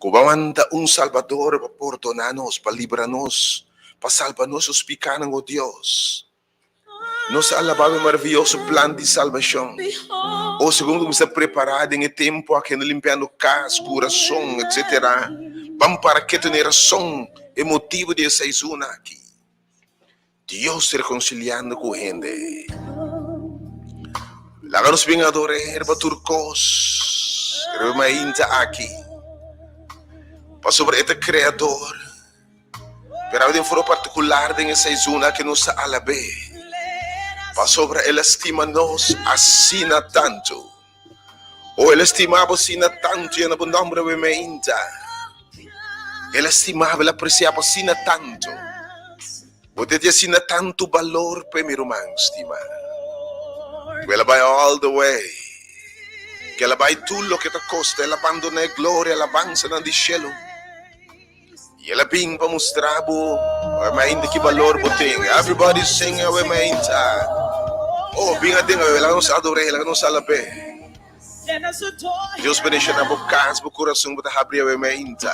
Kubamanda un Salvador para perdonarnos, para librarnos, para salvarnos los pecados, oh Dios. Nos alabado el maravilloso plan de salvación. O segundo que está preparado en el tiempo aquí limpiando casa, corazón, etc. Vamos para que tener razón y motivo de esa isuna aquí. Dios se reconciliando con gente. Láganos bien adorar para turcos. Remainta aquí. Para sobre este creador. Pero de forma particular en esa isuna que nos alabe. Para sobre él estima-nos assim tanto. Ou ele estimava assim tanto e no nome de Meinta. Ele estimava, ele apreciava assim tanto. Você tinha assim tanto valor para meu irmão, estima. Ela vai all the way. Que ela vai tudo o que te custa. Ela abandona a glória, ela avança no cielo. E ela vem para mostrar o Meinta que valor você tem. Everybody sing o Meinta. Oh, bem a Deus, ela nos adora, ela nos alabe. Deus bendiga na boca, no coração, para abrir a Meinta.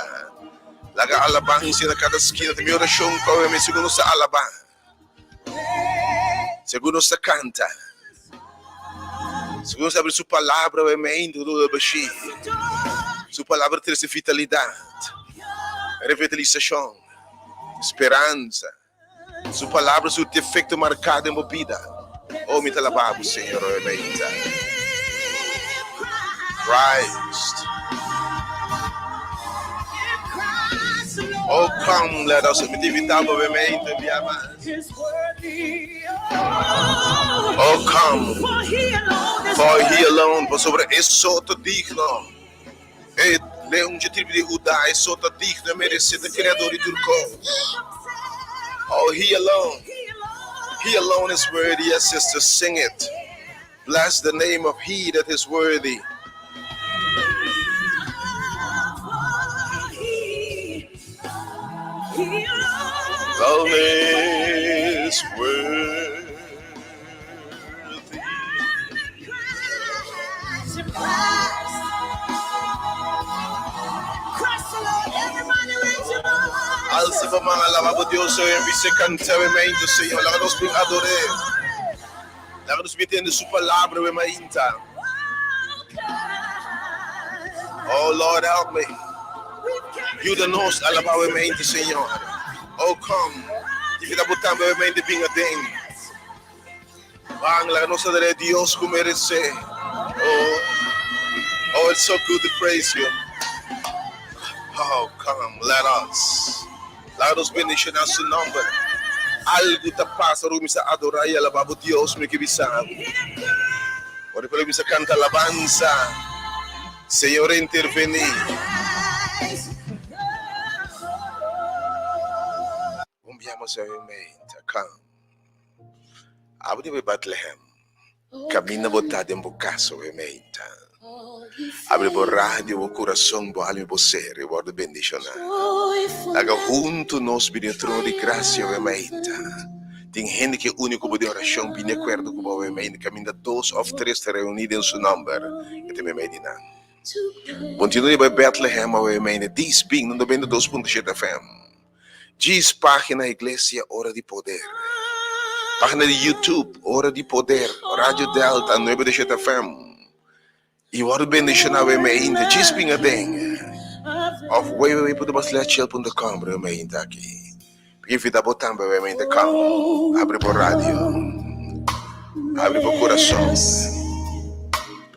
Laga alabança na cada esquina de minha oração, para o segundo se alabar. Segundo se canta. Segundo se abre sua palavra, o Meinta, do Bashi. Sua palavra traz vitalidade, revitalização, esperança. Sua palavra, seu defeito marcado em minha vida. Oh, me alabamos, Senhor, o Meinta. Christ. Oh, come, let us meditate on the Meinta, oh, come, for he alone, por sobre isso te digno. E leão de tribo de Judá, isso te digno, merecido, criador e turcos. Oh, he alone. He alone is worthy, yes, sister, sing it. Bless the name of he that is worthy. Alone is worthy. Alza para mga alabado Dios, en vice cantamiento, Señor. La nos bien adorar. La nos bien su palabra, we Meinta. Oh Lord, help me. You the nos alabado, we Meinta, Señor. Oh come. If you botan, we Meinta being a thing. Bang, la nos adore Dios como merece. Oh, it's so good to praise you. Oh, come, let us bendición a su nombre. Algo te pasa, Rumi se adora y alababa Dios, me que bisa. Por eso me se canta alabanza. Señor, intervení. Enviamos a Meinta, come. Abre de Bethlehem. Camina botada en bocaso, Meinta. Abre por rádio o coração, por alma e por ser, e guarda bendicionar. Laga junto nos bem trono de graça, o Meinta. Tem gente que único de oração, bem de acordo com o Meinta, caminha 2 ou 3 reunidos em seu nome, que tem Medina. Continue para Bethlehem, o Meinta, diz bem, no 92.7 FM. Diz página Igreja Hora de Poder. Página de YouTube, Hora de Poder, Rádio Delta, 97 FM. E o bendição na Meinta, diz bem a ding. Of www.baslechel.com, Meinta aqui. Porque vida botando Meinta, come. Abre por rádio. Abre por coração.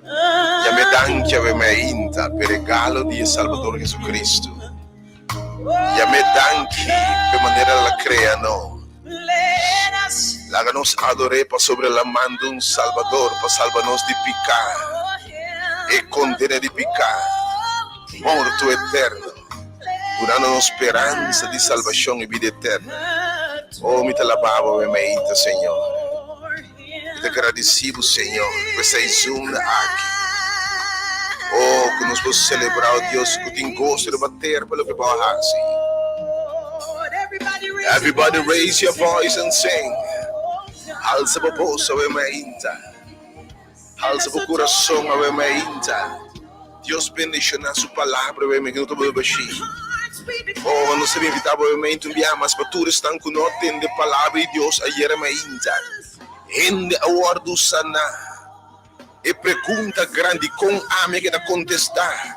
E me danke a Meinta, per regalo di Salvador Jesucristo. E me danke per maneira la creano. Laga nos adoré para sobre la mando un Salvador, para salvarnos de picar. E condena de picar, morto eterno, dando-nos esperança de salvação e vida eterna. Oh, me te alabava, Meinta, Senhor. Me te agradecido, Senhor, por essa isunda aqui. Oh, que nós possamos celebrar o Deus que tem gosto de bater pelo que barrasse. Everybody raise your voice and sing. Alça a voz, Meinta. Alça o coração, a Meinta. Dios bendicionar su palabra, obviamente, que no te voy a decir. Oh, não se invitava obviamente enviar, mas para tu estão com nós tendo a palavra de Deus ayer me inta. Ende a ordo sana. E pergunta grande com a me que da contestar.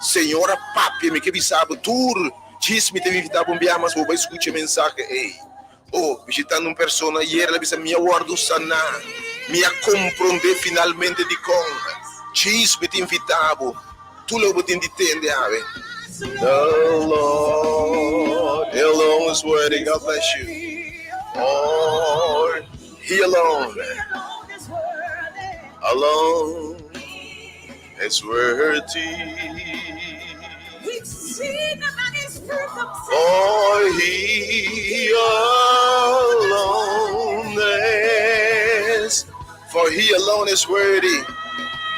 Senhora papi, me que bisava tur. Diz me te invitava enviar, mas vou escutar mensagem. Ei. Oh, visitando uma pessoa ayer, ela disse minha ordo sana. Me compreender finalmente de com. Diz me te invitava. Tu lo te entende, ave. The Lord alone is worthy. God bless you. Oh, He alone is worthy. Oh, He alone is, for He alone is worthy.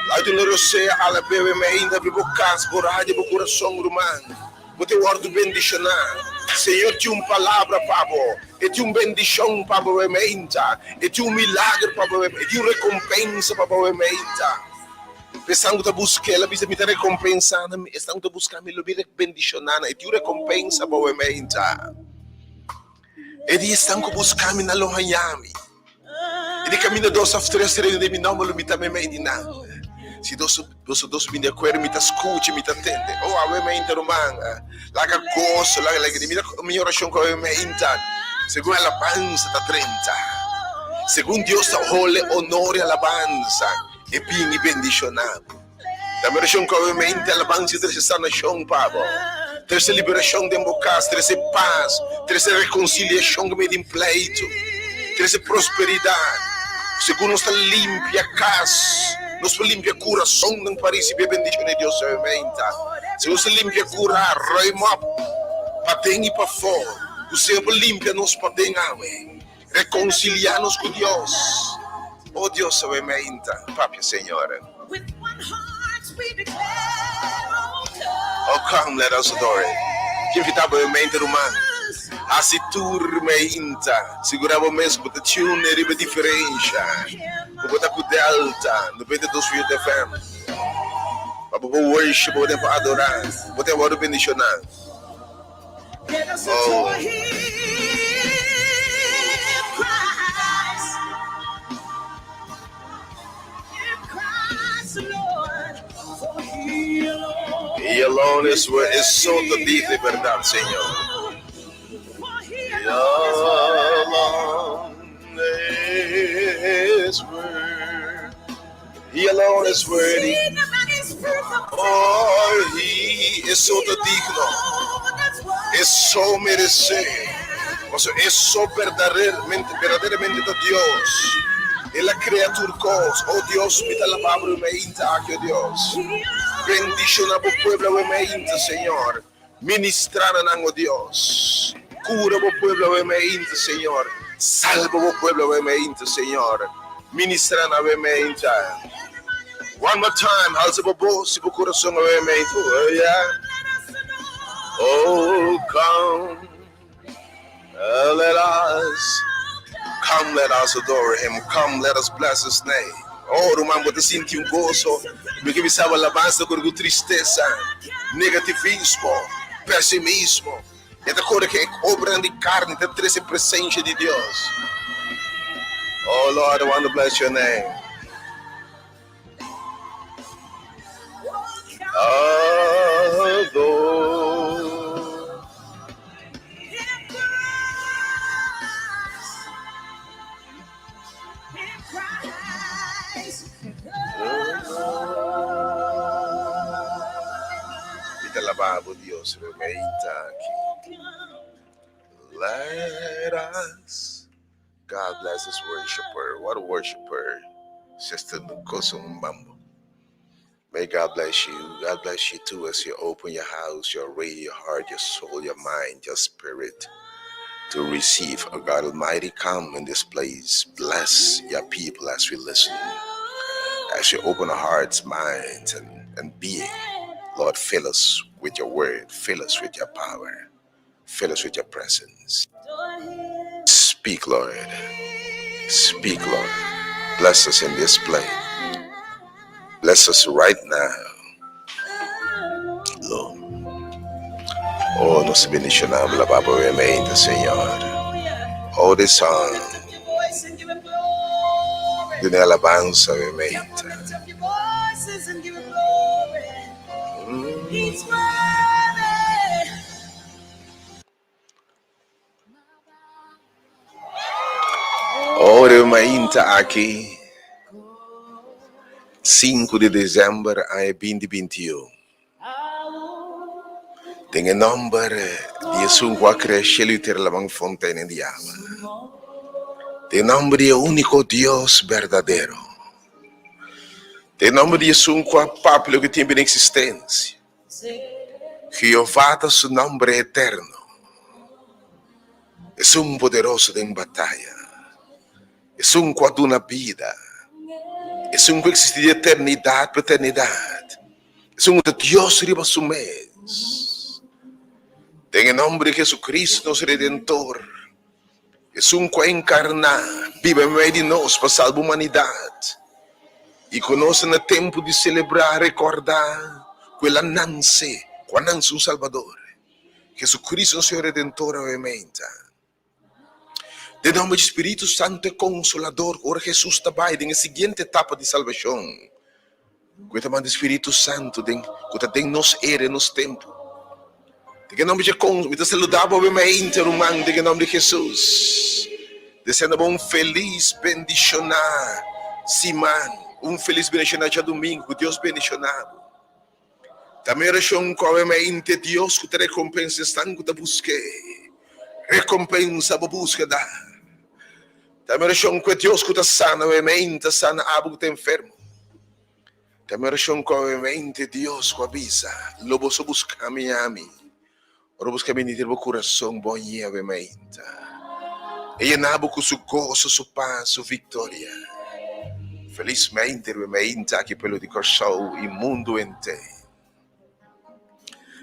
Laat u loro se alla bebe me ainda vivo cas borade bo coração humano. Bote ordo bendicionar. Senhor, te palavra pavo. E te bendição pavo me ainda. E te milagre pavo e te recompensa pavo me ainda. Pensando da busca, ela bisa me recompensando, estão da buscar me lobir bendicionar e te recompensa pavo me ainda. E di estão buscando na lohayami. E di cammino dos after de mi nome lo mita me ainda. Se dosso bem de acordo, me escute, me atende. Oh, a me interromanga. Laga gosto, laga minha oração com a me inta. Segundo a alabanza da 30. Segundo Deus da role, honore a alabanza. E bem e bendicionado. Da minha oração com a me inta, alabanza de sanação, pavo. Terceira liberação de embocas, terceira paz, terceira reconciliação que me de pleito. Terceira prosperidade. Segundo está limpia casa. Nos limpia coração ng Paris e bendição de Deus aumenta. Se você limpia cura, roimap, pateng e para fora. Você limpia nos pateng awe. Reconciliar-nos com Deus. Oh Deus aumenta, Papi Senhora. Oh come, let us adore. Que invitava aumenta humano. Assim turma inta, segurava mesmo da tune e riba diferença. Botar com delta, 92 FM. Para worship, para adorar, para bendicionar. Oh. He alone is so de verdade, Senhor. He alone is worthy. He alone is worthy. Oh, He is so digno. Es so merecido. Es so verdaderamente de Dios. Es la criatura cos. Oh Dios, me da la palabra me inta aquí, oh Dios. Bendición a tu pueblo me inta, Señor. Ministrar a oh Dios. Cura o pueblo me inta, Señor. Salva o pueblo me inta, Señor. Ministrar a me inta. One more time, alza o voz e o coração me inta. Oh yeah. Oh come, let us adore Him. Come, let us bless His name. Oh, Roman, você sentiu gozo, me que visava alabança com tristeza, negativismo, pessimismo. É da cor que é obra de carne, da treze presença de Deus. Oh Lord, I want to bless Your name. Adore. Alabado Dios, let us. God bless His worshiper. What a worshiper, Sister Nkosum Mbambo. May God bless you. God bless you too as you open your house, your radio, your heart, your soul, your mind, your spirit to receive. Oh God Almighty, come in this place. Bless your people as we listen. As you open our hearts, minds, and being. Lord, fill us with Your word. Fill us with Your power. Fill us with Your presence. Speak, Lord. Speak, Lord. Bless us in this place. Bless us right now. Oh, nós bendicionamos la Papa obviamente, Senhor. Oh, the song de una alabanza obviamente. Oh, obviamente aqui 5 de dezembro a 2021. Tem nome de Jesus que cresce literal la fontaine de agua. Tem nome de único Deus verdadeiro. Tem nome de Jesus que Pablo que tem bem existência. Jeová é seu nome eterno. É poderoso em batalha. É que ha una vida. É que existe de eternidade para eternidade. É Deus riba su mês. Tem nome de Jesucristo, nosso Redentor. É que encarna, vive em meio de nós, para salvar a humanidade. E conosco no tempo de celebrar, recordar, quella nasce, quando nasce um Salvador. Jesucristo, nosso Redentor, obviamente. De nome do Espírito Santo é Consolador. Ora Jesus está na seguinte etapa de salvação. Que o Espírito Santo que nos era nos tempos. De nome de Consolador. Então saludava obviamente o irmão de nome de Jesus. Descendo um feliz bendicionar. Simão. Feliz bendicionar dia domingo. Deus bendicionado. Também oração com obviamente Deus que te recompensa estão que te busque. Recompensa a busca da. Também oração com Deus que te sana obviamente sana algo que te enfermo. Também oração com obviamente Deus que avisa. Lobo so busca Miami. Ora busca bendizer o coração bom e obviamente. E nabo com seu gozo, sua paz, sua vitória. Felizmente, obviamente, aqui pelo de Corsou e mundo inteiro.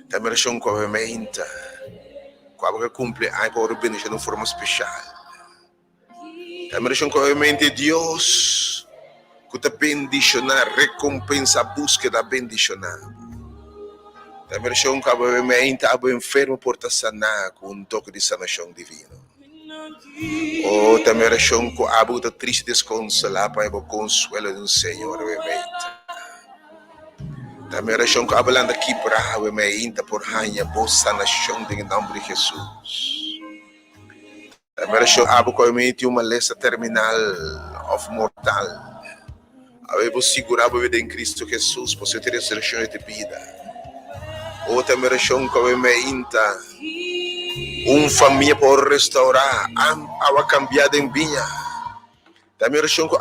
Também oração com obviamente. Quando que cumpre a bendição de forma especial. Também oração com obviamente Deus que te bendicionar, recompensa a busca da bendicionar. Também oração com obviamente a enfermo por te sanar com toque de sanação divino. Oh, também oração com a boa triste desconsolar para o consuelo do Senhor, obviamente. Também oração com a balanda quebrar, obviamente, por rainha, boa sanação em nome de Jesus. Também oração com obviamente uma lista terminal of mortal. Avevo segurado a vida em Cristo Jesus, por ter ressurreição de vida. Ou também oração com obviamente família por restaurar, a cambiada em vinha. Também oração com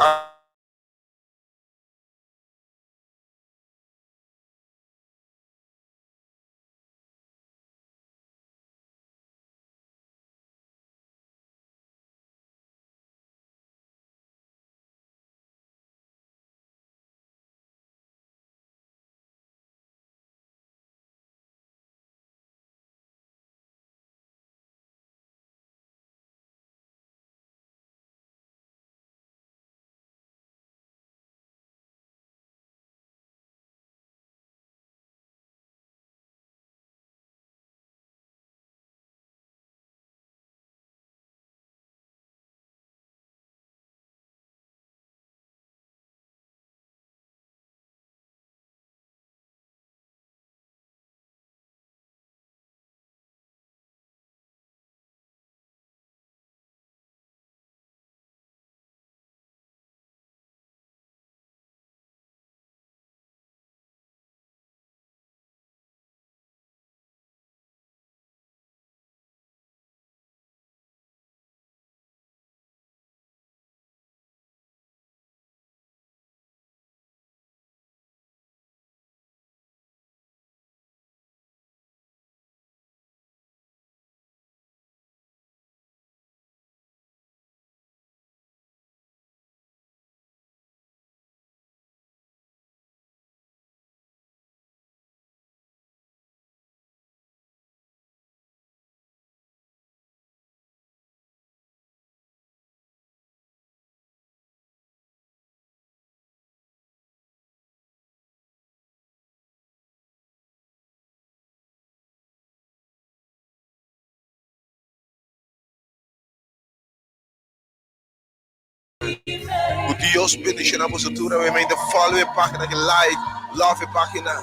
O Deus bendice na postura, obviamente, follow a página, que like, love a página.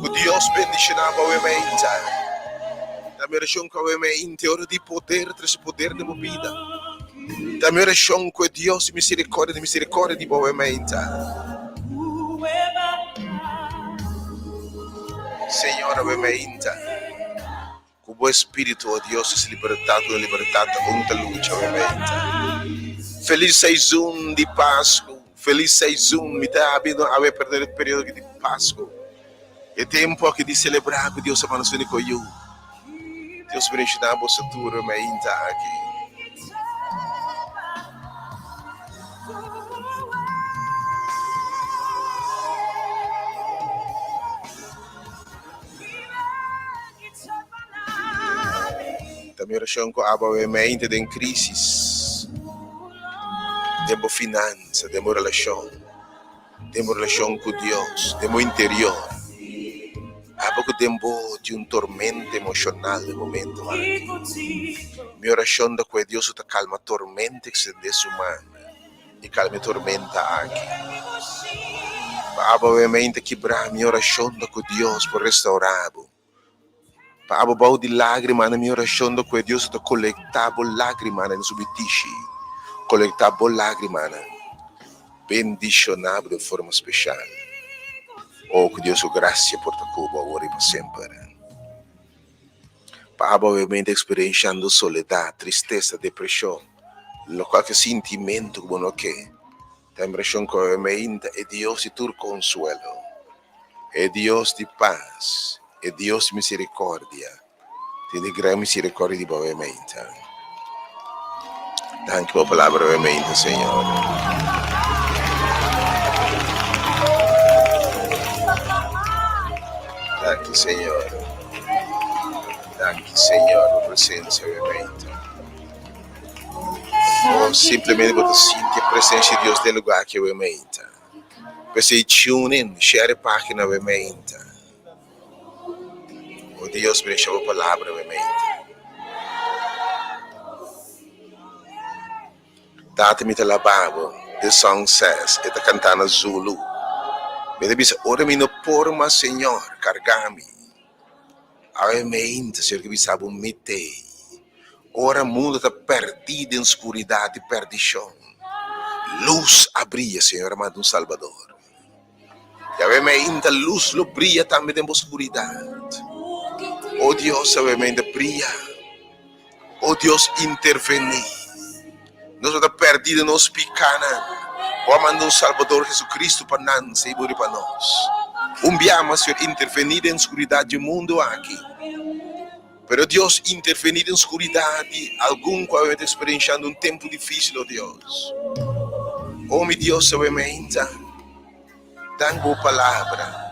O Deus bendice na obviamente. Da minha oração que obviamente, hora de poder, traz poder de minha vida. Da minha oração que Deus misericórdia de obviamente. Senhor, obviamente. O bom espírito, oh Deus, é libertado, contra a luta, obviamente. Feliz season de Páscoa. Feliz season, me está abrindo a perder o período de Páscoa. É tempo aqui de celebrar que Deus amanos vem com eu. Deus bendice na vossa tura, obviamente, aqui. Também oração com a obviamente em crises. Tempo finança, tempo relação com Deus, tempo interior. Há pouco tempo de tormento emocional no momento. Minha oração da que Deus te calma a tormenta que se desumana e calma a tormenta aqui. Para obviamente quebrar minha oração da que Deus por restaurar. Para abobau de lágrima na minha oração da que Deus te colectava lágrima na subitiche. Colectava lágrima, bendicionável de forma especial. Oh, que Deus o graça por ta cuba agora e para sempre. Para obviamente experienciando soledade, tristeza, depressão, lo qual que sentimento como que, a impressão que obviamente é Deus de tu consuelo, é Deus de paz, é Deus de misericórdia, de grande misericórdia de obviamente. Danke por a palavra obviamente, Senhor. Danke, Senhor. Danke, Senhor, por presença, obviamente. Ou simplesmente por sentir a presença de Deus no lugar que obviamente. Você tune in, share a página, obviamente. O Deus bendice a palavra, obviamente. Date-me te lavabo, the song says, eta cantando Zulu. Me dice, ora mi no porma, Senhor, cargami. Obviamente, Senhor, que me sabe um mite. Ora o mundo está perdido em escuridão e perdição. Luz abria, Senhor, amado Salvador. E obviamente, a luz lo brilha também em escuridão. Oh Deus, obviamente, brilha. Oh Deus, interveni. Nós estamos perdidos nos picana. O amado Salvador Jesucristo para nós e para nós. Enviamos, Senhor, intervenir em escuridão do mundo aqui. Pero Deus intervenir em escuridão de algum que está experienciando um tempo difícil, oh Deus. Oh, meu Deus, obviamente, dá boa palavra.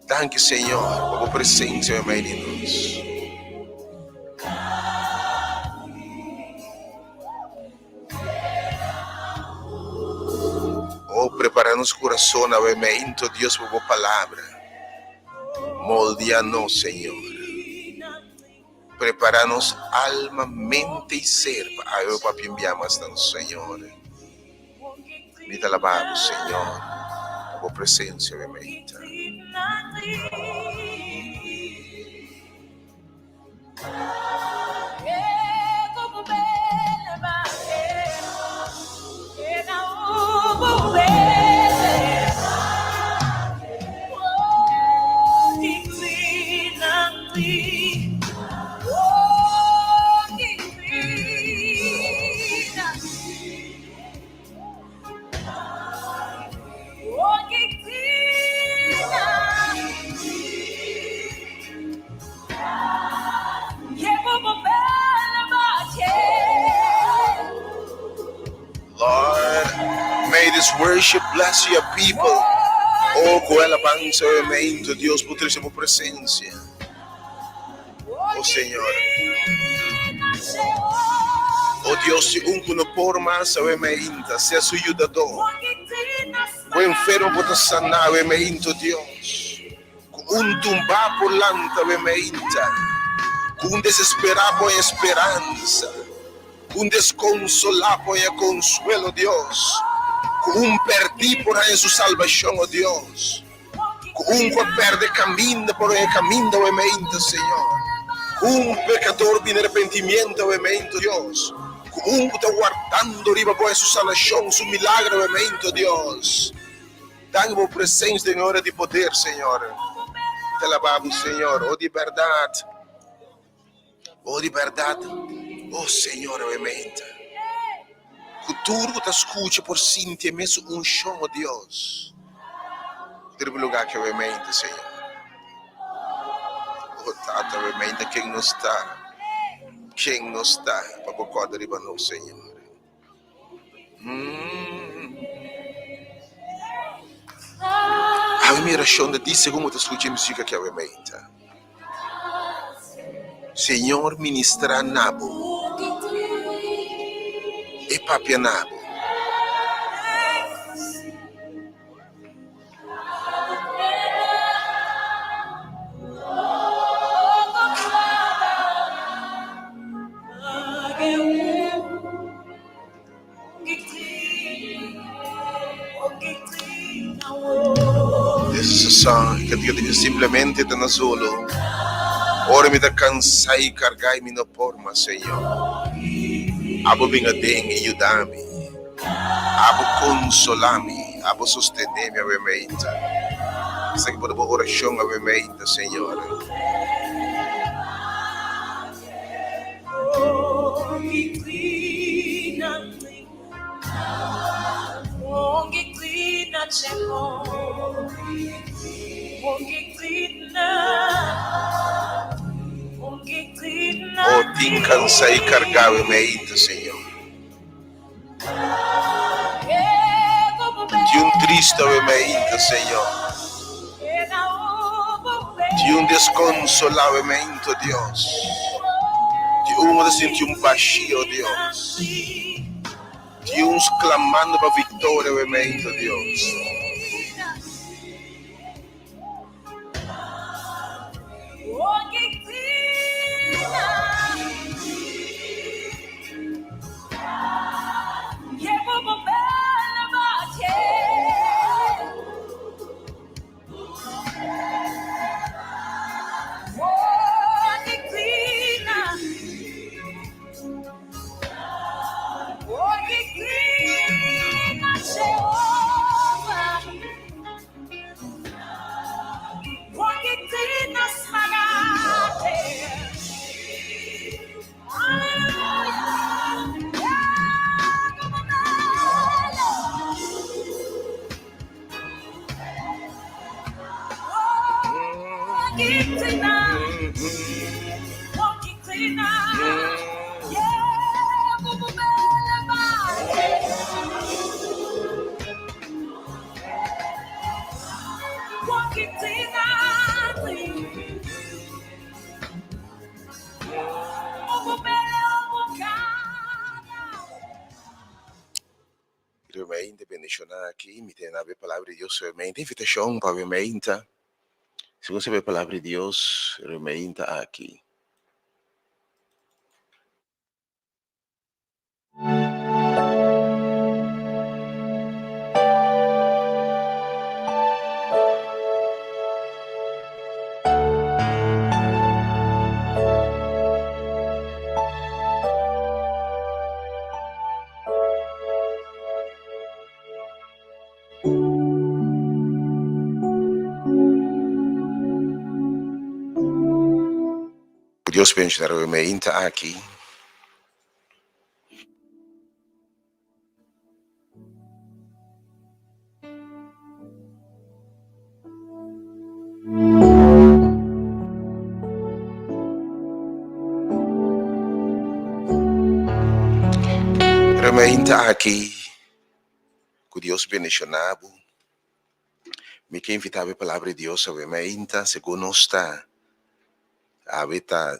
Danke, Senhor, por a presença em meio de nós. Oh, prepara nosso coração, obviamente, Deus, por a palavra. Moldeia-nos, Senhor. Prepara-nos alma, mente e ser para eu para enviarmos a nós, Senhor. Me te alabamos, Senhor, por a presença, obviamente. May this worship bless your people. Oh, com ela alabança, obviamente, Deus, por ter sua presença. Oh, Senhor. Oh, Deus, se um que não por mais, obviamente, seja seu ajudador. O enfermo pode sanar, obviamente, Deus. Com tumbar por lanta, obviamente. Com desesperar por esperança. un desconsolado y consuelo, Dios. Un perdi por ahí en su salvación, oh Dios. Un que perde camino por el camino, obviamente, Señor. Un pecador viene arrepentimiento, obviamente, Dios. Un que está guardando arriba por su salvación, su milagro, obviamente, Dios. Dá-me presença em hora de poder, Senhor. Te alabamos, Senhor. Oh, de verdade. Oh, de verdade. Oh, Senhor, obviamente. Que tudo te escute por Cíntia, mesmo um chão, oh Deus. Primeiro lugar que obviamente, Senhor. Oh, Tata, obviamente, quem não está. Quem não está. Para bocoda riba no, Senhor. A minha oração de ti, segundo te escute a música que obviamente. Senhor, ministra nabo. E papia nabo. Essa sessão que eu simplesmente estou solo. Ora me da cansai cargai me no porma, Senhor. Abo bingadeng aiutami. Abo consolami. Abo sostenemi, obviamente. Essa que pode boa oração, obviamente, Senhor. Oh, tin cansai cargai, obviamente, Senhor. De triste, obviamente, Senhor. De desconsolamento, Deus. De sentir vazio, Deus. De clamando para vitória, obviamente, Deus. Realmente bendicionar aqui, me tem a ver a palavra de Deus, realmente, invitação para realmente, se você vê a palavra de Deus, realmente aqui. Deus bendicionar realmente aqui. Realmente aqui, que Deus bendicionado. Me quer invitar a palavra de Deus, obviamente, segundo está. Habita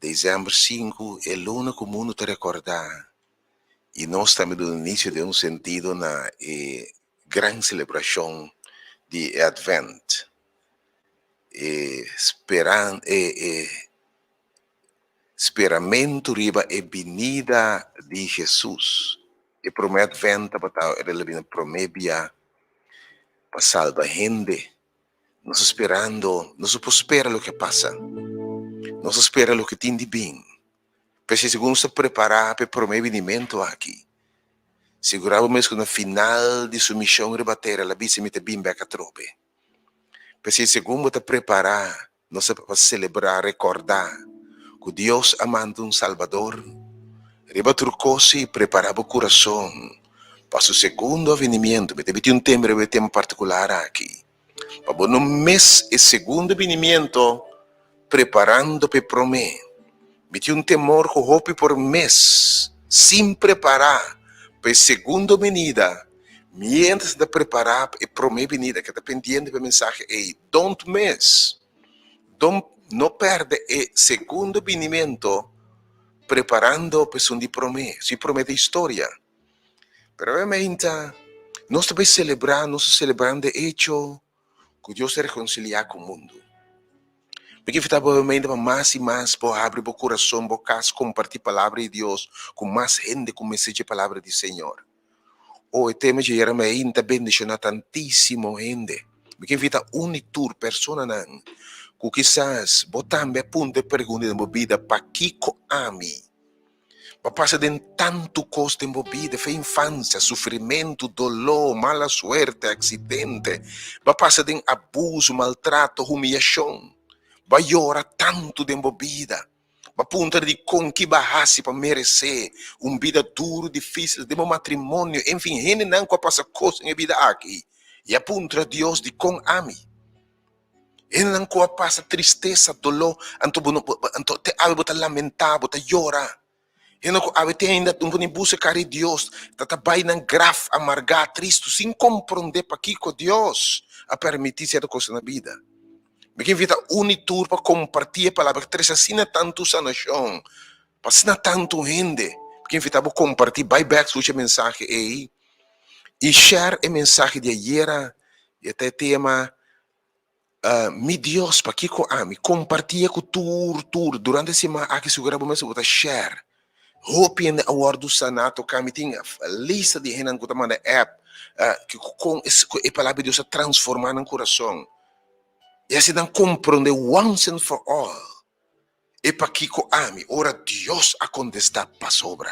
dezembro 5, é o único mundo te recordar. E nós estamos no início de sentido na grande celebração de Advent. Esperando, Esperamento riba e venida de Jesus. E promete venta para ele promebia para salvar gente. Nós esperando, nós espera o que passa. Nós espera o que tem de bem. Porque segundo se preparar para o promovimento aqui. Seguramos que no final de sua missão rebater, ela bisa me bem beca trope. Porque segundo te preparar, nós vamos celebrar, recordar que Deus amando um Salvador, rebatur coisa e preparar o coração para o segundo avenimento. Teve um tema particular aqui. Para no mês e segundo avenimento, preparando para promê. Meti um temor que hope por mês, sem preparar para a segunda venida. Mientras de preparar para a primeira venida, que está pendiente da mensagem aí, don't miss. Não perde o segundo venimento preparando para o promê. Se promete história. Pero obviamente, nós também celebrando o hecho que Deus se reconciliar com o mundo. Porque provavelmente mais e mais por abrir o coração, por casa, compartilhar a palavra de Deus com mais gente, com mensagem a palavra do Senhor. O tema de Jeremiah ainda bendicionar tantíssimo gente. Porque invita unitur persona não, que quizás botambe punto de pergunta na vida para Kiko ami. Para passar de tanto custo em vida, foi infância, sofrimento, dolor, mala suerte, acidente. Para passar de abuso, maltrato, humilhação. Vai llorar tanto de vida. Vai punta de com que barrasse para merecer vida duro, difícil, de um matrimônio, enfim, ele não passa coisa em vida aqui. E apunta a Deus de com ami. Ele não passa tristeza, dolor, anto te ave bota lamentar, bota llorar. Ele não ave ainda um buscar Deus, tá vai na graf amargar, triste, sem compreender para que Deus a permitir certa coisa na vida. Me invita unitur para compartilhar a palavra, que trazia tanto sanação, para tanto gente. Me invita a compartilhar, vai back sua mensagem aí, e share a mensagem de ayer, e até tema, mi Deus, para que eu ame, compartilha com tur, durante a semana, aqui se grava mais, eu vou share. Hope in award do sanato, kami tem a lista de gente que manda app, que com a palavra de Deus a transformar no coração. E assim não compreende once and for all. E para que ame, ora Deus a contestar para sobra.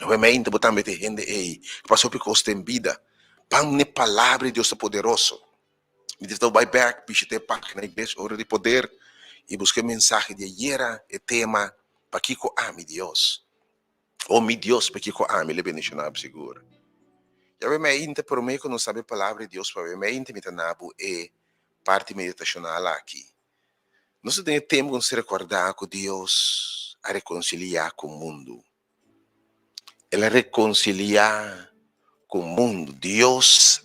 Obviamente, botar meter gente aí, que passou por costa em vida. Pão ne palavra de Deus é poderoso. Me diz, vai back, visite a página da igreja, hora de poder, e busquei mensagem de ayer, e tema, para que ame Deus. Ou mi Deus, para que ame, ele bendicionado seguro. E obviamente, por mim, que não sabe a palavra de Deus, obviamente, me tanabo é parte meditacional aqui. Nós temos que se recordar que Deus a reconciliar com o mundo. Ele reconciliar com o mundo. Deus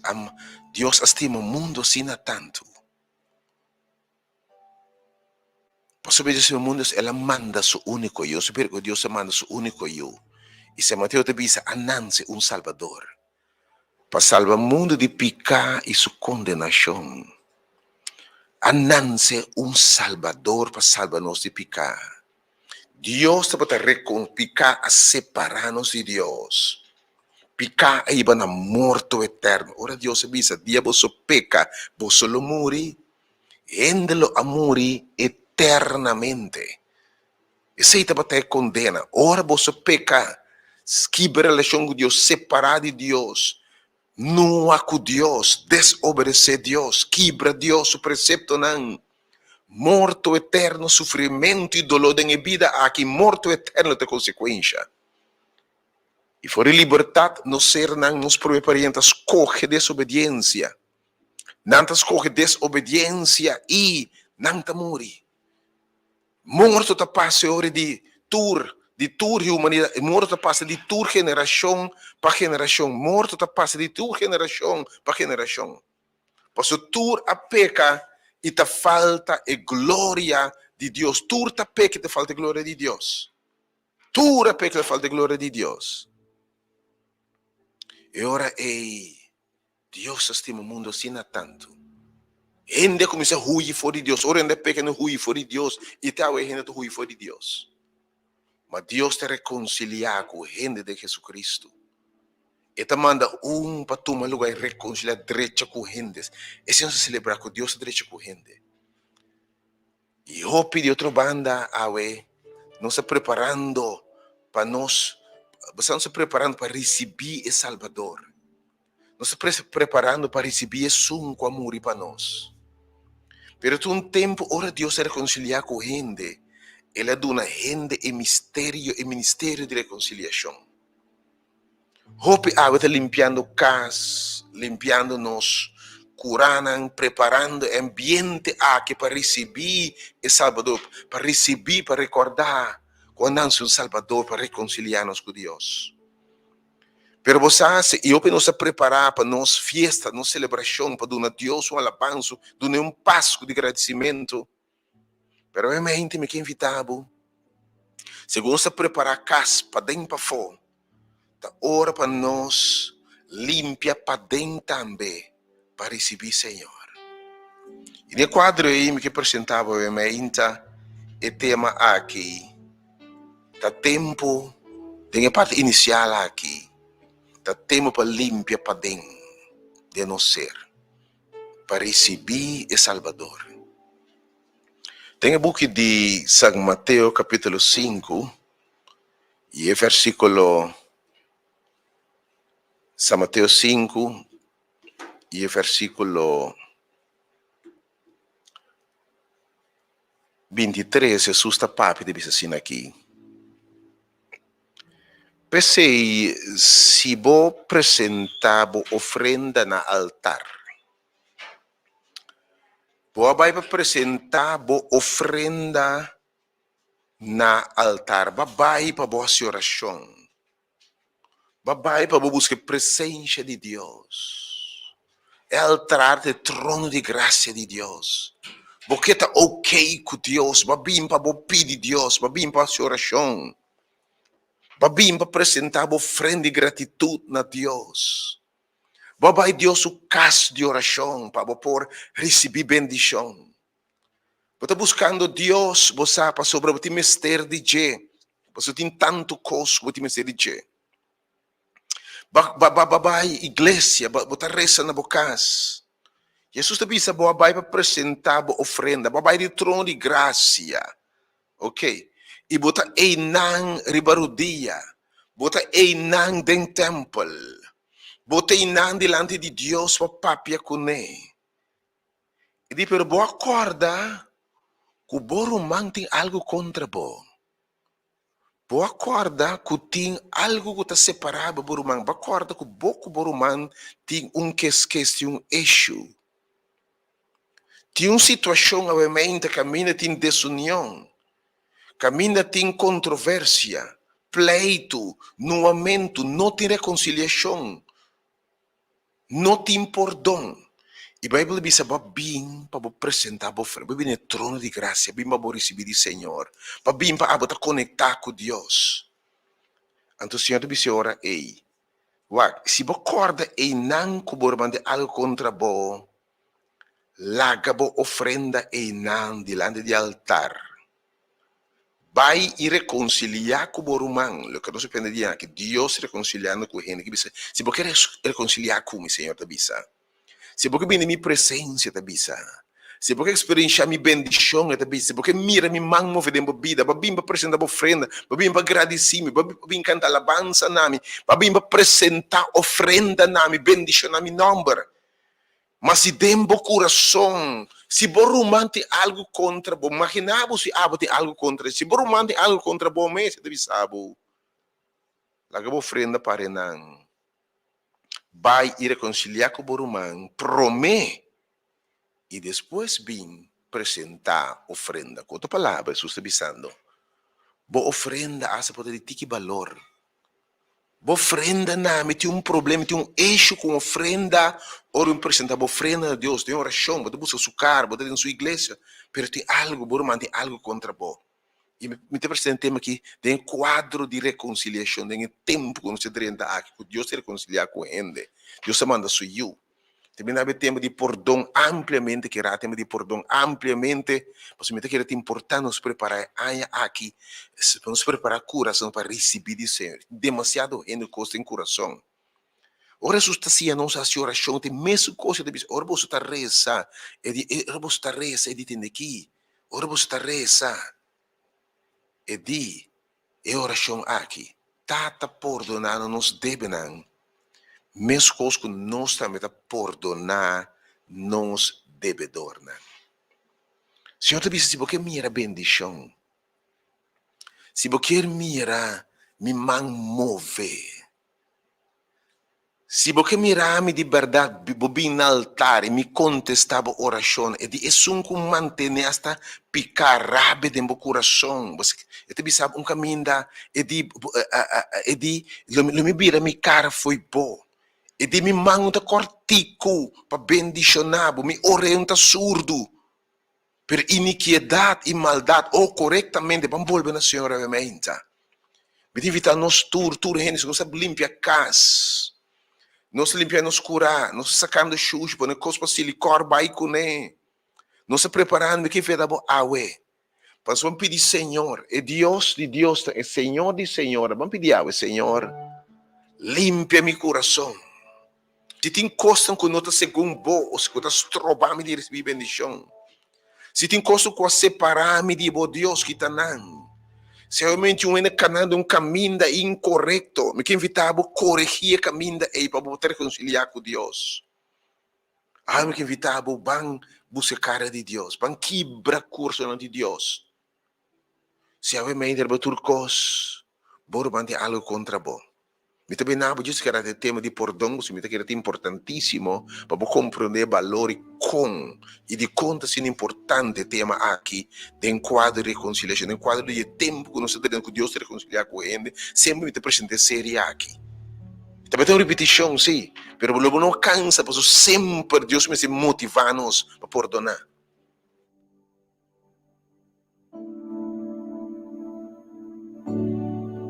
estima o mundo assim tanto. Por sobre esse mundo, ele manda seu único eu. Super que Deus manda seu único eu. E se Mateus te diz, anance um Salvador. Para salvar o mundo de pecado e sua condenação. Anance um Salvador para salvar-nos de pecado. Deus está para reconciliar a separar-nos de Deus. Pecar aí vai na morte eterna. Ora Deus se diz, dia você peca, você lo muri, endelo a morir eternamente. E se está para condena. Ora você peca, quebra a relação com Deus, separar de Deus. Não há com Deus, desobedecer Deus, quebra Deus, o precepto não. Morto eterno, sofrimento e dolor da vida, aqui morto eterno tem consequência. E for libertado, não ser não nos parientes, escolhe desobediência. Não escolhe desobediência e não te morre. Morto te passa hora de tur humanidade, morto passa de tur geração para geração, morto te passa de tur geração para geração. Pois tur a peca e te falta a glória de Deus. Tur te peca e te falta a glória de Deus. Tur a peca e te falta a glória de Deus. E ora Deus estima o mundo assim tanto. Ainda começa a ruir fora de Deus. Ora ainda peca no ruir fora de Deus. E tal ainda tu ruir fora de Deus. Mas Deus te reconciliar com a gente de Jesucristo. E te manda para tomar lugar e reconciliar direito com a gente. Esse é nosso celebrar com Deus direito com a gente. E eu pedi outra banda, nós se preparando para nós, estamos se preparando para receber o Salvador. Nós estamos preparando para receber o com amor para nós. Pero tu tempo, ora Deus se reconciliar com a gente, Ele dá a gente o ministério de reconciliação. Hope está limpiando casa, limpiando nos, curando, preparando o ambiente aqui para receber o Salvador, para receber, para recordar quando o Salvador para reconciliar-nos com Deus. Pero você, eu nos preparar para nos festa, nos celebração, para dar a Deus um alabanço, dar um passo de agradecimento. Pero a minha gente me quer invitar, segundo se preparar a casa para dentro para fora, tá hora para nós limpar para dentro também, para receber Senhor. E no quadro aí me que apresentava a minha gente, o tema aqui, tá tempo, tem a parte inicial aqui. Tá tempo para limpar para dentro de nós ser, para receber o Salvador. Tem a book de São Mateus, capítulo 5, e o versículo, São Mateus 5, e o versículo 23, Jesus está papo de assim aqui. Pensei, se vou apresentar a ofrenda na altar, vou para apresentar a ofrenda na altar, vai para a oração, vai para buscar a presença de Deus, é altar do trono de graça de Deus, porque está ok com Deus, vai para pedir Deus, vai para a oração. Babim para apresentar a ofrenda de gratitude na Deus. Babai Deus o caso de oração para por receber bendição. Você buscando Deus, você para sobre o mistério de Jé. Você tem tanto coisa com o mistério de Jé. Babai igreja, você reza na casa. Jesus te disse, babai para apresentar a ofrenda, babai de trono de graça. Ok? E bota einang ribarudia, bota einang den templo, bota einang delante de Deus para papia com ele. E di pero boa acorda que o borumang tem algo contra bo. Boa acorda que tem algo que está separado do borumang. Boa acorda que o borumang tem questão issue. Tem uma situação obviamente caminha tem desunião. Caminha tem controvérsia, pleito, nuamento, não tem reconciliação, não tem perdão. E a Bíblia diz, bem para apresentar a ofrenda, bem no trono de graça, bem para receber do Senhor, bem para conectar com Deus. Então o Senhor disse, ora, se você acorda e não cobrando algo contra você, larga a ofrenda e não diante do altar. Vai e reconciliar com o borumang. O que nós aprendemos é que Deus reconciliando com a gente. Se você quer reconciliar com o Senhor, se você vem na minha presença, se você experienciar minha bendição, se você mira minha mão movida em vida, para vir para apresentar a ofrenda, para vir para agradecer, para vir cantar alabança, para vir para apresentar ofrenda, bendição na minha nome. Mas se dentro do coração, se Borumã tem algo contra você, imaginava se Abo tem algo contra você, se Borumã tem algo contra você, você deve saber. Laga a ofrenda para não. Vai e reconciliar com Borumã, promete, e depois vem apresentar a ofrenda. Com outra palavra, Jesus está dizendo, boa ofrenda, essa pode ter valor. Boa ofrenda, não, tem problema, tem eixo com ofrenda, ou apresentar a ofrenda a Deus, tem oração, você busca açúcar, você tem sua igreja, mas tem algo, você tem algo contra você. E me apresenta um tema aqui, tem quadro de reconciliação, tem tempo que você tem aqui, que Deus se reconciliar com a gente. Deus se manda sou eu. Também há tempo de perdão ampliamente, que há tempo de perdão ampliamente, mas me que é importante nos preparar aqui, nos preparar coração para receber de Senhor. Demasiado gente custa em coração. Ora su sta sia non sa si oração tem mesmo coisa de bis. Ora você está reza, ora você está reza e tende aqui. Ora você está reza e di e oração aqui. Tata perdonando nos debenang. Mesmo coisa que nós também tá perdonar nos debedorna. Senhor te disse se você mira bendição, se você mira me man move. Se você mirar-me de verdade, bobi no altar e me contestava oração, e de isso que mantém esta picar rabia dentro do coração. Você te sabe caminho da, e de, lo me vira mi cara foi bom. E de me manda cortico para bendicionar, me orienta surdo. Per iniquidade e maldade, ou corretamente, vamos volver na Senhora obviamente. Me invita a nós tur, gente, nós limpia a casa. Nós limpiamos nos curar, nós sacando chute, põe coisa silicor, vai com né. Nós preparando que fez da boa awe. Mas vamos pedir Senhor, é Deus de Deus, é Senhor de Senhor. Vamos pedir awe, Senhor, limpia meu coração. Se tem coisa que não está segundo bom, ou se está estrobando de receber bendição. Se tem coisa que separar-me de Deus que está não. Se realmente um canal um caminho incorreto, me que invitava a corrigir o caminho para poder reconciliar com Deus. Me que invitava a buscar de Deus, a quebrar curso de Deus. Se realmente era turcos, bora manter algo contra bom. Me também não disse que era o tema de perdão, se me que era importantíssimo para compreender valor e de conta sendo importante tema aqui de enquadro de reconciliação, de enquadro de tempo que nós estamos com Deus de reconciliar com ele, sempre me presente série aqui. Também tem uma repetição, sim, mas logo não cansa, porque sempre Deus me motiva nos para perdonar.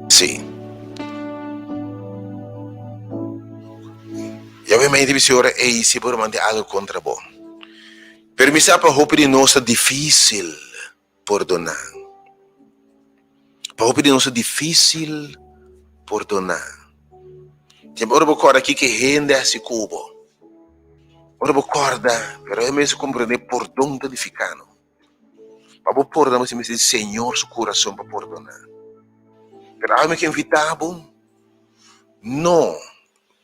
Sim. E obviamente, senhora, é isso por manter algo contra bom. Permissão para roupa de nós é difícil perdonar. Para roupa de nós é difícil perdonar. Tem hora recorda aqui que rende esse cubo. Hora recorda, pero é mesmo compreender perdão edificando. Para perdonar, você me diz, Senhor, seu coração para perdonar. Pero há que invitado, não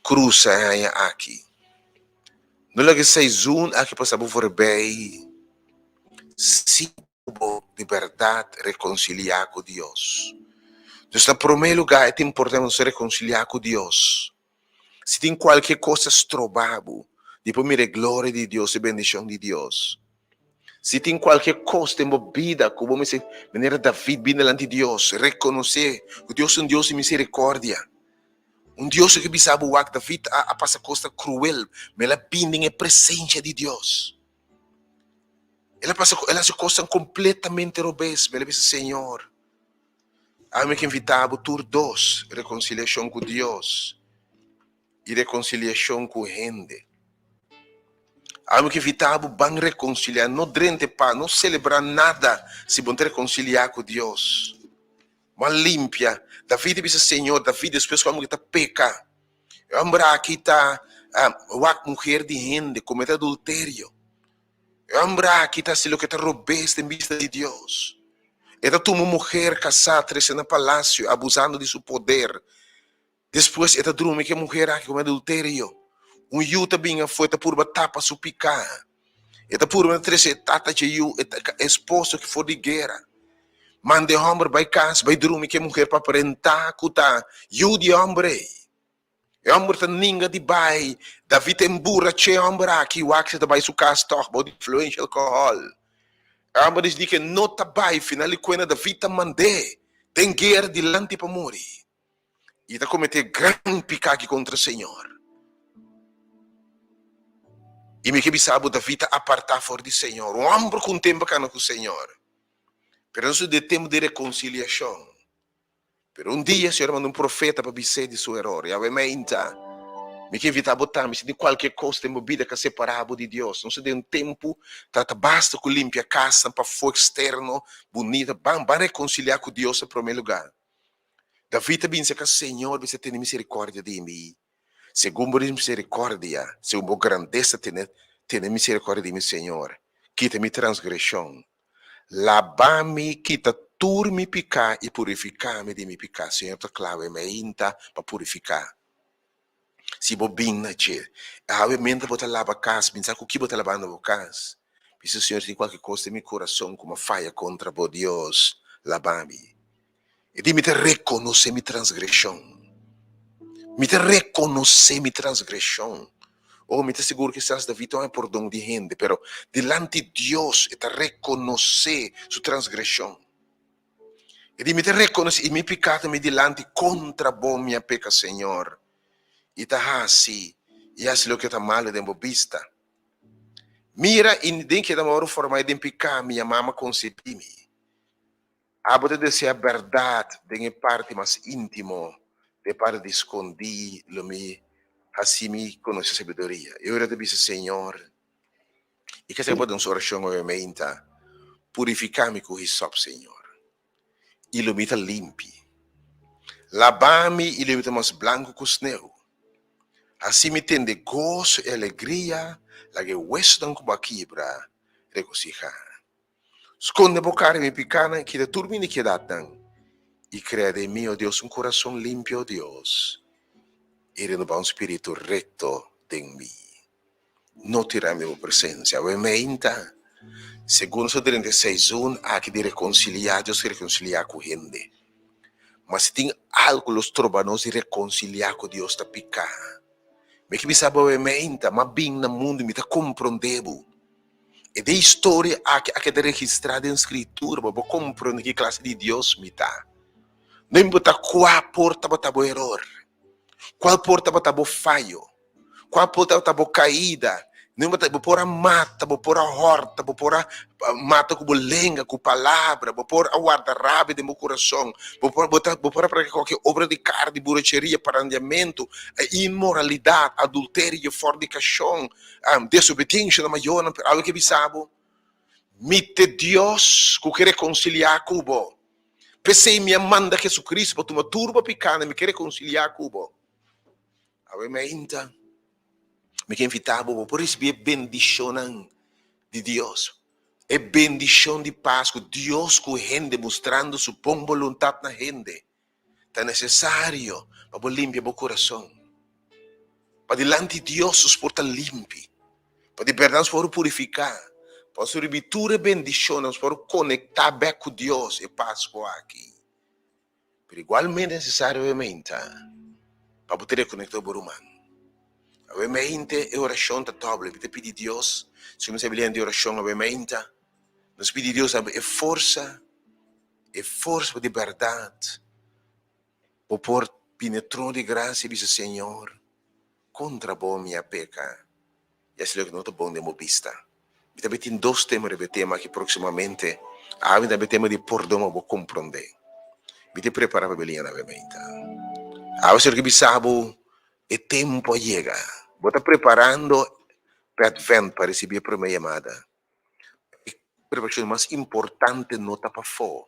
cruza aqui. Não é que seis aqui passava por bem, se de verdade reconciliar com Deus. Então, no primeiro lugar, é importante se reconciliar com Deus. Se tem qualquer coisa estrobado, depois mire a glória de Deus e bendição de Deus. Se tem qualquer coisa movida, como vamos dizer, David vindo diante de Deus, reconhecer que Deus é um Deus de misericórdia. Um Deus que sabe o que David a passar coisa cruel, mas ela vinda em presença de Deus. Ela se coisa completamente obesa, mas ela diz, Senhor, há que invitar por dois, reconciliação com Deus e reconciliação com gente. Há que evitar bem reconciliar, não drente para não celebrar nada se vão reconciliar com Deus. Mas limpia. David disse, Senhor, David depois como que está peca. Ambra aqui está a mulher de gente, comete adultério. Ambra aqui está se lo que está roubeste em vista de Deus. Era uma mulher casada, no palácio, abusando de seu poder. Depois, ela dorme que a mulher aqui comete adultério. Um yuta binga foi por batapa su picar. Eta por uma trece tata de yu esposo que for de guerra. Mande homem vai casa, vai dormir que mulher para aparentar kuta yu de homem. E homem tá ninga de bai. David embura che homem aqui o axe da bai su casa toch body influência alcohol. Homem diz que não tá bai final quando David tá mande. Tem guerra dilante para morrer. E tá cometer grande picado contra o Senhor. E me que sabe da vida apartar fora do Senhor. Um homem com tempo com o Senhor. Pero isso de tempo de reconciliação. Pero um dia o Senhor mandou um profeta para dizer de seu erro. E obviamente, Me que evitar botar, se tem qualquer coisa tem vida que separado de Deus. Não se tem um tempo, tá basta com limpar a casa para fora externo, bonita, para reconciliar com Deus em primeiro lugar. David também disse que Senhor, você tem misericórdia de mim. Segundo a misericórdia, segundo a grandeza, tem misericórdia de mim, Senhor. Quita minha transgressão. Lava-me, quita tudo me picar e purificar-me de me picar. Senhor, te clave me inta para purificar. Se bobina, tchê. Obviamente, vou te lavar a casa, pensar com o que vou te lavar na casa. Se Senhor tem qualquer coisa em meu coração, como falha contra o Deus, lava-me. E de me te reconhecer minha transgressão. Me te reconhecer minha transgressão. Oh, me te seguro que estás David não é perdão de gente, pero delante de Deus, te reconhecer sua transgressão. E de me te reconhecer, e me pecado me delante contra bom minha peca, Senhor. E tá assim, e assim o que tá mal de vista. Mira, e den que da maior forma de pecar, minha mama concebeu-me. Abo de dizer a verdade, de parte mais íntimo, de parte de esconder, lo me, assim me conhece a sabedoria. Eu era de dizer, Senhor, e que você pode dar uma oração, obviamente, purificar-me com o hisop, Senhor. E lo me tá limpo. Lavar-me e lo me tá mais branco que o snow. Assim me tem de gozo e alegria, la que hueso dan como quebra, regocijar. Esconde bocar mi picana, que de turbine que datan, e crea de mí, oh Dios, un corazón limpio, Dios, y renova un espíritu recto en mí. No tirarme mi presencia, obviamente, segundo 36:1, há que de reconciliar, Deus se reconciliar com gente. Mas se tem algo los trobanos de reconciliar com Deus, tá picar. Me que me sabe obviamente, mas bem no mundo me tá compreendendo. E de história que é registrada em escritura, para compreender que classe de Deus me tá. Não importa qual porta está o erro, qual porta está o falho, qual porta está a caída. Não importa por a mata, por a horta, por a mata com lenga, com palavra, por a guarda-rabe de meu coração, por para qualquer obra de carne, buracheria, parandeamento, imoralidade, adultério, fornicação, desobediência na maior, algo que bisabo. Mite Deus que quer reconciliar com o Pensei me manda Jesus Cristo para tomar turba picana, me quer reconciliar com o obviamente, me quer invitar por receber bendição de Deus. É bendição de paz que Deus com gente mostrando sua boa vontade na gente. É necessário para limpar o coração. Para delante de Deus os porta limpo. Para de verdade os por purificar. Para receber toda bendição, os por conectar bem com Deus e paz com aqui. Mas igualmente necessário, obviamente, para poder conectar com o humano. Obviamente, a oração está doble. Você pede a Deus, se você vive de oração, obviamente, nós pedimos a Deus força de verdade, para pôr penetrão de graça e dizer, Senhor, contra a minha peca. E assim é que não está bom de uma vista. E também tem dois temas que proximamente, há também tema de perdão para compreender. Me te prepara para a novamente. A você que sabe, o tempo chega. Vou estar preparando para o advento para receber a primeira chamada. A preparação mais importante não está para fora.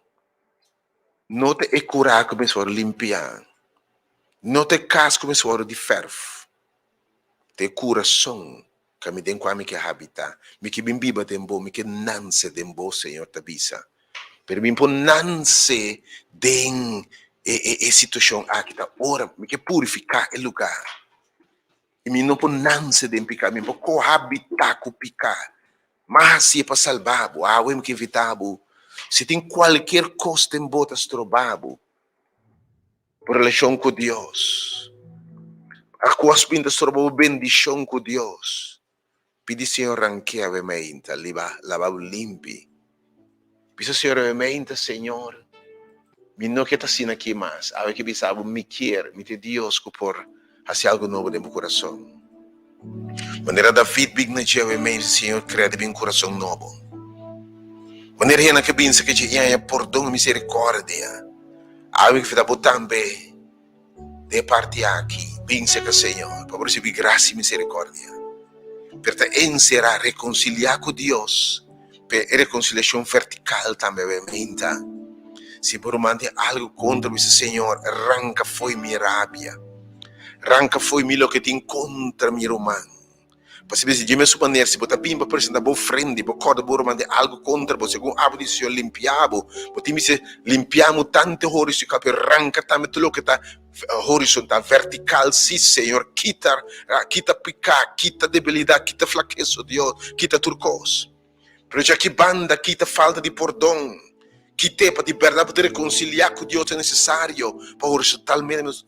Não é curar como se for limpar. Não é casa como se for de ferro. É coração que me tem com que habitar. Me que bem biba tempo, me que nance tempo, Senhor, tabisa. Pero me nance den a situação aqui da hora, me que purificar o lugar. E me não nance den picar, me cohabitar com picar. Mas se é para salvar, eu que evitar, se tem qualquer coisa em botas trobabo, por relação com Deus. A quais pintas trobabo bendição com Deus. Pedi Senhor ranqueia obviamente, lavar limpi. Pisa Senhor obviamente, Senhor, me não quer assim aqui mais. A que bisabo me quer, me te Deus que por fazer algo novo no meu coração. Maneira David bigna dia obviamente, Senhor, cria de um coração novo. Maneira Reina que pensa que tinha perdão e misericórdia. A que fita também de parte aqui, Pinse que Senhor, para receber graça e misericórdia. Per te encerrar, reconciliar com Deus. Per reconciliação vertical também, obviamente. Se por manter algo contra esse Senhor, arranca foi minha rábia. Arranca foi milo que te encontra, meu irmão. Parce que se Dio me suponere, se pota bimba presenta bo frendi, bo coda bo romande algo contra bo, según abdi si limpiabo, bo timi se limpiamo tante horizontal per ranca tame tulo che ta horizontal, vertical, sí, Señor, quita pica, quita debilidad, quita flaqueza, Dios, quita turcos. Pero ya que banda, quita falta de perdón, quita para de verdad poder reconciliar con Dios es necesario, para horizontalmente nos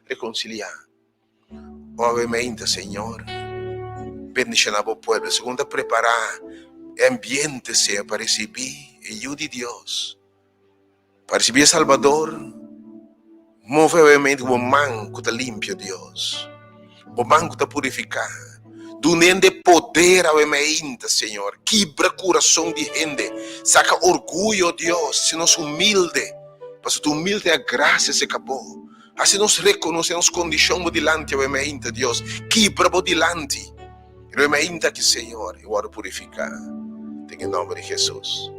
reconciliar. Obviamente, Señor, bendición a vos pueblo, segundo preparar ambiente sea para recibir ayuda de Dios, para recibir Salvador, move obviamente o manco está limpio Dios, o manco está purificado, donde poder obviamente Señor, quebra coração de gente, saca orgulho Dios, se nos humilde, para tu humilde a graça se acabou, assim nos reconhecemos condição delante obviamente Dios, quebra delante. Realmente que Senhor, eu oro purificar. Em nome de Jesus.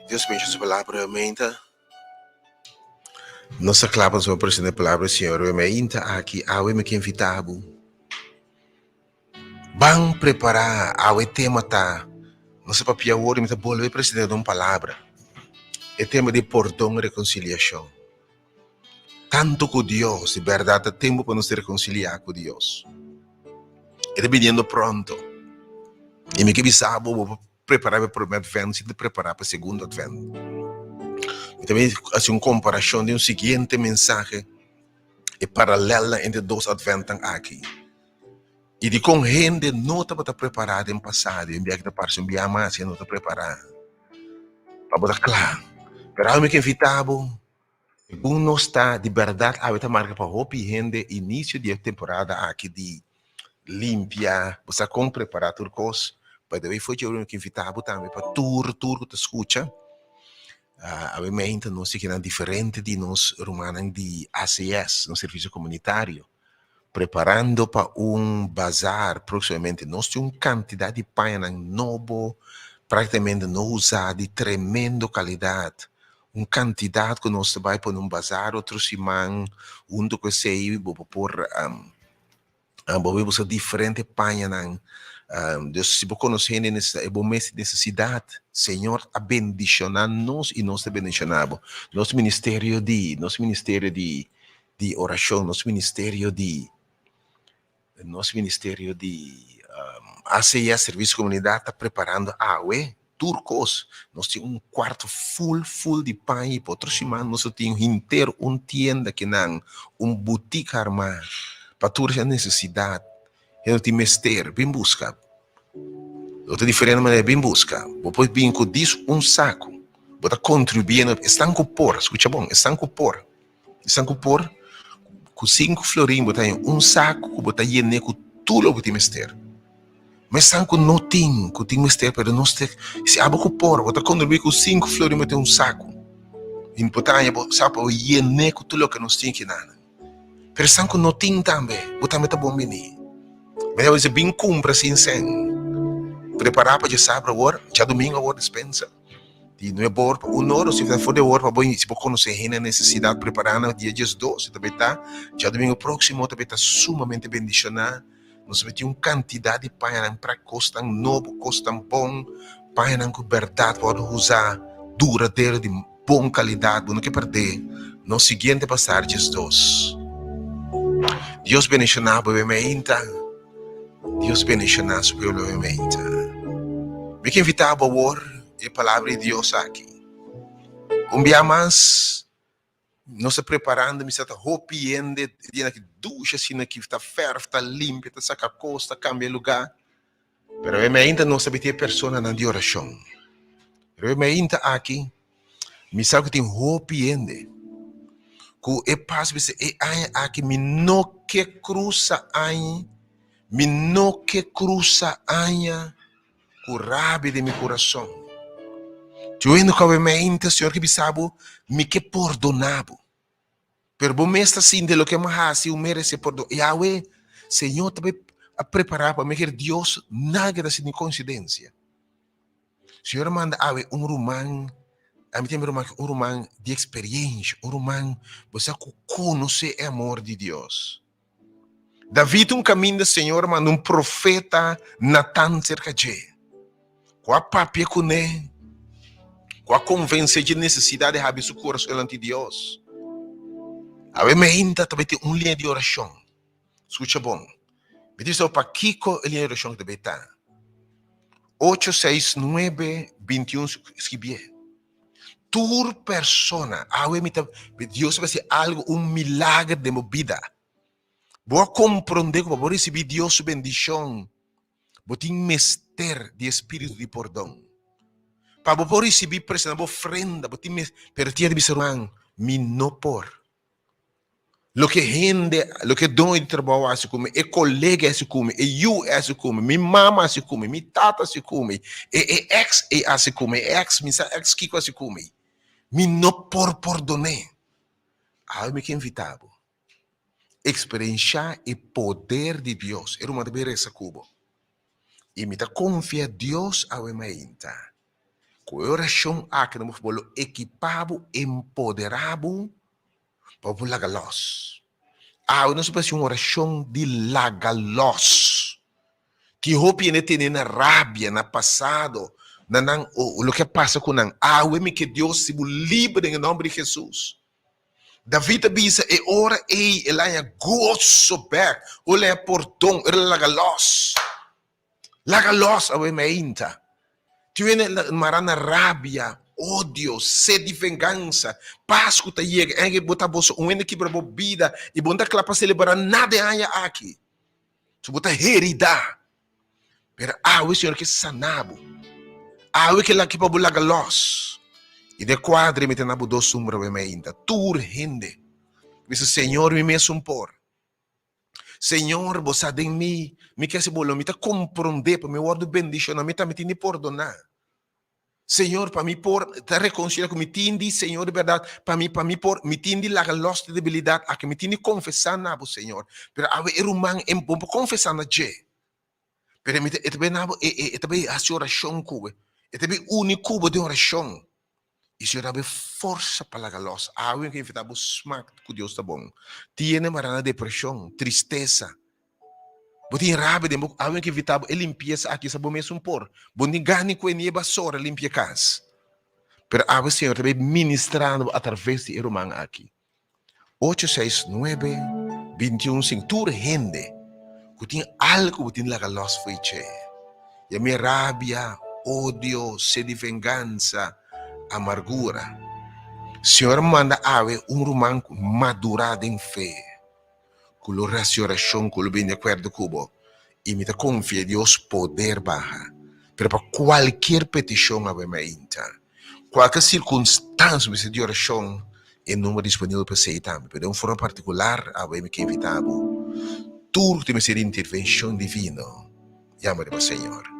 Deus bendiga sua palavra, realmente. Nossa clava sobre a presente palavra, Senhor, realmente aqui, ao me que invitado. Bang preparar, ao tema tá. Nossa papia hoje me tá bolando presidente de uma palavra. É tema de perdão e reconciliação. Tanto com Deus, de verdade, tempo para nos reconciliar com Deus. Ele vindo pronto. E me que bisabo, vou preparar para o primeiro advento e preparar para o segundo advento. E também assim uma comparação de seguinte mensagem é paralela entre dois adventos aqui. E de com gente não estava preparada em passado, em vez de partir enviar mais, não está preparada. Para botar claro. Pero ao me que invitavo, um não está de verdade, a está marca para hopi gente início de temporada aqui de limpia, você com preparar turcos, para daí foi eu que invitava também para turco te escuta. Obviamente nós que é diferente de nós romanos de ACS, no serviço comunitário, preparando para bazar proximamente. Nós temos uma quantidade de páginas novo, praticamente não usada, de tremenda qualidade. Uma quantidade que nós vai para bazar, outro semana, do que sei, vou pôr vamos diferente páginas. Deus, se você conhecer necessidade, Senhor, abendicionar-nos e nós te abendicionamos. Nosso ministério de oração, nosso ministério de ACIA, Serviço Comunidade, está preparando turcos. Nós temos quarto full de pão e por outra semana nós temos inteiro tienda que não, boutique armada para toda a necessidade. Eu te mestre, bem busca. Outra diferente maneira bem busca. Depois bem com disso saco. Bota contribuindo, estão com por, escuta bom, estão com por com 5 florinhos, bota em saco, que bota aí com tudo o que tem mister. Mas estão com notinho, que tem mister, pero não tem, se abre com por, bota contribuir com 5 florinhos, bota saco. E bota aí, sabe, aí com tudo o que nós tem que nada. Pero estão com notinho também, bota meta bom menino. Mas eu disse, bem cumpra assim, sem. Preparar para já sabe agora, já domingo agora dispensa. E não é bom para hora, se for de hora, para se for conhecer a necessidade preparando dia 12, também tá. Já domingo próximo também está sumamente bendicionado. Nós vamos ter uma quantidade de painan para costar novo, costar bom, painan com verdade pode usar duradouro de boa qualidade, não quer perder. No seguinte passar dia 12. Deus bendicionar brevemente. Deus bendicionar brevemente. Me que invitar a ouvir a palavra de Deus aqui. Dia mais, nós estamos preparando, me está arropiando, dia que ducha, assim, que está ferro, está limpo, está saca costa, cambia lugar. Pero ainda não sabe ter pessoa na oração. Pero ainda aqui, me sabe que tem arropiando. Que é paz, é aqui, me não que cruza aí, me não que cruza aí, com rabia de meu coração. Eu ainda obviamente, Senhor, que sabe, me que perdonabo. Pero bom está assim de lo que mais eu merece perdão. Yahweh, Senhor, também a preparar para me que Deus nada assim de coincidência. Senhor manda romano, a mim tem um romano de experiência, romano, você conhece o amor de Deus. David caminho do Senhor, manda profeta Natan cerca de ele. Com a papia com ele, com a convence de necessidade de abrir seu coração diante de Deus. A ver, ainda também tem linha de oração. Escuta bom. Me diz para Kiko a linha de oração que deve estar. 869-21 escrever. Tur persona. A ver, Deus vai ser algo, milagre de minha vida. Vou compreender que vou receber Deus sua bendição. Vou ter mestre de espírito de perdão. Para vou receber pressão, vou ofrenda, vou ter perder de ser humano, me não por. Lo que rende, lo que dono de trabalho assim como, é colega assim como, é eu assim como, minha mama assim como, minha tata assim como, é ex assim como, é ex, minha ex Kiko assim como, me não por perdonar. Aí me que invitava. Experienciar o poder de Deus. Era uma de essa cubo. E me confia em Deus a ainda. Com a oração aqui, nós vamos equipado, empoderado, para lagar luz. Nós vamos uma oração de lagar luz. Que roupa não tem na rabia, na passado, o que passa com nós. Que Deus se livre em nome de Jesus. David bisa ora ela é gozo back, ela é portão, ela laga los a ainda. Tiene marana rabia, ódio, sede de vingança, Páscoa tá chega, é botar bolso, que para vida e bom daquela para celebrar nada aí aqui. Tu botar herida. Pero o Senhor que sanabo. O que lá que para laga los. E de quadre me tem nabo dos sumbra ainda. Tur rende. Dice Senhor me mesmo por. Senhor, você tem me quer se bolo, me tá compreender para me ordem bendição, me tá me tem perdonar. Senhor, para mim por tá reconciliar com me tindi, Senhor, de verdade, para mim por me tindi la lost de debilidade, a que me tindi confessar na Senhor. Pero a ver humano em bom confessar na je. Pero me também na também a oração cuba. Também único de oração. E se eu força para a luz, alguém que invita a smack com Deus tá bom. Tiene marana depressão, tristeza. Botin rabia de alguém que invita a limpeza aqui sabe mesmo por. Botin gani com a basura limpia casa. Pero a Senhor também ministrando através de irmão aqui. 869-21 tur rende. Que tem algo que tem lá a luz foi che. E a minha rabia, ódio, sede de vingança, amargura. Senhor manda romano madurado em fé. Com a oração, com o bem de acordo cubo. E me confia Deus poder barra. Pero para qualquer petição, Ave Maria, qualquer circunstância de oração, é número disponível para você também. Pero de uma forma particular, Ave Maria, que evitamos. Tudo tem que ser intervenção divina. Llama ao Senhor.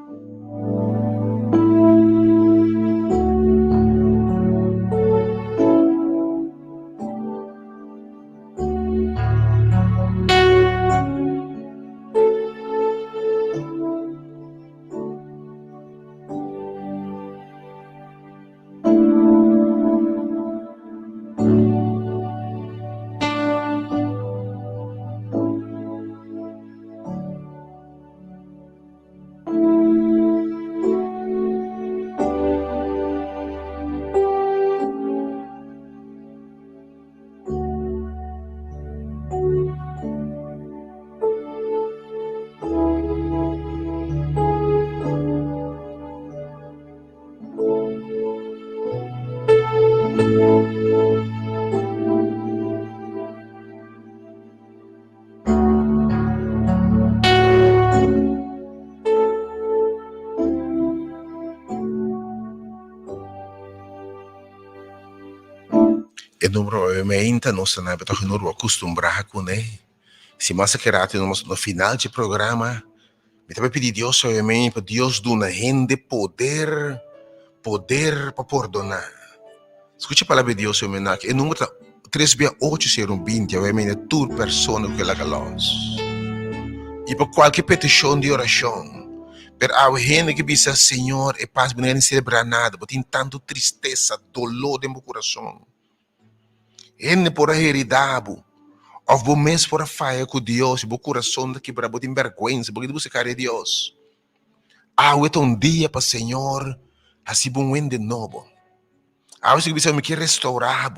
E número obviamente nós não estamos acostumados com ele. Se mais querate no final do programa, me também pedir Deus obviamente para Deus dar uma gente poder para perdonar. Escute a palavra de Deus obviamente. E número 368 obviamente toda pessoa que ela galos. E para qualquer petição de oração. Pero a gente que pensa, Senhor, e paz, não quer celebrar nada, porque tem tanto tristeza, dolor no meu coração. Ele por heredado, ou por mesmo por falha com Deus, o coração da quebra, por vergonha, porque você quer Deus. É um dia para o Senhor, assim bom de novo. Você que me quer restaurar.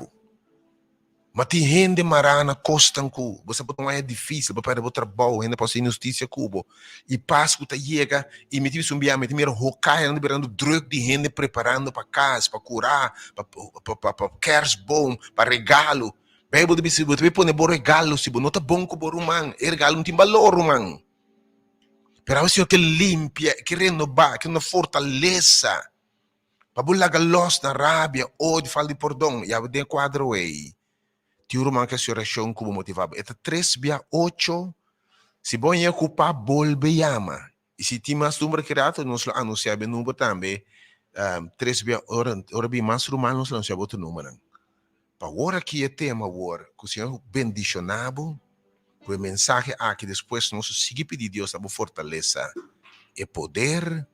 Mas tem gente marana costa cu, você pode não é difícil, para o trabalho, ainda pode ser injustiça cubo. E Páscoa chega e me tive sumbia, me tive rocaia, liberando drug de gente preparando para casa, para curar, para queres bom, para regalo. Bem, você pode pôr regalo, se não tá bom com o man, regalo não tem valor, man. Pero o Senhor que limpia, que renovar, que nos fortaleza, para bulaga los na rabia, ou de falta de perdão, e a de quadro aí. Tiuro manca a oração como motivado. Eta 368, se bom é ocupar, volve chama. E se tem mais número criado, nós anunciamos o número também. 368, ora bem mais romano, nós anunciamos outro número. Para agora que é tema, agora, que o Senhor bendicionado, com a mensagem aqui, depois nós seguimos pedir Deus a fortaleza e poder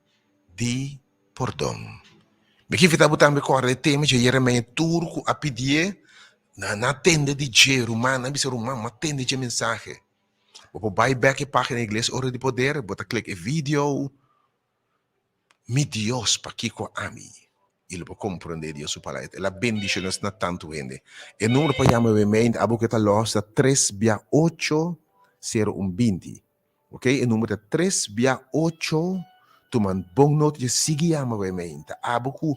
de perdão. Me que fica também com o tema de Jeremias turco a pedir na tenda de Jerusalém, na missa romana, uma tenda de mensagem. Vou vai back a página da igreja, hora de poder, bota clique vídeo, mi Deus para que com a mim. Ele vai compreender Deus sua palavra. Ela bendição nos na tanto gente. O número para chamar obviamente, a boca está loja 368-0120. Ok? O número é 368, tu man bom note de seguir a obviamente. A boca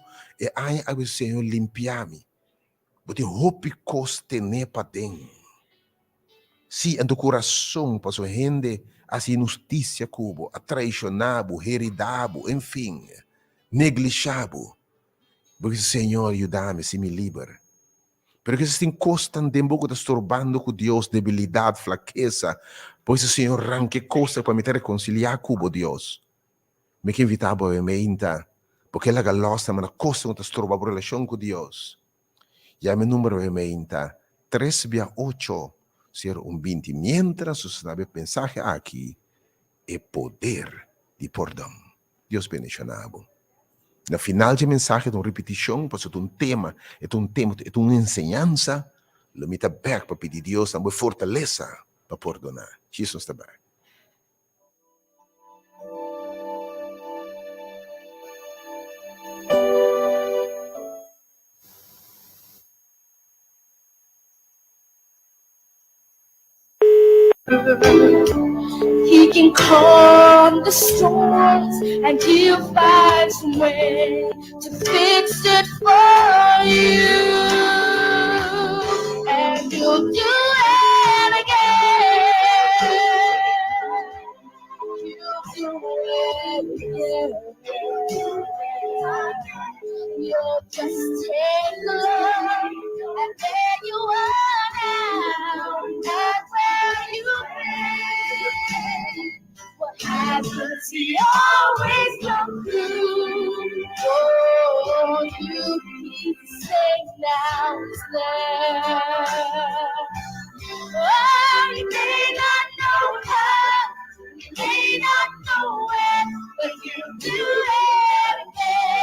é aí a Senhor limpiar-me. Porque hope coste ne para dentro. Se em do coração passou gente assim injustiça cubo, a traicionado, heredado, enfim, negligiado. Porque o Senhor ajuda-me se me libera. Porque se tem costa de pouco estorbando com Deus, debilidade, fraqueza, pois o Senhor arranque costa para me reconciliar com Deus. Me que invitava obviamente, porque ela galosta, mas a costa não estorba a relação com Deus. Ya mi número obviamente 368-0120. Mientras usted sabe mensaje aqui, é poder de perdão. Deus bendicionado. No final de mensagem, uma repetição, pois é um tema, é uma ensinança, lo mita back para pedir Deus uma fortaleza para perdonar. Jesus está bem. He can calm the storms and he'll find some way to fix it for you. And he'll do it again. He'll do it again. Oh, you may not know how, you may not know when, but you do everything.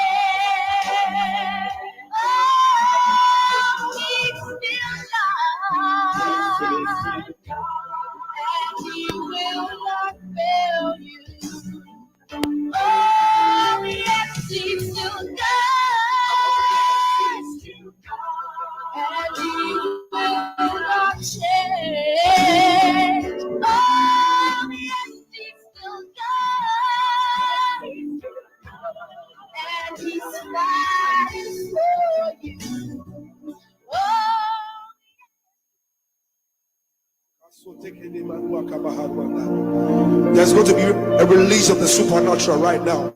Oh, he's still God, and he will not fail you. Oh, yes, he's still God, and he will not change. Oh, yes, he's still God, and he's fighting for you. Oh. There's going to be a release of the supernatural right now.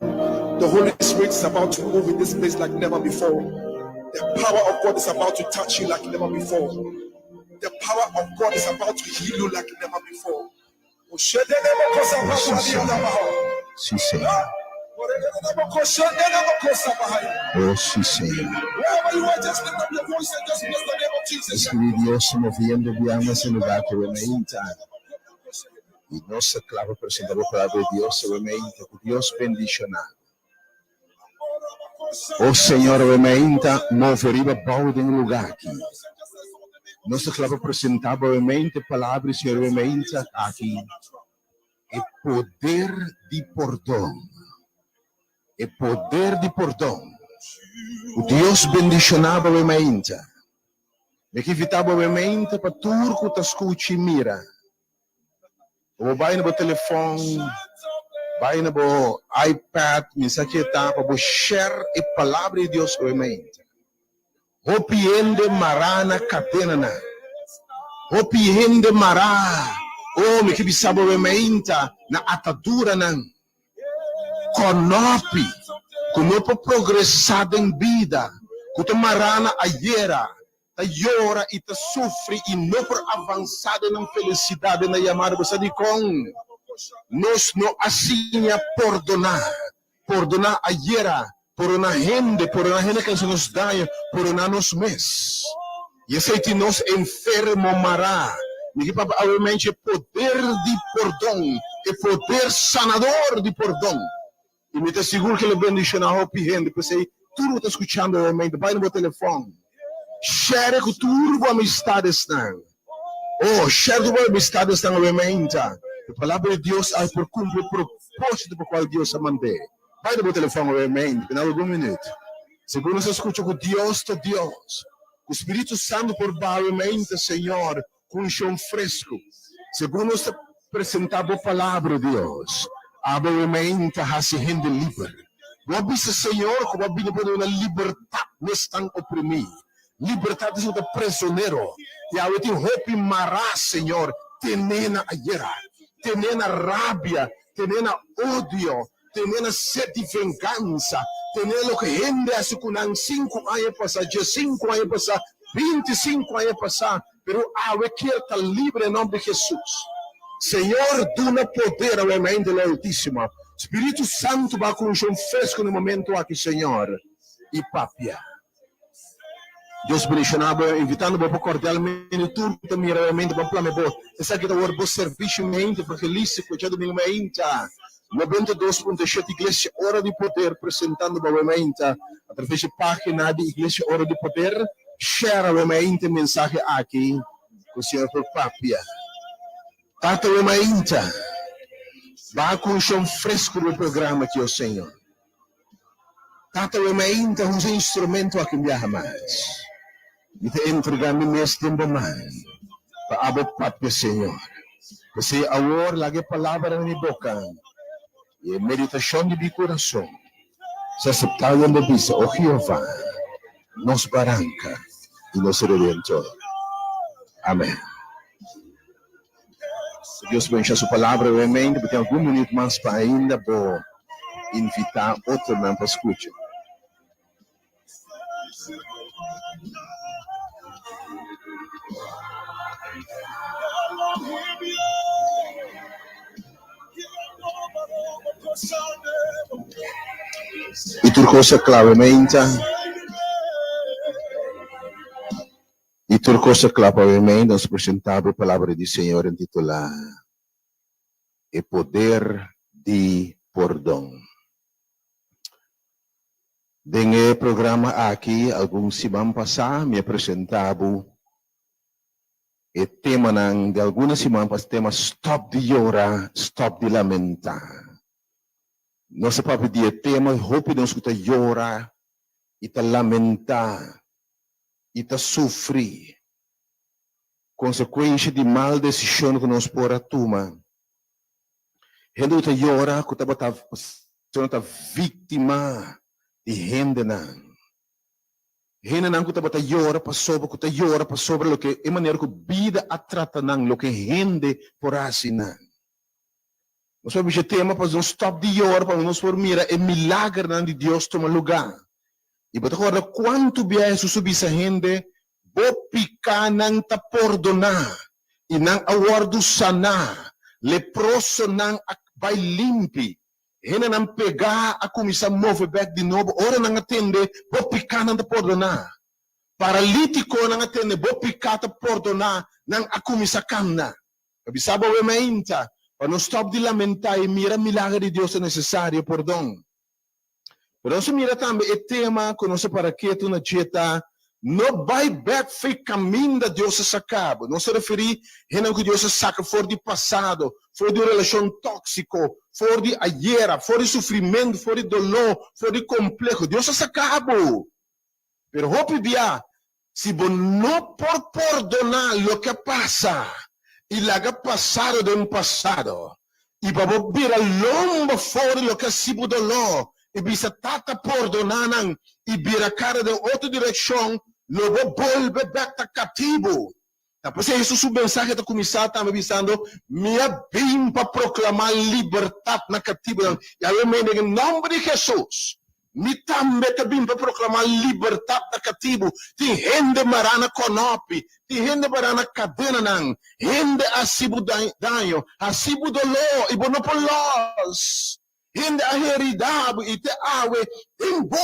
The Holy Spirit is about to move in this place like never before. The power of God is about to touch you like never before. The power of God is about to heal you like never before. Sí, Señor. Oh, sí, Señor. Wherever you are, just lift up your voice and just bless the name of Jesus. Espíritu de Dios se moviendo bien ese lugar que remeita. Y nossa clava presentando a palavra de Deus se remeita. Que Deus bendicionar. O Senhor remeita, moveriva balde em lugar aqui. Nossa clava apresentava remeita a palavra, Senhor remeita aqui. E poder de perdão. E poder de perdão. O Deus bendicionava remeita. Me que evitava remeita para turco ta escute mira. O vai no telefone, vai no iPad, mensagem para share a palavra de Deus remeita. Hopiende marana catena. Hopiende mará. Oh, me que bisabo remeita na atadura nan. Conope, conope progressado em vida. Kuto marana ayera. Ta llora e ta sofre e não por avançada na felicidade na chamada você de com nós não assim a perdonar ayera por uma gente que se nos dá por uma nos mês e esse que nos enfermo mará e que para realmente poder de perdão e poder sanador de perdão e me te seguro que ele bendicionar a gente porque tudo está escutando realmente vai no telefone. Share com tudo amistade estão. Oh, share com amistade estão realmente. A palavra de Deus é por cumprir o propósito por qual Deus a mandou. Vai no telefone realmente, em algum minuto. Segundo você escuta com Deus, o Espírito Santo por realmente, Senhor, com um chão fresco. Segundo você apresentava a palavra de Deus, realmente a se rende livre. Não viste, Senhor, como a Bíblia pode uma liberdade não estão oprimidos. Liberdade de prisioneiro. E a gente hope mará, Senhor, tenena ayera, tenena rabia, tenena odio, tenena sede de vingança, tenena o que rende a se cunan 5 anos passar, 5 anos passar, 25 anos passar, pero a gente está livre em nome de Jesus. Senhor, duna poder ao mente do Altíssimo. Espírito Santo vai com um chão fresco no momento aqui, Senhor. E papia. Deus bendicionava, invitando para cordialmente tudo também realmente para planear. Essa aqui é o serviço mente porque lícito já do meu mente. 92.7 Igreja Hora de Poder apresentando realmente através da página de Igreja Hora de Poder. Share realmente mensagem aqui com o Senhor por papia. Tata realmente vai com um chão fresco no programa aqui, o Senhor. Tata realmente um instrumento aqui me mais. E te entregar mi mês tempo mais. Para abot papia, Senhor. Kasi agora lagi palavra na minha boca. E meditação de meu coração. Sa aceptayan de bisa, o Jehová, nos barranca e nos redentor. Amém. Deus bendiga sua palavra, realmente, porque tem algum minuto mais para ainda vou invitar outro irmão para escutar. E turcosa claramente. E turcosa turcos sa clapa amém, nos presentava a palavra do Senhor intitulada O Poder de Perdão. Dengue programa aqui, alguns semanas passadas, me apresentava o tema de algumas semanas, tema Stop de Llorar, Stop de Lamentar. Nossa papo dia tema, hope nós que llorar, ita lamentar, ita sofrer. Consequência de mal decisão que nós por tomar. Gente que llora, que está vítima de gente não. Gente não que está llora para sobre o que é maneira que vida a trata não, o que gente por assim não. Nós vamos ver tema para nós stop de llorar, para nós por mirar o milagre de Deus toma lugar. E para agora quanto bem Jesus subir essa gente, bo picar não ta perdonar e não awardo sanar, leproso não vai limpi. Hena não pegar a comissão move back de novo, ora não atende, bo picar não ta perdonar. Paralítico não atende, bo picar ta perdonar, não a comissão camna. Sabe o ementa? Para não stop de lamentar e mira milagre de Deus é necessário, perdão. Pero nós mira também o tema que nós para que tu na dieta não vai back foi caminho de Deus se acaba. Não se referi a que Deus se saca fora de passado, fora de relação tóxico, fora de ayer, fora de sofrimento, fora de dolor, fora de complexo. Deus se acaba. Pero hope bia, se você não por perdonar o que passa, e laga passado de passado, e para vir a lomba fora o que se dolor, e bisa tata perdonar e vira cara de outra direção, logo volve back ta cativo. Tapos Jesus o mensagem da comissão está me avisando, minha bem para proclamar liberdade na cativo. E aí eu em nome de Jesus, me também bem para proclamar liberdade na cativo. Tem gente marana conope, tem gente marana cadena não, gente asibo danho, asibo dolor, e bono por los. Hindi aheridade e te awe tembo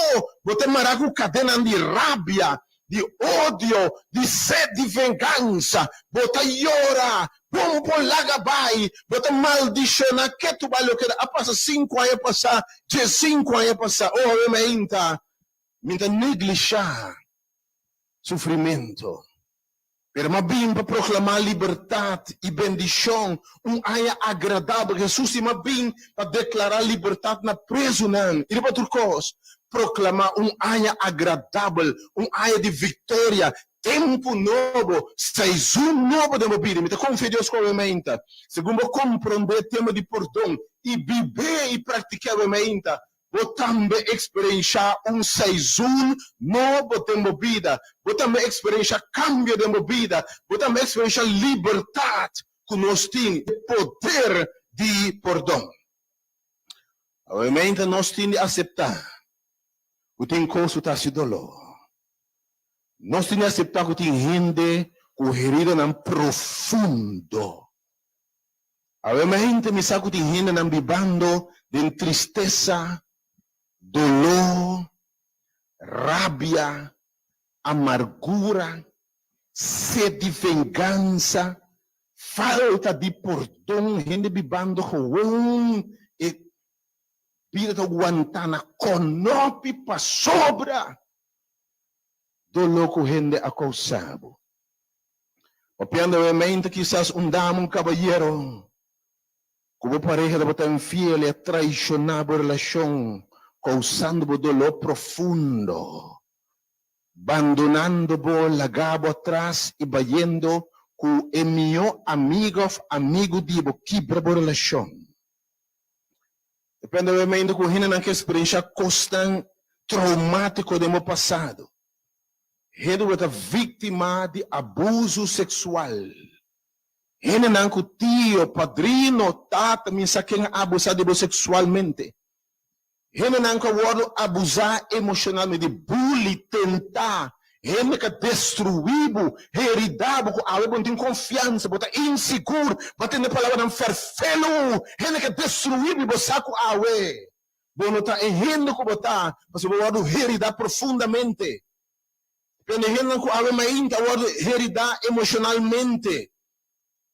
bote maragu cadena de rabia, de ódio, de sede de vingança, bote llora, bombo lagabai, bote maldiciona que tu vai lo que a passa 5 anos passar, 5 anos passar, oh me inta, minta neglijar sofrimento. Pero mabim para proclamar liberdade e bendição, aya agradável. Jesus e mabim para declarar liberdade na preso não. E para turcos, proclamar aya agradável, aya de vitória, tempo novo, season novo de mobile. Me confia Deus com a mente. Segundo compreender o tema de perdão e viver e praticar a mente. Vou também experienciar season novo de minha vida. Vou também experienciar cambio de minha vida. Vou também experienciar liberdade que nós temos, poder de perdão. Obviamente, nós temos que aceitar que tem consultação de dolor. Nós temos que aceitar que tem gente com herida profundo. Obviamente, me sabe que tem gente vivendo de tristeza, dolor, rabia, amargura, sede de vingança, falta de perdão, gente vivendo com e vida aguantando, conope para sobra, dolor que gente a causado. Opiando obviamente, quizás damo caballero, como pareja de botar infiel e traicionar a relação, causando dolor profundo, abandonando lagabo atrás e vayendo com o meu amigo dibo, quebra a relação. Depende obviamente com gente não que experiência constante, traumático do meu passado. Gente que é vítima de abuso sexual. Gente não que tio, padrino, tata, minha quem abusado sexualmente. Gente não que abusar emocionalmente, bullying, tentar. Gente que destruído, heredado, que não tem confiança, bota inseguro, bota na palavra não ferfelo. Gente que destruído, você com awe. Bom, não tá errando com botar, mas o heredado profundamente. Penihin ko awe mainta award herida emocionalmente.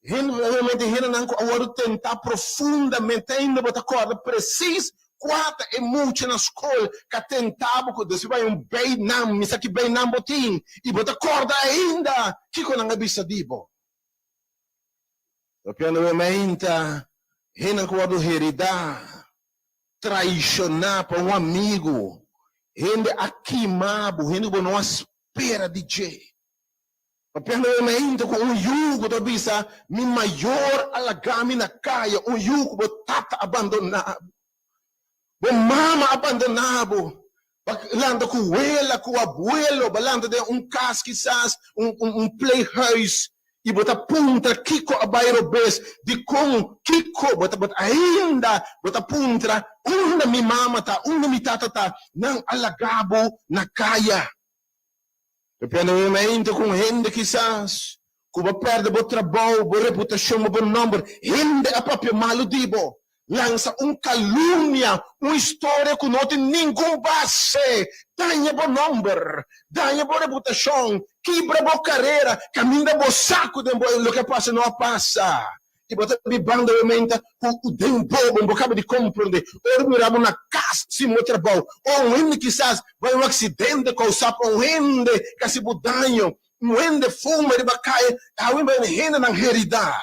Realmente hinan ko award tenta profundamente ainda bota corda precis quata emotion na escola que tentava que desse vai bem nam misa que bem nam botin e bota corda ainda que ko nang abisa dibo. Piano mainta hinan ko award herida traicionar para amigo. Hende akimabo, hende ko não espera DJ. Papiano ainda com yugo da bisa, mi maior alagami na caia, yugo bo tata abandonado. Bo mama abandonado. Landa com ela, com abuelo, balanda de cas quizás, playhouse. E bota puntra, kiko abairo bes, de com kiko, bota ainda, bota puntra, mi mama ta, mi tata ta, nang alagabo na caia. Depende ainda com renda quizás, kuba perde bo trabalho, bo reputação, bo number, rende a própria malo dibo. Lança calúnia, história que não tem nenhum base. Danha bo number, danha bo reputação, quebra bo carreira, caminha bo saco de lo que passa não passa. E bota de banda aumenta o tempo, um bocado de compreender. Ou mirava na casa, se mo trabalho, ou ainda quizás vai acidente causado por rende, que se budanho, rende fuma de bacai, a rende na herida,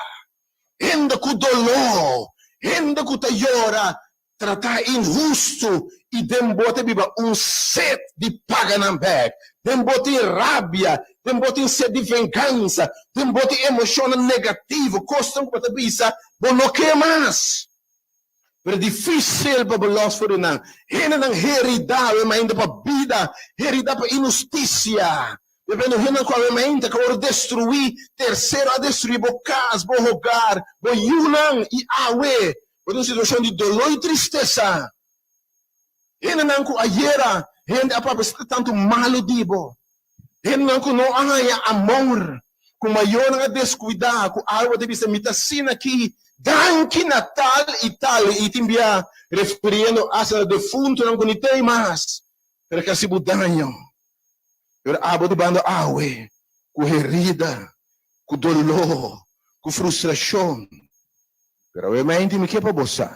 rende com dolor. Rende que llora, tratar injusto e dembote biba set de paganambek, dembote rabia, dembote sede de vingança, dembote emoção negativo, costum para bisa, bom não quer mais. Pero difícil para los for nang, hena nang herida, mas ainda para vida, herida para injustiça. Depende hena com a mente que vai destruir, terceiro a destruir bo casa, bo hogar, bo yunang e awe, por uma situação de dolor e tristeza. Hena nang ko ayera, hena apa está tanto malo dibo. Hena nang ko não há amor, com maior nga descuidar, com awa de bisa mitasina aqui, danki natal e tal, e timbia referindo a essa defunto não conitei mais, para que se budanho. Eu abo de bando awe, com herida, com dolor, com frustração. Pero obviamente me quer para você.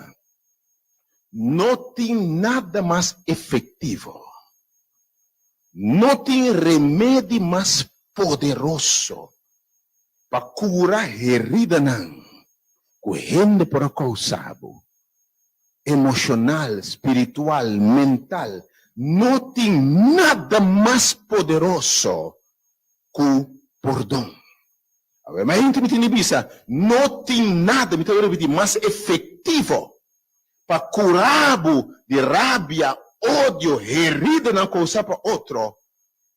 Não tem nada mais efetivo. Não tem remédio mais poderoso para curar herida não. Com gente por causado, emocional, espiritual, mental. Não tem nada mais poderoso que o perdão. Mas a gente me tem vista, não tem nada, me tem repetir, mais efetivo para curar de rabia, ódio, herida na coisa para outro,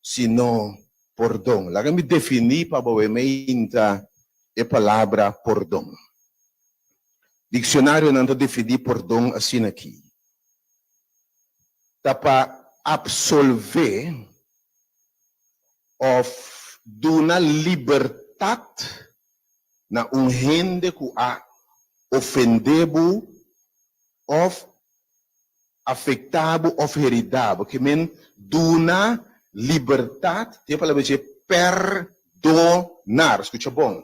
senão perdão. Lá que me definir para a palavra perdão. Dicionário não definir perdão assim aqui. Tá para absolver of duna libertad na gente que a ofendebo of afetado of heridado, que men duna libertad, tem a palavra de perdonar, escuta bom.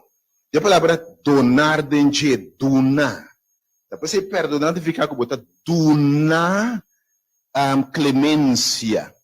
Tem a palavra donar de duna. Depois você perdonar, fica com botar duna clemência,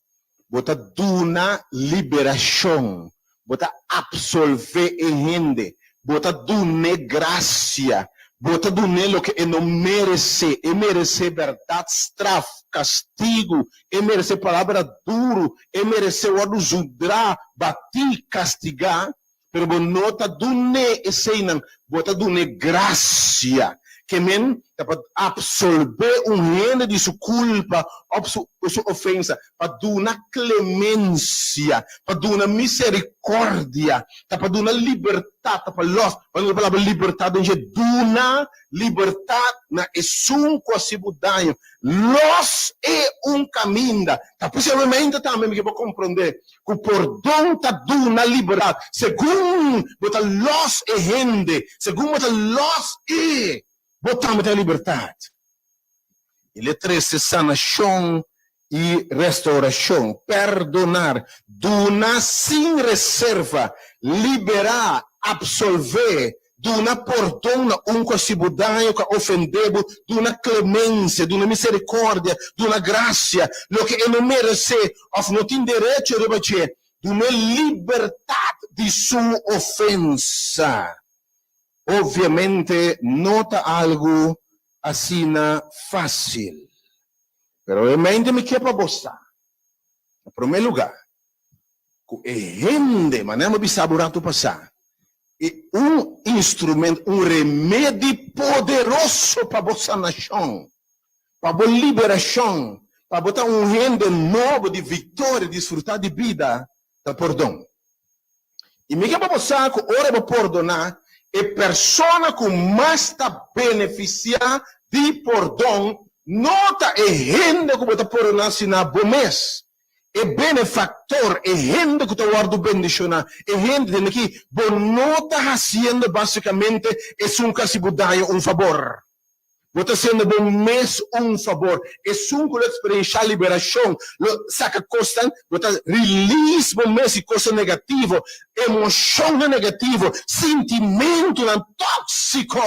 bota duna liberação, bota absolver gente, bota dune graça, bota dune lo que não merece, merece verdade, straf, castigo, merece palavra duro, merece o aduzudra, batir, castigar, pero bonota dune essenan, bota dune graça. Que men dapat absorber renda de sua culpa, sua ofensa, para dar uma clemência, para dar uma misericórdia, para dar uma liberdade, para los, quando a palavra liberdade é uma liberdade na esum quase budanho, los é caminho, possivelmente também que vou compreender que o perdão está dando uma liberdade, segundo bota los é rende, segundo bota los é botamos a liberdade. Ele traz sanação e restauração, perdonar, donar sem reserva, liberar, absolver, donar perdão na kasibudayo ka ofendebo, donar clemência, donar misericórdia, donar graça, lo que ele merece, of não tem direito de bater, donar liberdade de sua ofensa. Obviamente, nota algo assim fácil. Pero realmente me quer para você. Em primeiro lugar, que gente, maneira de saborar tu passar, é instrumento, remédio poderoso para vossa nação, para a liberação, para botar gente novo de vitória, desfrutar de vida, da perdão. E me quer para você que ora para perdonar, é pessoa que mais está beneficiar de perdão. Nota é gente que está perdonar se na bom mês. É benefactor, é gente que está guardando bendição. É gente que nota fazendo basicamente é um casibudaio, favor. Você sendo bom mês favor. É que experiência liberação. Saca costa, você release bom mês e coisa negativa, emoção negativa, sentimento tóxico.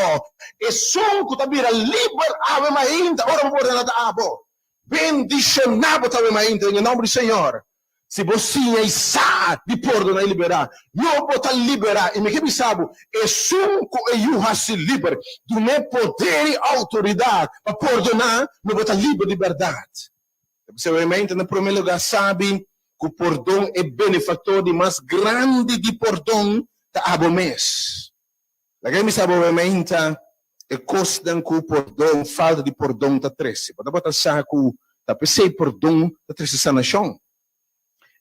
É que está vira liberado, mas ainda, ora por nada abo. Bendicionado também ainda, em nome do Senhor. Se você é sábio de perdonar e liberar, eu vou liberar. E me que sabe, é que eu se livre do meu poder e autoridade para perdonar, eu vou livre de verdade. Você realmente, no primeiro lugar, sabe que o perdão é benefator de mais grande de perdão da abomês. Lagay me sabe realmente, é costa que o perdão, falta de perdão da 13. Pode botar saco, da PC perdão da 13 sanação.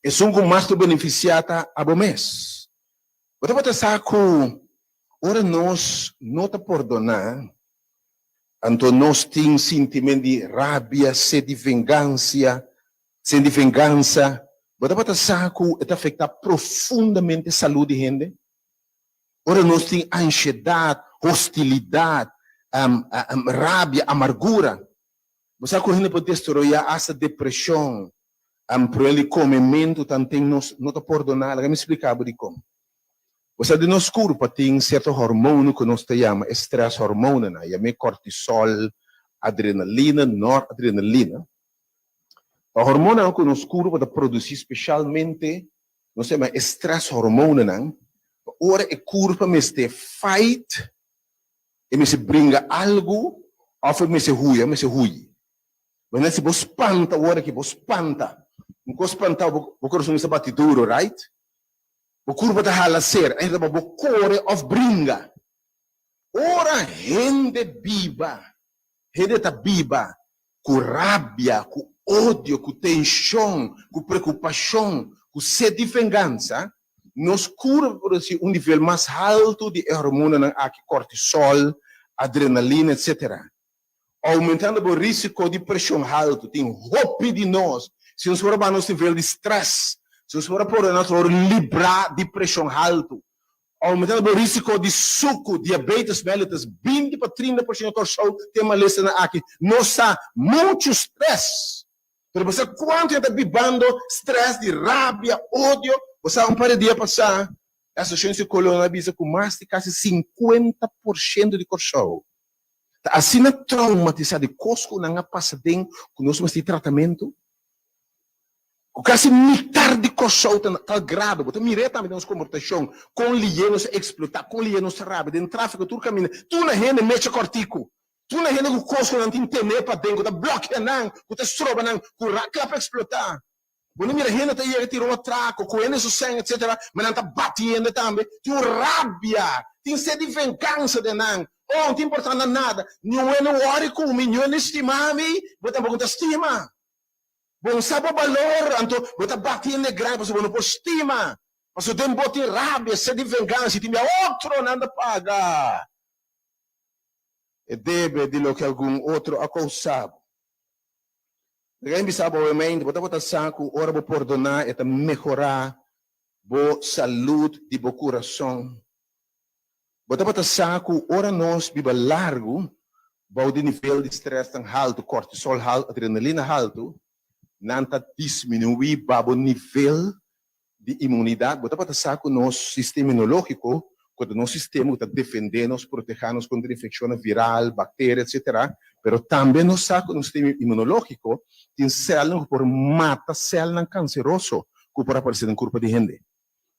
É um que mais te beneficiata a bom mês. Você pode pensar que, ora nós não te perdonar, então nós temos sentimento de rabia, sede de vingança. Você pode pensar que isso afeta profundamente a saúde de gente. Ora nós temos ansiedade, hostilidade, rabia, amargura. Você sabe que a gente pode destruir essa depressão. Por ele comimento também não te perdonar, me explicava de como. Você de nós corpo tem certo hormônio que nós chamamos estresse hormônio, né? Cortisol, adrenalina, noradrenalina. O hormônio que nós corpo produz especialmente, nós chamamos estresse hormônio, né? Ora é corpo me se fight, e me se brinca algo, ou me se hui. Mas se você espanta, ora que você espanta. Não espantar o coração está batiduro, right? O corpo está halacer, ainda o core of bringa. Ora, gente viva, gente está viva, com rabia, com ódio, com tensão, com preocupação, com sede de vingança, nos cura por um nível mais alto de hormônio, aqui cortisol, adrenalina, etc. Aumentando o risco de pressão alta, tem roupa de nós. Se nós formos nosso nível de estresse, se nós formos por nós livrar de pressão alta, aumentando o risco de suco, diabetes mellitus, 20 para 30% do corpo tem uma lista aqui. Nós há muito estresse. Pero você quanto está vivendo estresse de rabia, ódio, você há par de dias passar, essa chance coluna avisa com mais de quase 50% de corpo. Assim na traumatizado de cosco na passadinho, com nós temos de tratamento. Quase metade de corpo está grave. Você mira também nos comportação, com lienos explotar, com lienos rápido, em tráfego, tudo caminha. Tu na gente mexe cortico. Tu na gente o cosco não tem temer para dentro, tá bloqueia não, tu estroba não, tu para explotar. Quando mira gente tá aí tirou um traco, com ele sangue, etc. Mas não tá batendo também. Tu rabia, tem sede de vingança de não. Oh, não tem importância nada. Não é no hora comigo, não é estimar-me, você também não estima. Bom, sabe o valor, então, você batendo grave, você não pode estima. Mas você tem bote rabia, sede de vingança, e tem outro não paga. E deve de lo que algum outro acusado. Ninguém sabe, obviamente, você pode saco, ora vou perdonar, e melhorar a saúde de seu coração. Você pode saco, ora nós viva largo, o nível de estresse tão alto, cortisol alto, adrenalina alto, nanta diminuir o nível de imunidade, bota para saco nosso sistema imunológico, quando nosso sistema está defendendo-nos, protegendo-nos contra infecção viral, bactérias, etc. Pero também nos saco no sistema imunológico, tem células por mata células cancerosas que por aparecer no corpo de gente.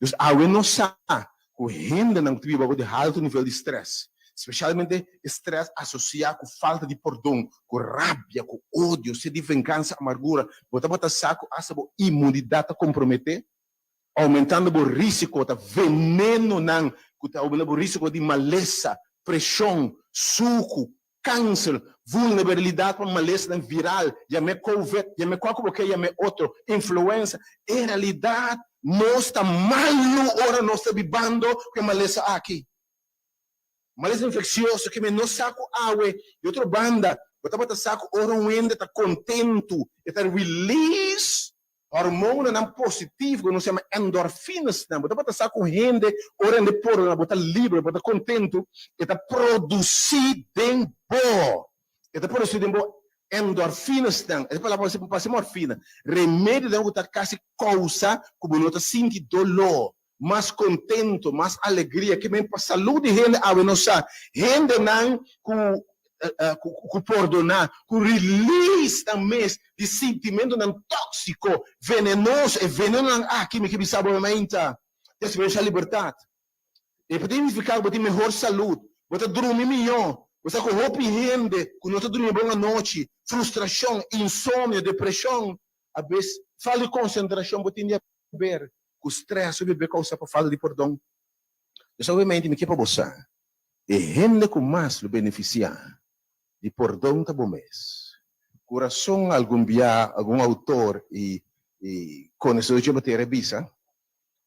Então, a gente não sabe que gente não tem de alto nível de estresse, especialmente estresse associado com falta de perdão, com rabia, com ódio, sede de vingança, amargura, bota para saco a sua imunidade comprometer, aumentando o risco de veneno, aumentando o risco de maleza, pressão, suco, câncer, vulnerabilidade para maleza viral, já me COVID, já me qualquer, já me outro, influenza. Em realidade, nós estamos mal, ora nós estamos vivendo com maleza aqui. Maleza infecciosa, que não saco água, e outra banda, bota saco, ora um ende está contento, está release, hormônio não positivo, que não se chama endorfinas, não. Bota saco com gente, ora ende por, bota livre, bota contento, está produzido bom. Está produzido bom endorfinas, não. É para passar morfina. Remédio não está quase causa, como não está sentindo dolor. Mais contento, mais alegria, que vem para a saúde de gente, a nossa gente não com perdonar, com release também de sentimento não tóxico, venenoso, e veneno aqui me sabe realmente, essa liberdade. E podemos ficar com melhor saúde, você dormir melhor, você com roupa gente, com não dormir boa noite, frustração, insônia, depressão, às vezes falta de concentração, você tem que ver. O stress bebê causa para falta de perdão. Então, obviamente, me para você. E gente com mais lo beneficiar de perdão tá bom mês. Coração algum autor e conhecedor de bater revisa.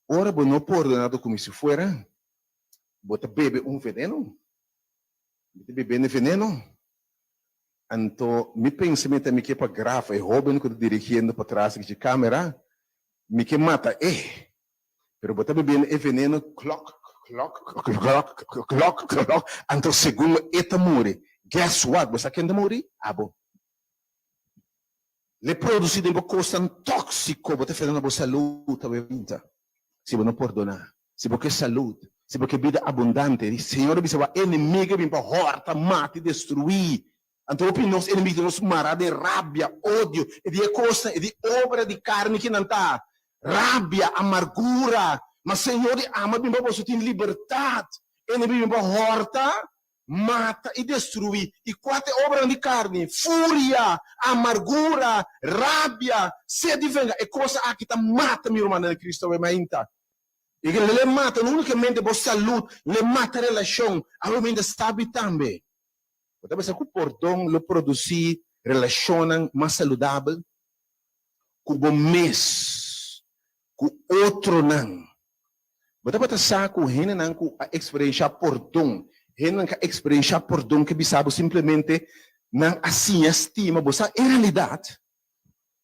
Ora, você não perdonado como se fuera. Você bebe veneno. Você bebe veneno. Então, meu pensamento é me para grafa e jovem que eu dirigindo para trás de câmera. Me que mata, pero você bebe veneno, clock, então segundo eta morre. Guess what? Você quer morrer? Abo. Le produzido uma coisa tóxico, você faz na sua saúde, obviamente. Se você não perdonar, se você saúde, se você vida abundante, o Senhor diz que inimigo vem para horta, mata e destruir. Então, os inimigos nos mará de rabia, ódio, e de coisa, e de obra de carne que não está. Rabia, amargura, mas Senhor ama bem para você ter liberdade. Ele vem para horta, mata e destruir. E quatro obras de carne, fúria, amargura, rabia, sede de vingança. É coisa que está mata, meu irmão, de Cristo, e que ele mata, não unicamente por saúde, ele mata a relação, a realmente está também. Você sabe que o perdão lo produzir relação mais saudável com o mês, com outro não. Você sabe que o gente não com a experiência perdão, gente não a experiência perdão que sabe simplesmente não assim estima, você em realidade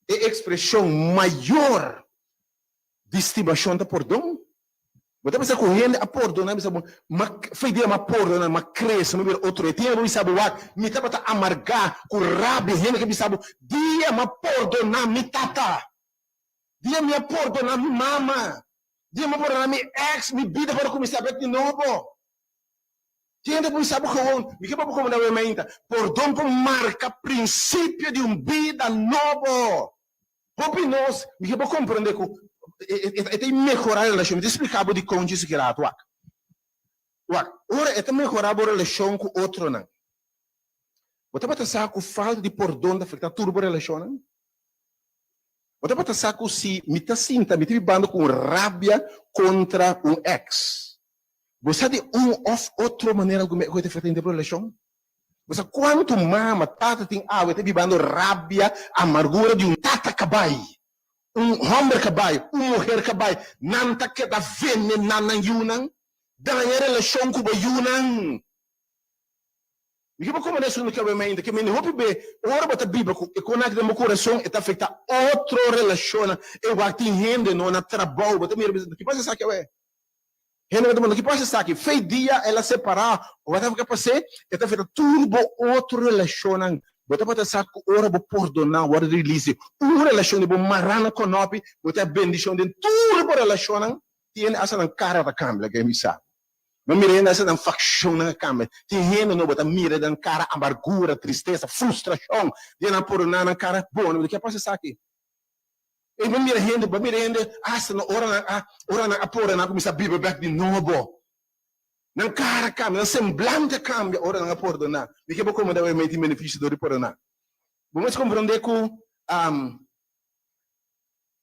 é a expressão maior de estimação da perdão. Você pensa que o gente a perdonar, foi dia uma perdonar, uma cresce, não ver outro dia, não sabe o me tava a amargar, com rabia, gente que me sabe, dia uma perdonar, me tata, dia me perdonar, me mama, dia me perdonar, me ex, me vida para começar a de novo. Gente que me sabe como, me que para como não mente, perdão por marca princípio de vida novo. Hope nós, me que para compreender que é melhorar a relação. Me explicava de como isso que era atuar. Ora, é melhorar a relação com outro não. Você pode pensar que falta de perdão da afetar tudo a relação não? Você pode pensar que se me está sinta, me está vivendo com rabia contra um ex. Você tem outra maneira que você afeta a relação? Você quanto mama, tata tem água, está vivendo rabia, amargura de um tata cabai. Homem que vai, mulher que vai, não está que da venenana yunang, da relação com o yunang. E que como isso não quer ver que me não be, ora bota bíblia e conecta meu coração e tá afeta outra relação, eu vou ter gente no na trabalho, bota mira, que passa saque é. Gente do que passa saque, fez dia ela separar, ou vai ficar passar, e tá afeta tudo outra relação Bota para saber que ora vou perdonar, ora release. Uma relação de bom marana com nopi, bota bendição de tudo por relação, tem essa na cara da câmera que me sabe. Não mira essa na facção na câmera. Tem gente não bota mira na cara amargura, tristeza, frustração, de na por na cara bom, o que passa aqui? E não mira gente, essa na ora na apora na começa a bíblia back de novo. Nang cara cambia, nang semblante cambia, ora nang perdonar. Me que vou como deve meter benefício do perdonar. Vamos compreender que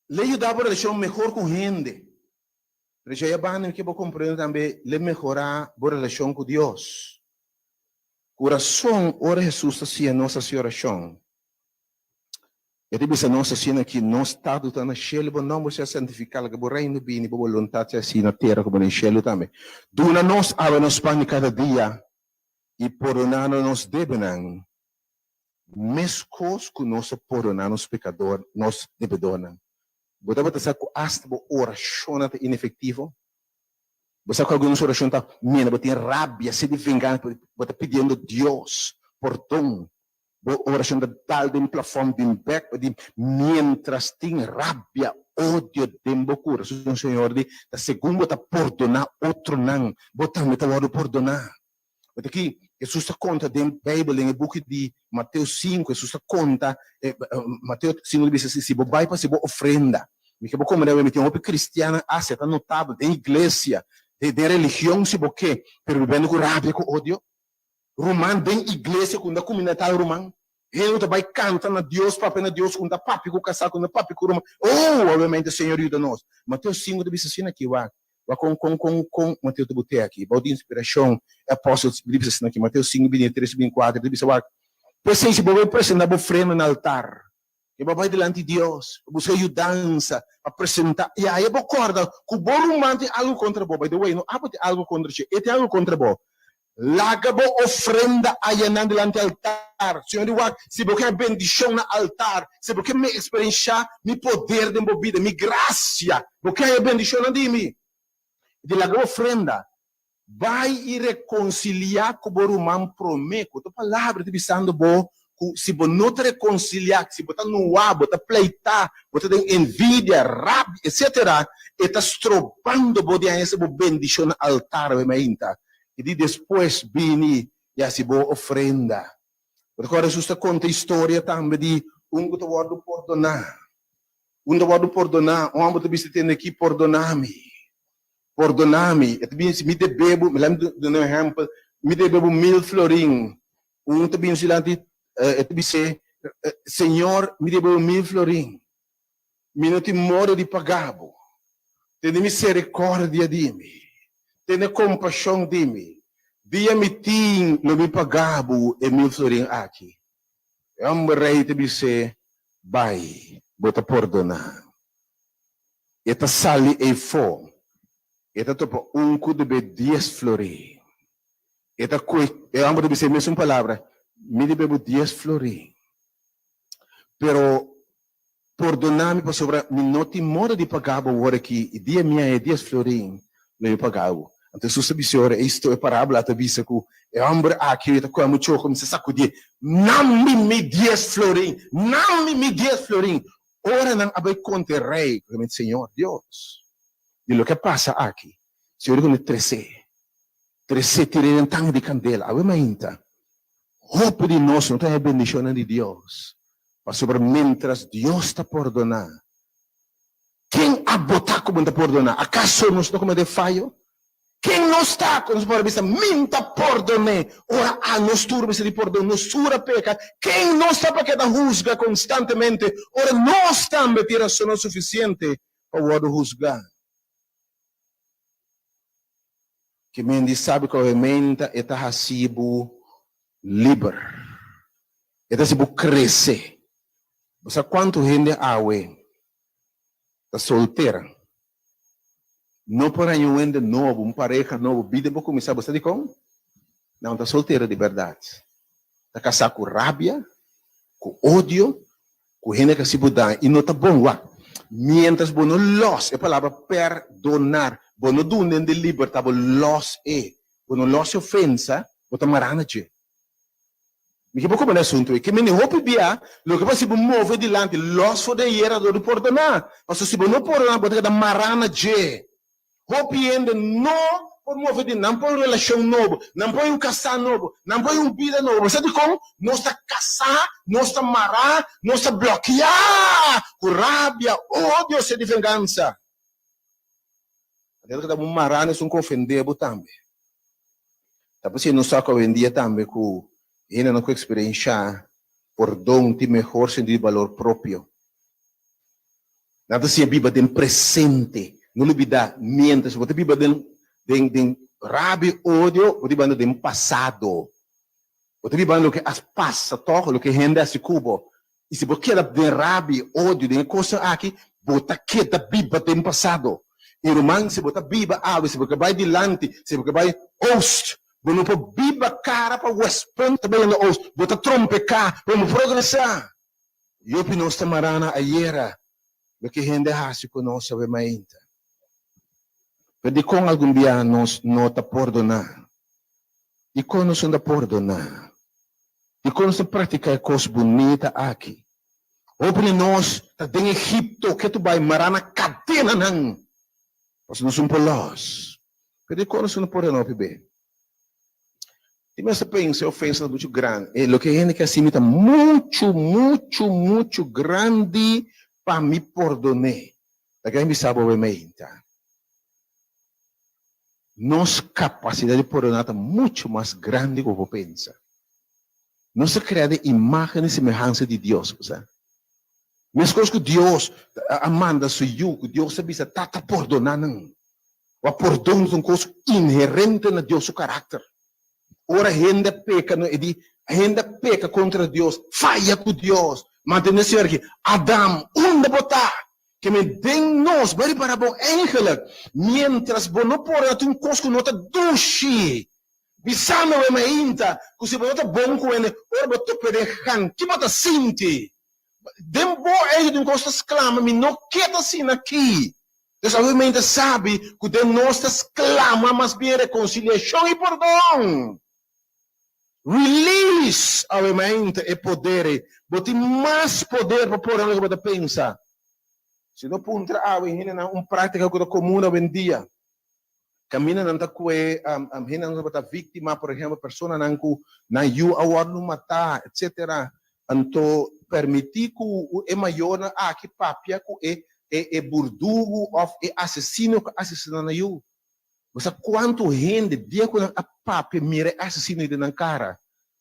lei da relação melhor com gente. Mas já é bom que vou compreender também le melhorar a relação com Deus. Coração, ora Jesus assim a nossa oração. E depois a nossa cena que nós estado está na céu, não você santificar que o reino bem, a vontade assim na terra como no céu também. Duna nós abre nos pão cada dia e perdonar nos devenan. Mescos que nós perdonar nos pecadores, nós devedona. Você vai pensar que hasta a oração é inefetivo. Você que algumas orações tá mina, você tem rabia, se de vingança, você pedindo Deus perdão. Oração da tal de plafond de back de mientras tem rabia, ódio de embocura. O Senhor diz, da segundo tá perdonar outro não, botar metade perdonar. Porque aqui Jesus conta da Bíblia no book de Mateus 5, Jesus conta Mateus 5 diz assim, se você vai para se ofrenda, me que como deve meter uma cristiana, tá notável da igreja, de religião se você, pero vendo com rabia com ódio. Romano tem igreja com a comunidade romana. Ele vai cantar na Deus, papai na Deus, com a papi, com o casal, com a papi, com o romano. Oh, obviamente, Senhor, ajuda nós. Mateus 5, diz assim aqui, com Mateus de Botei aqui. Balde de inspiração, apóstolos, diz assim aqui, Mateus 5, 23, 24, diz assim, presença, vou apresentar ofrenda no altar. E vai diante de Deus, buscar ajudança, apresentar. E aí, eu acordo, que o bom romano tem algo contra você. By the way, não há algo contra você, ele tem algo contra você. Lagabo ofrenda ayanan delante do altar. Senhor, se você quer bendição no altar, se você me experienciar mi poder de minha vida, mi graça, você quer bendição de mim. De lagabo ofrenda, vai e reconciliar com o irmão prometo. A palavra de bisando bo, se você não te reconciliar, se você não há, você pleitar, você tem envidia, rabia, etc., está estropando você essa bendição no altar, e depois vini e assim boa ofrenda. Agora Jesus conta a história também de que te guardo perdonar. Te guardo perdonar, homem que você tem aqui perdonar-me. Perdonar-me. E também se me bebo, me lembro de um exemplo, me bebo 1000 florim. Também se lá de dizer, Senhor, me bebo 1000 florim. Me não te moro de pagabo. Tem misericórdia de mim. Tenha compaixão de mim. Dia mitim no me pagabo e 1000 florim aqui. É rei te dizer, vai, bota perdonar. Eta sali e fo. Eta topa de 10 florim. Eta te dizer mesmo palavra, me bebo 10 florim. Pero perdonar-me para sobre me não te mora de pagabo agora aqui, e dia minha é 10 florim, não me pagabo. Então, se você disser, isto é parábola, te avisa que é homem aqui, está com muito como se sacudir, não me 10 florim, não me 10 florim. Ora, não abai conte rei, realmente, Senhor, Deus. E o que passa aqui? Senhor, com 13 tirei um tanque de candela, abai mainta. Roupa de nós, não tem a bendição de Deus. Mas sobre mientras Deus está perdonar, quem abotar como está perdonar? Acaso não está como de falho? Quem não está com os parabéns, minta perdone. Ora, nós turma se de perdão, nos sura peca. Quem não está para que da juzga constantemente, ora, nós também tira razão suficiente para o juzgar. Que mendi sabe que a mente está rasibo livre. Está rasibo crescer. Você quanto gente awe está solteira? Não para um ende novo, pareja novo, vida para começar você de como? Não, está solteira de verdade. Está casada com rabia, com ódio, com gente que se mudar. E não está bom lá. Mientras você não los, é a palavra perdonar. Você não dá de libertar, você los é. Você não los ofensa, você está marana. Me que como assunto que me hope bia, lo que passa move dilante, los for de era do perdonar. Mas se não perdonar, bota da marana je. Hope ainda não por mover de não por relação novo, não por casar novo, não por vida novo. Você de como não está casar, não está marar, não está bloquear, com rabia, ódio, se de vingança. Até que dá marar não se ofender também. Tá por não só que hoje em dia também com ainda não experiência perdão tem melhor sentido de valor próprio. Nada se a Bíblia tem presente, não olvidar, mientras você Bíblia tem rabia, ódio, você Bíblia tem passado. Você Bíblia o que as passa, toca, o que rende a se cubo. E se você quer ter rabia, ódio, tem coisa aqui, você quer da Bíblia tem passado. Irmão, se você Bíblia se você vai dilante, se você vai host, você não Bíblia cara para o espírito também no host, você trompe cá, vamos progressar. E eu não estou marana ayer. Lo que gente hace con nosotros obviamente. Pero con algún día nos nota perdonar. E con nos anda perdonar. E con nos praticar cosas bonitas aqui. Opre nós, tá em Egipto, que tu vai marana cadena não. Nós não somos polos. Pero con nos não perdonar, bebê. E mas pensa, ofensa muito grande. E lo que gente que assim está muito grande para me perdonar. Daqui me sabe obviamente. Nossa capacidade de perdonar está muito mais grande do que você pensa. Nossa criada imagem e semelhança de Deus, sabe? Mas coisas que Deus manda sou eu, que Deus sabe se está perdonando. O perdão é uma coisa inerente na Deus, seu caráter. Ora, a gente peca contra Deus, falha com Deus. Mantenha-se aqui. Adam, onde botar? Que me den nós, bem para bom ángel. Mientras bom não pode um coisa que nota duche. Bisama o mainta, que se bota bom com ele, ora botou perejan, que bota sinti. Den bom ele de um coisa exclama, me não quer assim aqui. Então, obviamente sabe que de nós exclama, mas bem reconciliação e perdão. Release a mente e poder. Bote mais poder para pôr no que você pensa. Se não punta a prática que é comum hoje em dia. Camina nanta kue hina nga vítima, por exemplo, persona nanku na yu awar no matar, etc. Anto permitir que maior na aqui papia que burdugo ou assassino que assassina na yu. Você quanto gente dia com a papia mira assassino de na cara,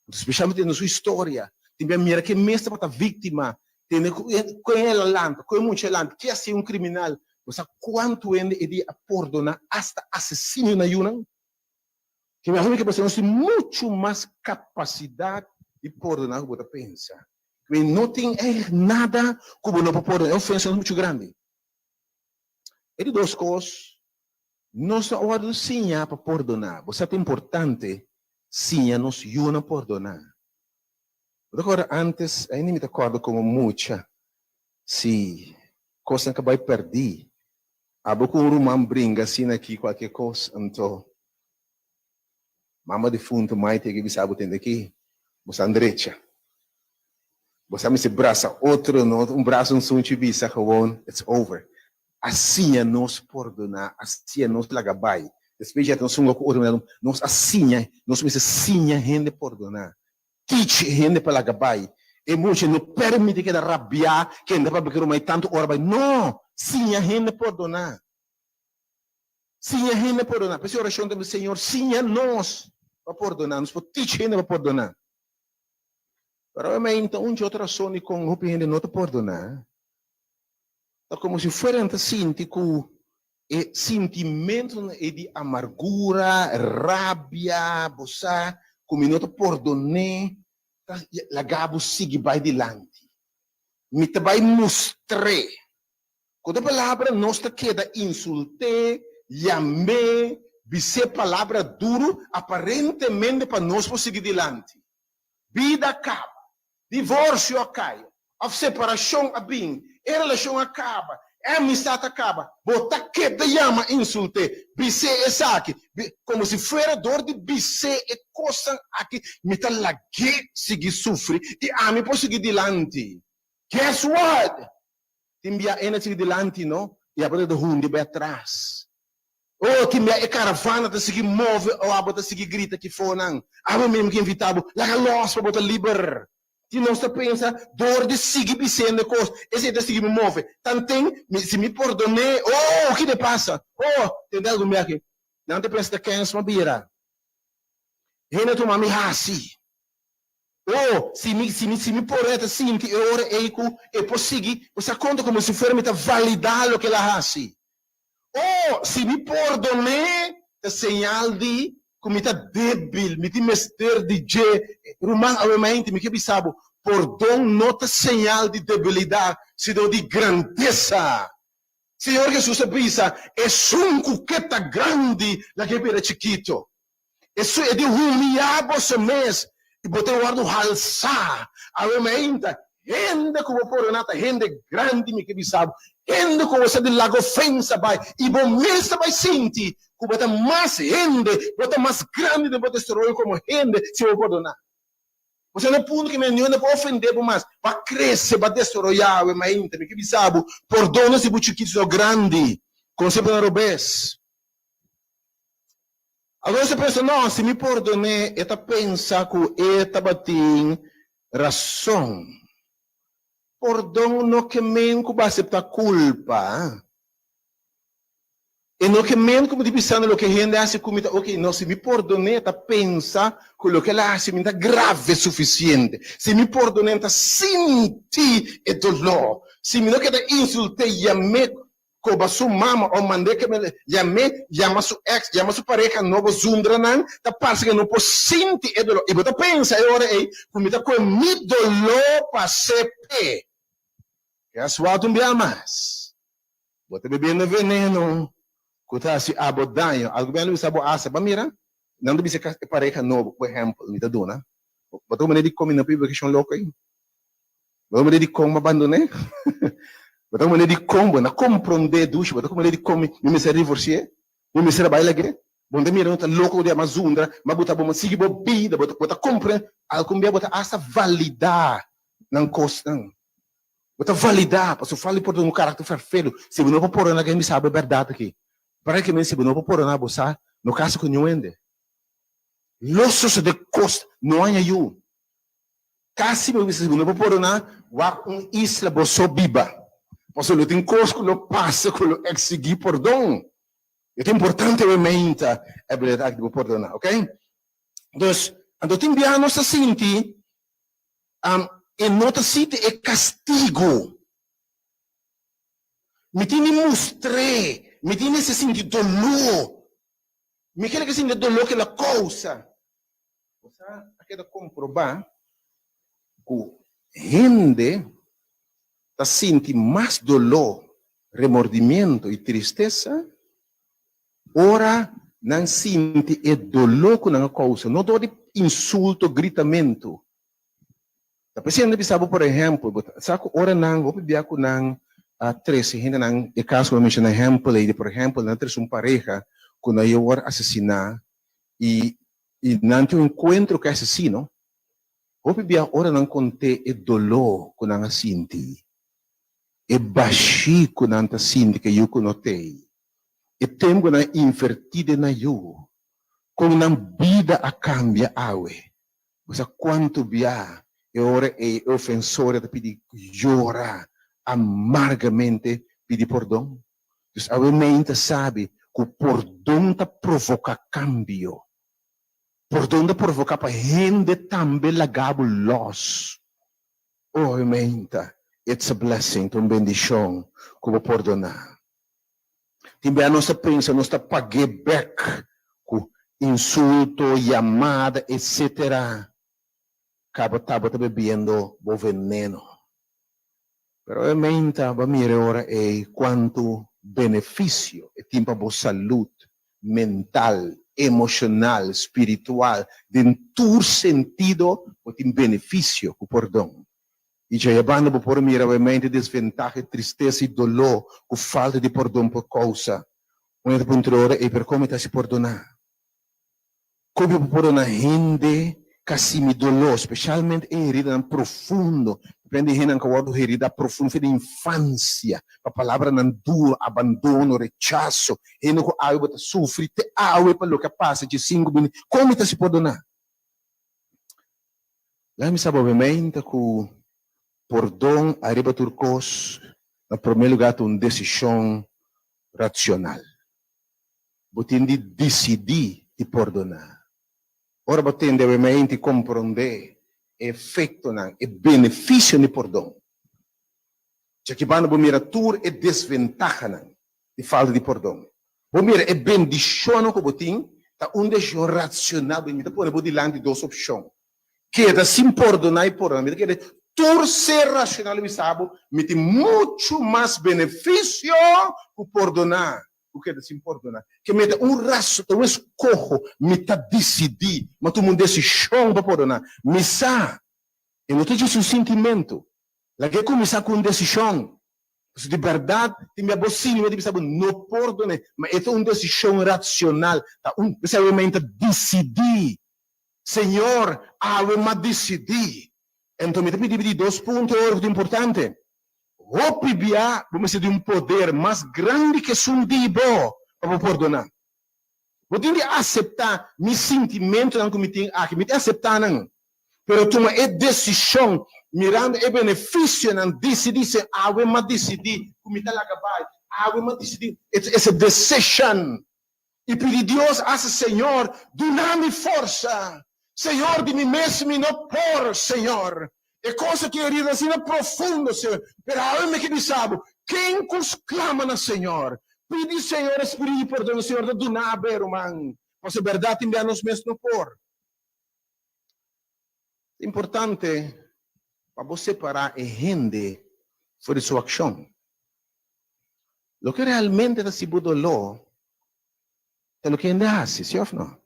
especialmente na sua história. Tem mira que mesmo para vítima, tem com ela lanta, com muita lanta, que assim um criminal. Você quanto ele de perdonar hasta assassino na yunang? Que me que você tem muito mais capacidade de perdonar o que você pensa. Que não tem nada que você não pode perdonar. É uma ofensa muito grande. E de duas coisas, nossa ordem sim para perdonar. Você é importante, sim, nos ajuda a perdonar. Agora, antes, ainda me recordo como muita, se coisa que vai perder. Abo com rumam brinca assim aqui qualquer coisa, então mama defunto mãe tem que sabe tem aqui, você andrecha, você me se braça outro um braço um sunti bisa gewoon, it's over. Assim é nos perdonar, assim é nos lagabai. Depois já nós somos outro nós assim é, nós me assim é gente perdonar. Teach gente para lagabai. E muito não permite que da rabia, que ainda para beber mais tanto hora vai. Não, sim a gente perdonar. Sim a gente perdonar. Por isso a oração do Senhor, sim a nós para perdonar, nos pode teach gente para perdonar. Para mim então um de outra ação e com o gente não te perdonar. É como se fosse assim, tipo sentimento de amargura, rabia, você como não te perdonar. Lagabo sigue vai dilante. Me te vai mostrar. Quando a palavra nossa queda insulte, llamé, dizer palavra duro, aparentemente para nós seguir dilante. Vida acaba. Divórcio acaba. A separação a bem. A relação acaba. amistad acaba, bota que te llama insulte, bise es aquí, como si fuera dor de bise e cosa aquí, mita la que sigue sufre e a mim por seguir dilante. Guess what? Timbia ena seguir dilante, no? E a de hunde vai atrás. Oh, timbia e caravana te seguir move, ou a bota seguir grita que for não. A mim mesmo que invitado, larga los para bota liber. Se não está pensa, dor de seguir bisendo coisa, esse de seguir me move. Tanto se me perdone, oh, o que te passa? Oh, tem algo me aqui. Não te pensa de quem é uma bira. Rena tu mami hasi. Oh, se me poreta sim que ora eico e prosseguir, você conta como se for me tá validar o que ela hasi. Oh, se me perdone, é sinal de como está débil, me tem mestre de je, rumang awamente, me que bisabo, perdão nota sinal de debilidade, sino de grandeza. Senhor Jesus avisa, é um cuqueta grande, la que era chiquito. Isso é de humilhar você mesmo, e botar o ar no alçar, awamente, gente como por nata, gente grande, me que bisabo, gente como você de lago ofensa, vai, e bom mesmo vai sentir, que bota mais gente, bota mais grande, de bota destruir como gente, se eu perdonar. Você não pode que me não pode ofender por mais, vai crescer, vai destruir, mas gente, me que bisabo, perdona se você quis grande, como sempre na robês. Agora você pensa, não, se me perdone, esta pensa que esta batem razão. Perdão não que men que vai aceitar culpa. E não que men como te pensando o que a gente hace comida, ok, não, se me perdone, esta pensa que o que ela hace está grave suficiente. Se me perdone, esta senti e dolor. Se me não quer insultar, chamei como sua mama ou mandei que me chamei, chama sua ex, chama sua pareja novo zundranan, tá parece que não pode sentir e dolor. E você pensa, agora aí, comida com mi dolor para ser pé. Que a sua tumbia mais. Você bebendo veneno. Kuta si abo daño, algo bem luisa abo asa, ba mira? Não deve ser pareja novo, por exemplo, me tá dona. Botou me dedico na piba que são louco aí. Botou me dedico como abandonei. Botou me dedico na compreender ducho, botou me dedico me ser divorcié, me ser baila que. Bonde mira tá louco de amazundra, mas botar bom sigue bo vida, botar compre, algo bem botar asa validar não costa. Botar validar, para se fale por um caráter perfeito, se não for por ninguém me sabe a verdade aqui. Para que me se não por na bosa no caso que não ende lossos de costa não há eu casi me se não por na wa isla boso biba posso lo tem costo lo passa com lo exigir perdão é importante realmente a habilidade de perdonar, ok? Então ando tem bem nossa senti e nota sente é castigo me tem mostrei me tiene esse sentir dolor. Me quer que sentir dolor que é a causa. Você quer comprovar que gente está sentindo mais dolor, remordimento e tristeza, ora não sente o dolor que não é causa. Não dor de insulto, gritamento. Está pensando, sabe, por exemplo, sabe, ora não, vou pedir com não, tres, gente nang caso que mencioné ejemplo, por ejemplo, entre un pareja cuando yo war asesinar y nante un encuentro que asesino, o bibia ora nang conte e dolor con nang asinti, e bashi con nang asinti que yo conotei, e tempo na invertida na yo, con nang vida a cambia awe, o sea, quanto bia e ora e ofensore da pidi llora amargamente pedir perdão. Então, a mente sabe que o perdão provoca cambio. Perdão provoca para gente também lagabo los. Oh, mente, it's a blessing, uma bendição, como perdonar. Também a nossa pensa, nós pague back, com insulto, chamada, etc. Acaba bebendo o veneno. Pero realmente va a mirar ahora cuánto beneficio tiene para la salud mental, emocional, espiritual, de en tu sentido, tiene beneficio con perdón. E já é banda por miravelmente desvantagem, tristeza e dolor, com falta de perdão por causa. Onde puntrora e per come ta si perdonar. Come perdonar gente que me dolor, especialmente em herida profundo. Depende de gente que guarda herida profunda de infância. A palavra não dura, abandono, rechaço. E não que algo está sofrer, te algo para o que passa de 5 minutos. Como ta si perdonar? Lá me sabe obviamente que perdão arriba turcos, em primeiro lugar, uma decisão racional. Você tem de decidir de perdonar. Ora, você tem de compreender o efeito, o benefício do perdão. Já que você mira tudo é desvantagem de falta de perdão. Você mira é bendição que você tem, tá uma decisão racional, você pode diante de duas opções. Que é sem perdonar e perdonar. Que é por ser racional, me tem muito mais benefício que perdonar. O que é sem perdonar? Que me dá raço, eu escolho, me está decidir, mas tu me decisão para perdonar. Me sa, eu não tenho esse sentimento. Lá que começar com decisão. De verdade, tem minha bocina, eu digo, não perdone, mas é uma decisão racional. Precisamente decidir. Senhor, eu decidir. Então, me dividir 2 pontos importantes. O PBA, vamos dizer, de um poder mais grande que um dibo para perdonar. Eu tenho que aceitar meu sentimento que me tem aqui, me aceitar não. Mas tomar a decisão, mirando o benefício, não decidir se eu me decidir, como está lá abaixo, eu me decidir, essa decisão. E pedir Deus, Senhor, dá-me força. Senhor, de mim mesmo não por, Senhor. É coisa que herida assim é profunda, Senhor. Pero a alma que me sabe, quem nos clama no Senhor? Pedi, Senhor, Espírito de perdão, Senhor, do nada, irmão. Mas a verdade também nos mesmos não por. É importante para você parar e render por sua ação. O que realmente está se dolor é o que ainda faz, sim ou não?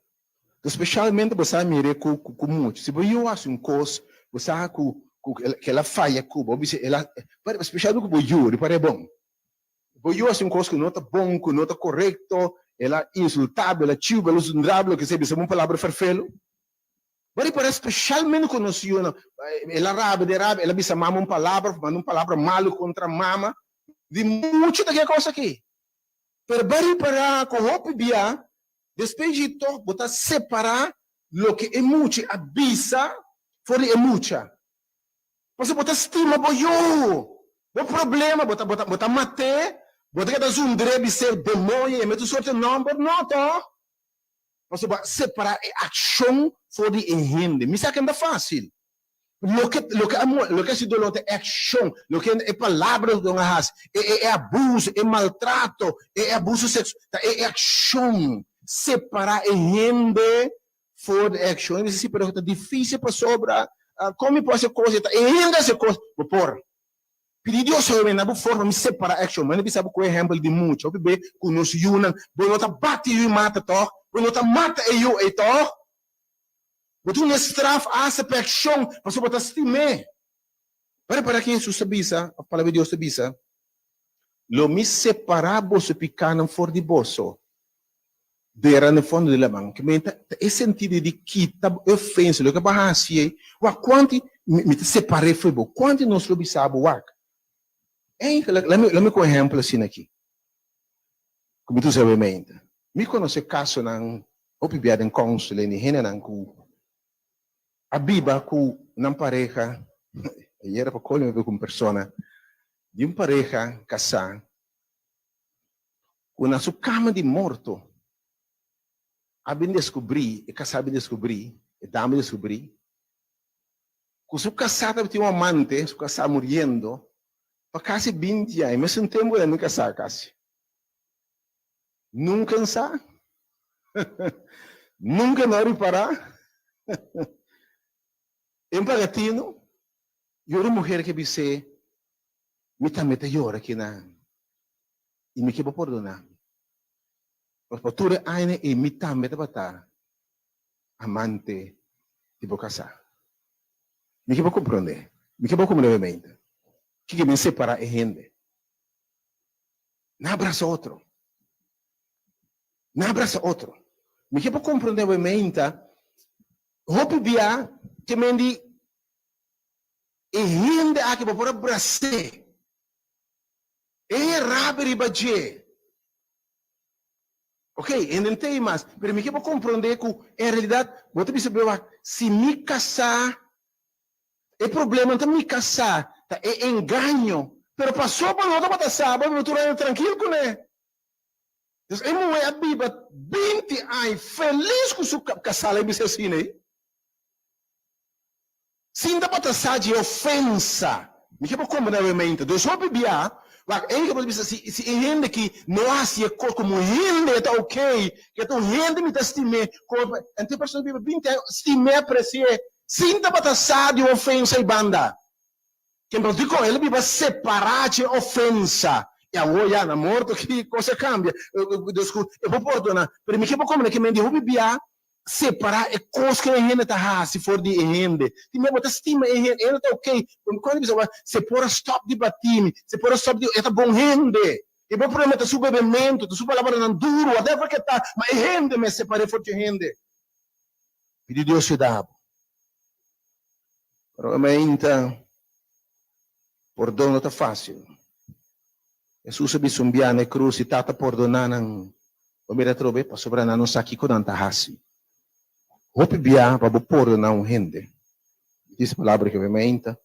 Especialmente você mira com muito. Se você faz coisa, você que ela falha Cuba, especialmente com o Yuri, para bom. O Yuri faz coisa que não está bom, que não está correto, ela é insultável, ela é tio, ela é zundrable, que seja uma palavra farfelo. Mas para especialmente quando nós ela rabe, ela bisa mama uma palavra malo contra mama, de muito daquela coisa aqui. Pero para com o PBA, depois de todo, botar separar o que é muito, avisa, fora é muita. Você botar estima, o problema, botar mate, botar que das deve ser demônio, e meter sorte número, não, tá? Você vai separar a ação fora de rende. Me sabe que não é fácil. Lo que se dolor é ação, lo que é palavras do nós, é abuso, é maltrato, é abuso sexual, é ação. Separar e rende for the action. Isso sim, pero é difícil para sobrar. Como pode ser coisa? E rende essa coisa. Vou pôr. Pedir Deus sobre mim, não forma me separar action. Mas não precisa com exemplo de muito. Eu bebê com nos yunan. Vou não tá bate e mata toh. Vou não tá mata e eu e toh. Vou tu não estraf essa action. Mas vou tá estime. Para quem Jesus sabia, a palavra de Deus sabia. Lo me separar você picar não for de bolso. Dera no fundo de lamang, que me é sentido de quita ofensa, o que bahasi, wa quanti me separei foi bom, quanti nós lo bisabo wak. Let me com exemplo assim aqui. Como tu sabe mente. Me conhece caso nang opibiad em consul ni hena nang ku abiba ku nang pareja, era para colher com persona de pareja casar, com na sua cama de morto. Abin descobri, e casado descobri, e dama descobri, que sua casada tinha um amante, sua casada morrendo, para quase 20 anos, mas um tempo ela não casar quase. Nunca cansar, nunca não reparar. Em Pagatino, eu era uma mulher que disse, me também llora aqui na, e me quebrou perdonar. Mas por tudo aine e mitad bata amante tipo casar. Me que compreender. Me que como novamente. Que me separa a gente. Não abraça outro. Não abraça outro. Me que compreender novamente. Hope dia que me di e gente aqui para abraçar. E raberi baje. Ok, não tem mais. Mas me que compreender que em realidade, você precisa se me casar, é problema de me casar, é engano. Pero passou para outra para sábado, eu estou tranquilo com ele. Então, eu é a Bíblia 20 anos, feliz com o seu casal, e me assim, né? Se não para sábado de ofensa, me que como novamente, do seu Bíblia, em que você se gente que não hace como gente está ok, que a gente me estime, como a pessoa Bíblia 20 anos, estime apreciar, se não para sábado de ofensa e banda. Que eu digo, ele vai separar de ofensa. E agora, já, na morte, que coisa cambia. Eu vou perdonar. Mas me que como que me diz, Bíblia, separar é coisa que a gente está se for de gente. E me botar estima em gente, ele está ok. Quando ele diz, se for stop de batir, se for stop de, é bom gente. E vou prometer seu bebimento, sua palavra não duro, whatever que está, mas gente me separei for de gente. Pedi Deus te dá. Realmente, perdão não está fácil. Jesus sabi sumbian na cruz e tata perdonar ng pamira trobe pa sobra na nung saki ko ng tahasi. Hope biya pa perdonar um gente. Diz a palavra que obviamente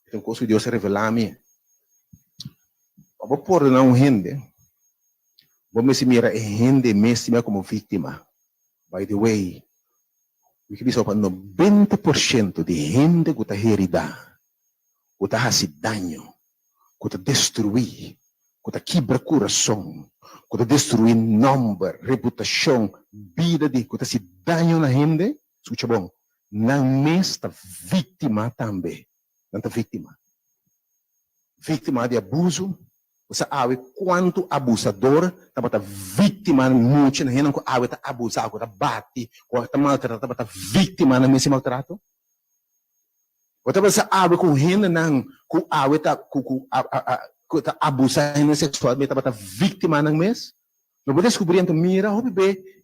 então coisa que Deus revela a mim. Pa perdonar um gente. Vamos se mira gente mesmo como vítima. By the way, me que diz pa 90% de gente que está herida, que está hasi daño, que está destruir. Que quebra coração, que destruir nome, reputação, vida de que se dano na gente, escuta bom, não está vítima também, não está vítima. Vítima de abuso, você sabe quanto abusador, está vítima muito na gente, que está abusado, que está bate, que está maltratado, está vítima na mesma maltrato. Você sabe que o gente não, que está abusando sexualmente, está vítima ng mês. Não vou descobrir então mira, hope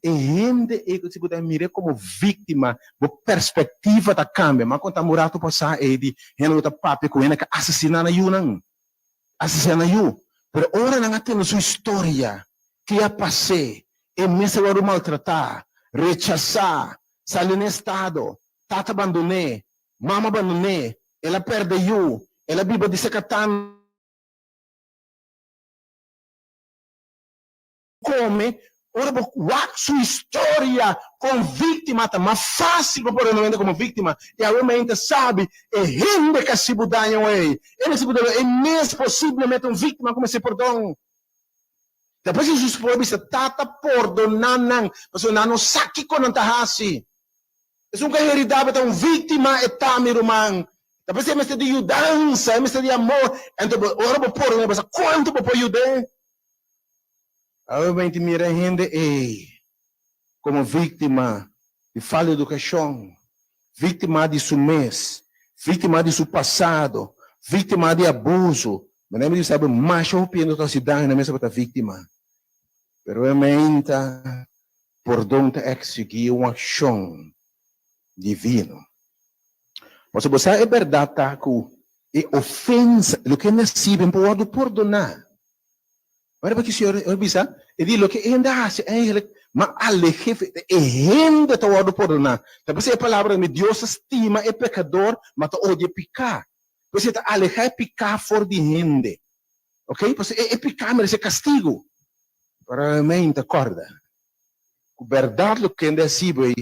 e gente que se pode mirar como vítima, a perspectiva da cambia, mas quando murato passar e de gente está papi com ele que assassina na não, assassina you. Pero ora não tem sua história que já passei, e mesmo agora maltratar, rechazar, sair no estado, tata abandonei, mama abandonei, ela perde you, ela vive de secatan come, ora sua história com vítima tá mais fácil para pôr no como vítima e a gente sabe é gente que se budanha aí ele se budanha é mesmo possivelmente um vítima como se perdão depois Jesus pode se tata perdonar mas o não saque com não tá assim é um carreira de um vítima é tami romang depois é mesmo de dança é mesmo de amor então ora vou pôr mas quanto vou pôr ajudar. Obviamente, mira gente como vítima de falta de educação, vítima de seu mês, vítima de seu passado, vítima de abuso. Mas não sabe mais o que está se dando na mesa para a vítima. Pero obviamente, perdão te exigir uma ação divina. Mas você é verdade que é ofensa, o que é nascido pode perdonar. Agora, porque o senhor observa, ele diz que ainda hace, mas aleje, ainda está orando por nada. Depois a palavra de Deus estima é pecador, mas odia picar. Pois está alejar é picar for de gente. Ok? Pois é picar, merece castigo. Para mim, acorda. A verdade, o que ainda é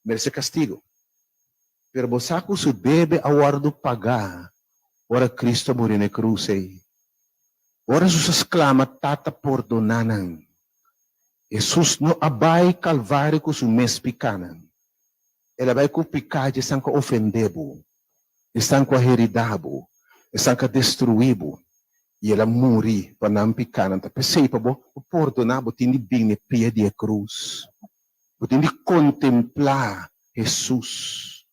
merece castigo. Pero você que deve a pagar, ora Cristo morreu na cruz aí. Ora Jesus exclama, tata perdonanan. Jesus no abay calvário com su mes picanan. Ela vai com picade, estão com ofendebo, estão com heridabo, estão com destruíbo. E ela morri para não picanan. Pensei para perdonar, você tem de vir na pia de cruz. Você tem de contemplar Jesus.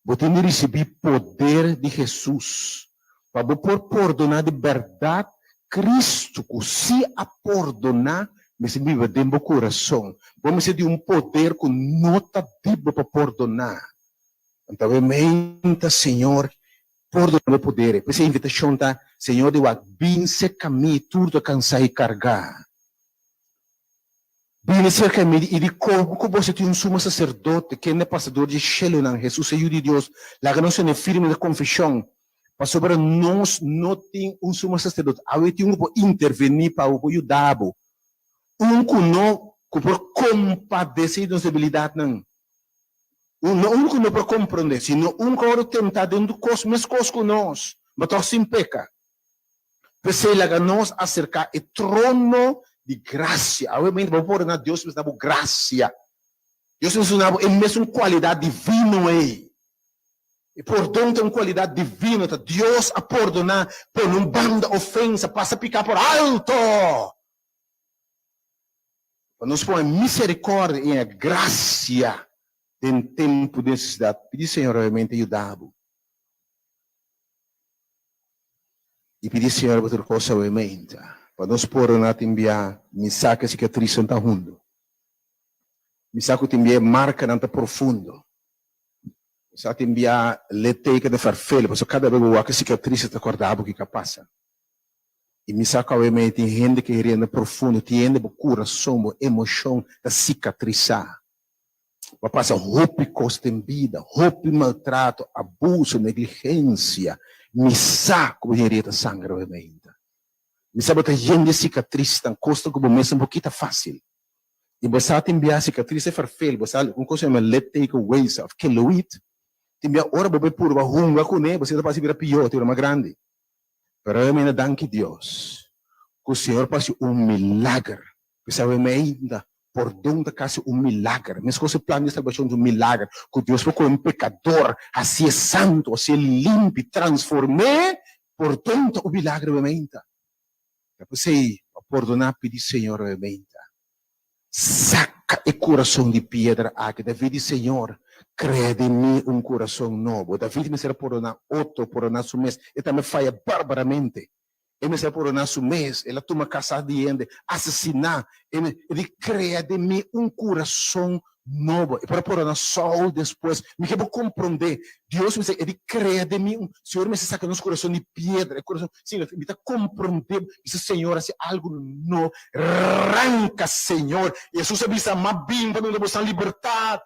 Você tem que receber poder de Jesus. Para você perdonar de verdade, Cristo, que se a perdonar, mas vive dentro do coração. Vamos ter poder que não está dentro para perdonar. Então, aumenta, Senhor, perdonar o poder. Essa invitação está, Senhor, de vince caminho, tudo cansar e carregar. Vince caminho e de como você tem sumo sacerdote, que é passador de Shelonan, Jesus é de Deus, lá que não se firme de confissão. Mas sobre nós não tem sumo sacerdote. Aí tem para intervenir para ajudar. Que não por compadecer das debilidades, não. Que não para compreender, sino que agora tentar dentro do cosmos, mas cosmos com nós, mas nós sem peca. Precisa que nós acercar o trono de graça. Obviamente, vamos pôr na Deus, mas dá graça. Deus nos dá a mesma qualidade divina aí. E perdão tem qualidade divina. Deus a perdonar por um bando de ofensa, passa a picar por alto. Para nós pôr a misericórdia e a graça em tempo de necessidade. Pedir, Senhor, obviamente, ajudá-lo. E pedir, Senhor, outra coisa, obviamente. Para nós pôr na enviar mensagem cicatriz no mundo. Mensagem que enviar marca no profundo. Mensagem que enviar leteca de farfelo. Porque cada vez que cicatriz te acordava o que passa. E mensagem obviamente tem gente que iria no profundo, tem gente que coração, emoção da cicatrizar. Vai passar roupa custa em vida, roupa maltrato, abuso, negligência, missar como direita sangue, obviamente. Missar botar gente de cicatriz, tão custa como mesmo um pouquinho fácil. E você tem enviar cicatriz, é farfel, você um coisa chama let take away, que loit. Tem enviar hora para pôr uma runga com ele, você está para pior, tem uma grande. Pero eu danke Deus, que o Senhor passe milagre. Você ainda por donde casi milagre. Mas que o plano de salvação de milagre. Que Deus foi como pecador, assim é santo, assim é limpo, transformé, por donde o milagre aumenta. Depois aí, perdonar, pedir Senhor aumenta. Saca o coração de pedra aqui. David, Senhor, crede em mim coração novo. David me será perdonar outro, perdonar seu mês. E também falha barbaramente. Ele me será perdonar seu mês. Ela toma caçada de gente, assassinar. Ele crede em mim coração novo. E para perdonar Saul depois, me quero compreender. Deus me diz, ele crede em mim. Senhor me saca nosso coração de pedra. Coração, Senhor, me dá compreender. Diz, Senhor, se algo não arranca, Senhor. Jesus me diz, mas bem para nos dar liberdade.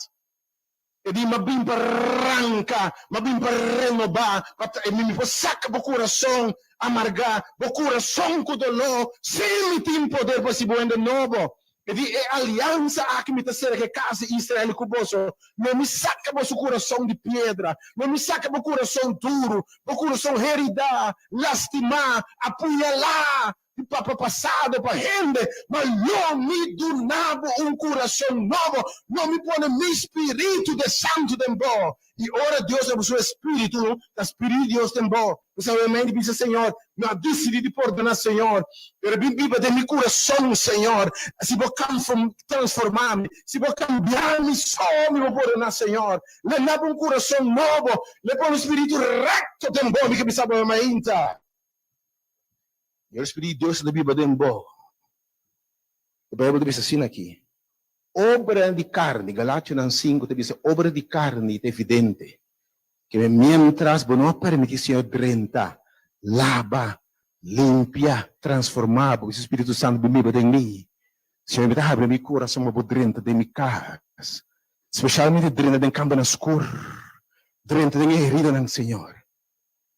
Ele mabim para arrancar, mabim para renovar, me saca o coração amargar, o coração com dolor, sem me tem poder para se boar de novo. Ele é aliança que me terceira que casa Israel com você. Não me saca o coração de pedra, não me saca o coração duro, o coração heridar, lastimar, apunhalar. Para passado, para gente, mas não me donava coração novo, não me põe meu espírito de santo de bom. E ora Deus é o seu espírito, o espírito de Deus tem bom. Você realmente diz, Senhor, eu decidi perdonar, Senhor. Eu viva de meu coração, Senhor. Se vou transformar-me, se vou cambiar-me, só me vou perdonar, Senhor. Le dá coração novo, le põe espírito recto de bom, que me sabe realmente. E o Espírito de Deus da Bíblia de bom. A Bíblia diz assim aqui. Obra de carne, Galátias 5, diz, obra de carne é evidente. Que mientras não permite o Senhor drenta, lava, limpia, transformar, porque o Espírito Santo vive em mim. Senhor, me abre meu coração, uma drenta de minha casa. Especialmente drenta de campo escuro. Drenta de minha herida, Senhor.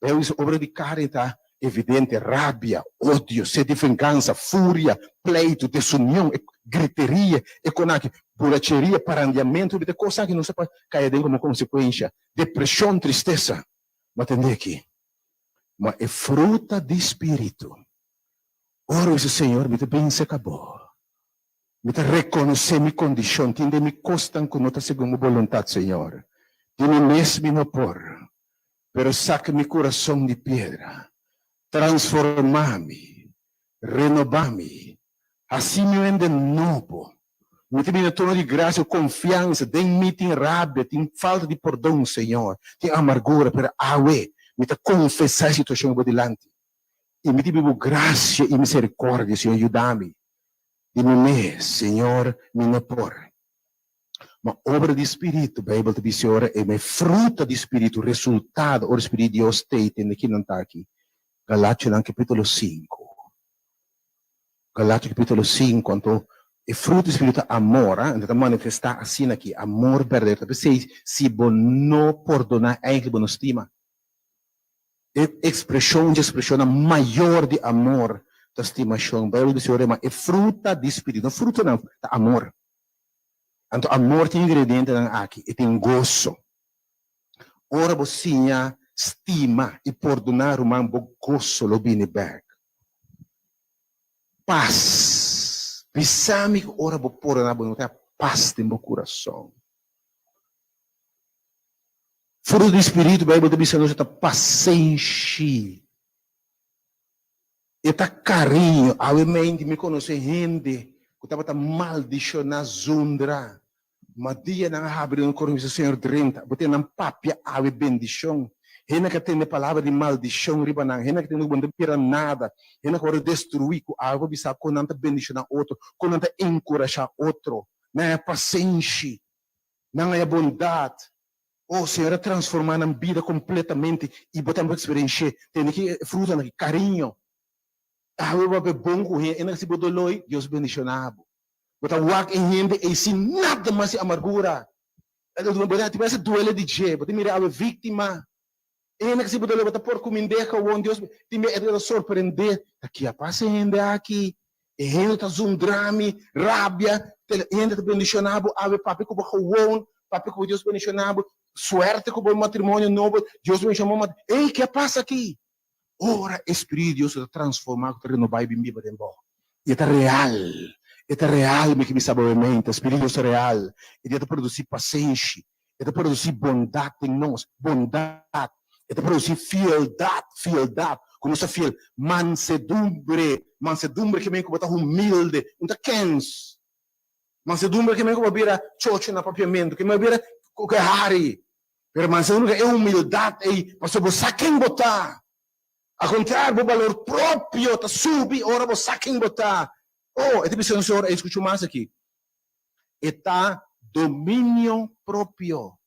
Eu disse, obra de carne está evidente, rábia, ódio, sede de vingança, fúria, pleito, desunião, griteria, econômica, borracheria, parandeamento, de coisa que não se pode cair dentro como consequência, depressão, tristeza. Mas entender aqui, mas é fruta de espírito. Ora, esse Senhor, me bem se acabou. Me reconhecer minha condição, tem de me costar com outra segunda vontade, Senhor. Tem mesmo no por, pero saca meu coração de pedra. Transformar-me, renovar-me, assim me de novo, Muito bem, tono de graça, confiança, tem rábia, tem falta de perdão, Senhor, tem amargura, para awe, me confessar a situação por delante. E me tiver graça e misericórdia, Senhor, ajuda-me. Dime, Senhor, me por. Uma obra de Espírito, a Bíblia diz, Senhor, é uma fruta de Espírito, resultado do Espírito de Deus tem aqui, não está aqui. Galátias, capítulo 5. Galátias, capítulo 5, então, e fruto do Espírito amor, então manifestar assim aqui, amor verdadeiro. Se você não perdonar, ainda não estima. Expressão maior de amor, da estimação. A Bíblia diz, é fruta de Espírito, não fruta não, é amor. Então, amor tem ingrediente aqui, e tem gozo. Ora você estima e perdonar o man gozo lo bine back. Paz. Pisame ora bo perdonar bo ter paz no meu coração. Fruto do Espírito, a Bíblia diz que paciência. E carinho, a mente me conhece gente, que estava maldicionando zundra. Mas dia não abre no coração do Senhor 30, porque não papia a bendição. Hena que tem a palavra de maldição, ribanang. Hena que tem não pira nada. Hena que vai destruir com algo, bisa com nanta bendição outro, com nanta encorajar outro. Não é paciência, não é bondade. Oh, Senhor, transformar a vida completamente e botar uma experiência. Tem que fruta, carinho. Ah, eu vou bom com ele. Hena que se bodoloi, Deus bendicionado. Botar wak em gente e se nada mais amargura. Botar tivesse duelo de je, botar mirar a vítima. Hena que se bodoloi, botar por comida com o Deus. Time é surpreender. Aqui a paz gente aqui. E gente tá zundrami, rábia. Gente tá bendicionado. Ave papi com o papi com Deus bendicionado. Suerte com o matrimônio novo. Deus bendicionou. Ei, que passa aqui? Ora, Espírito de Deus está transformado, está renovado e bem vivo de novo. E está real. É real, me que me sabe a mente, o Espírito é real. Ele está produzir paciência, ele está produzir bondade em nós, bondade. Ele está produzir fieldade, como essa fiel, mansedumbre que vem com humilde, não está quens. Mansedumbre que vem com vira chocho na papiamento, que me vira hari. Pero mansedumbre é humildade, mas você quem botar. A contrário, o valor próprio está subi, ora você quem botar. Oh, esta pessoa, Senhor, escuta mais aqui. Está domínio próprio.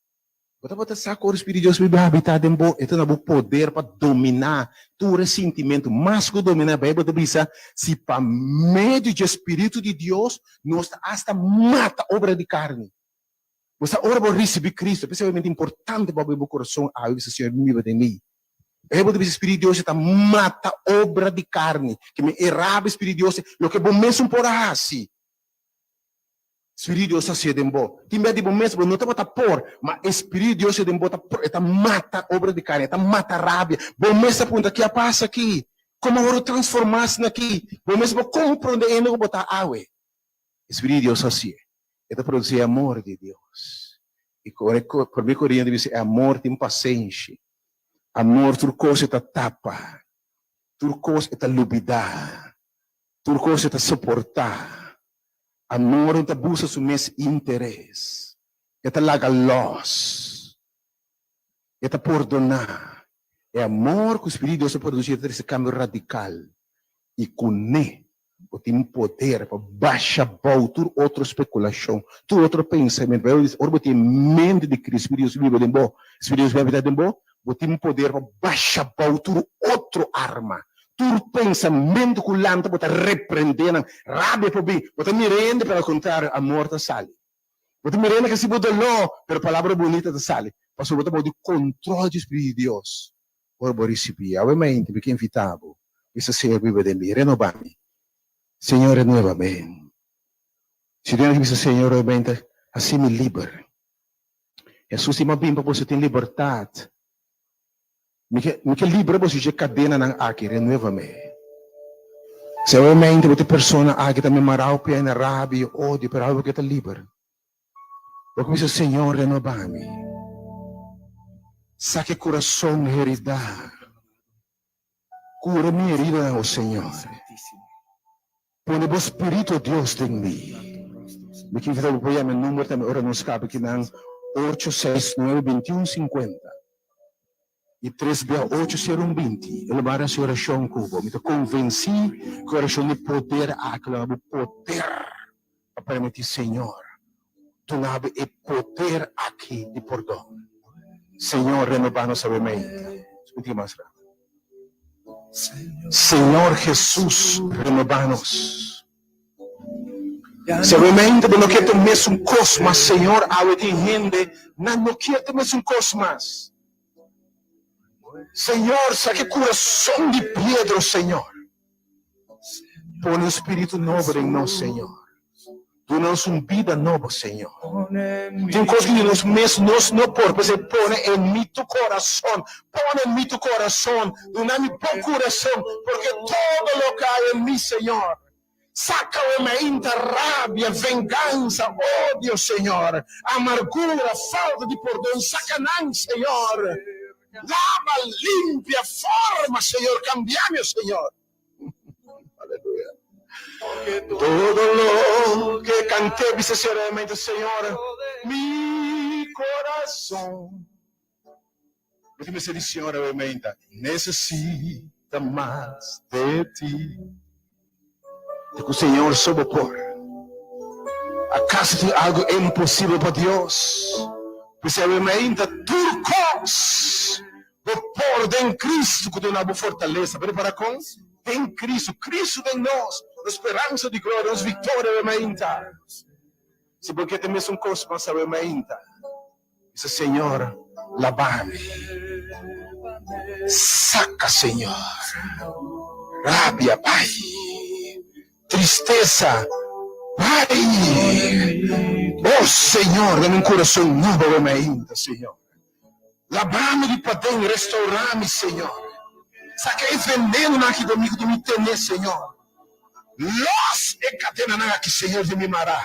Você pode sacar o Espírito de Deus para habitar em você. Então, não poder para dominar tu ressentimento. Mas que dominar, a Bíblia diz, se para meio do Espírito de Deus, nós hasta mata obra de carne. Você ora para receber Cristo. É especialmente importante para o meu coração. Ah, eu disse, Senhor, viva de mim. A Bíblia diz, Espírito de Deus está mata obra de carne. Que me errava, Espírito de Deus, lo que bom mesmo por assim. Espírito de Deus está de bom. Timbe de bom mesmo, não está por, mas Espírito de Deus está de bom, está mata obra de carne, está mata rábia. Bom mesmo aponta que passa aqui. Como agora transformar-se aqui. Bom mesmo compreender e não botar água. Espírito de Deus assim. Está produzir amor de Deus. E por mim, Corinthians diz, amor tem paciência. Amor, turcoso está tapa. Turcoso está lubidar. Turcoso está suportar. Amor está busca seu mesmo interesse. Está laga los. Está perdonar. É amor que o Espírito de Deus produzir esse cambio radical. E com ele, tem poder para baixar toda outra especulação, todo outro pensamento. Ora, tem mente de Cristo. Espírito de Deus vive de bom. Espírito de Deus vive de bom. Você tem poder para baixar tudo outra arma. Tudo pensamento que lanta para repreender, rábia para bem. Você me rende para contar a morte sale. Você me rende que se você não, pero palavra bonita da sale. Pastor, você pode controle do Espírito de Deus. Ora, vou receber. Obviamente, porque invitado. Isso Senhor vive de mim. Renova-me. Senhor, renova-me. Se Deus diz, Senhor, obviamente, assim me libera. Jesus, se me bem para você ter liberdade. Me que livre você de cadena ng aqui, renueva-me. Se eu mente, você persona aqui também marau pia na rabi, ódio, pero algo que está livre. Eu começo, Senhor, renova-me. Saque coração heredar. Cura minha herida, oh Senhor. Põe o Espírito de Deus em mim. Me quiero que voy a mi número también ahora nos cabe que dan 869-2150 e 368-0120. Ele vai a oração cubo. Me convenci que a oração de poder aquela poder para permitir Senhor. Tu nabe e poder aqui de perdão. Senhor, renovar-nos a mente. Escute mais rápido. Senhor Jesus, renovar-nos. Se realmente não quer ter mesmo cosmos, Senhor, a gente não quer ter mesmo cosmos. Senhor, saque coração de pedra, Senhor. Põe um espírito novo em nós, Senhor. Dá-nos uma vida nova, Senhor. Tem coisas que nós mesmos não podemos, você põe em mim tu coração. Põe em mim tu coração. Dá-me bom coração, porque todo lo que há em mim, Senhor. Saca a mente, rabia, vingança, ódio, Senhor. Amargura, falta de perdão, sacanagem, Senhor. Lava, limpia, forma, Senhor. Cambia-me, Senhor. Aleluia. Todo lo que canté sinceramente, Senhor, mi coração. Déjame ser, Senhor, realmente, necessita mais de ti. Que o Senhor soube pôr. ¿Acaso tem algo impossível para Deus? Principalmente turcos. Vou pôr em Cristo que tem uma fortaleza. Para com? Em Cristo. Cristo em nós. A esperança de glória, a vitória realmente. Se porque temos um cosmos realmente. Diz Senhor, lava-me. Saca, Senhor. Rabia, Pai. Tristeza, Pai, oh Senhor, dá-me um coração novo realmente, Senhor. Lava-me de padrão, restaurar-me, Senhor. Saquei veneno aqui comigo de me temer, Senhor. Los e cadena aqui, Senhor, de me marar.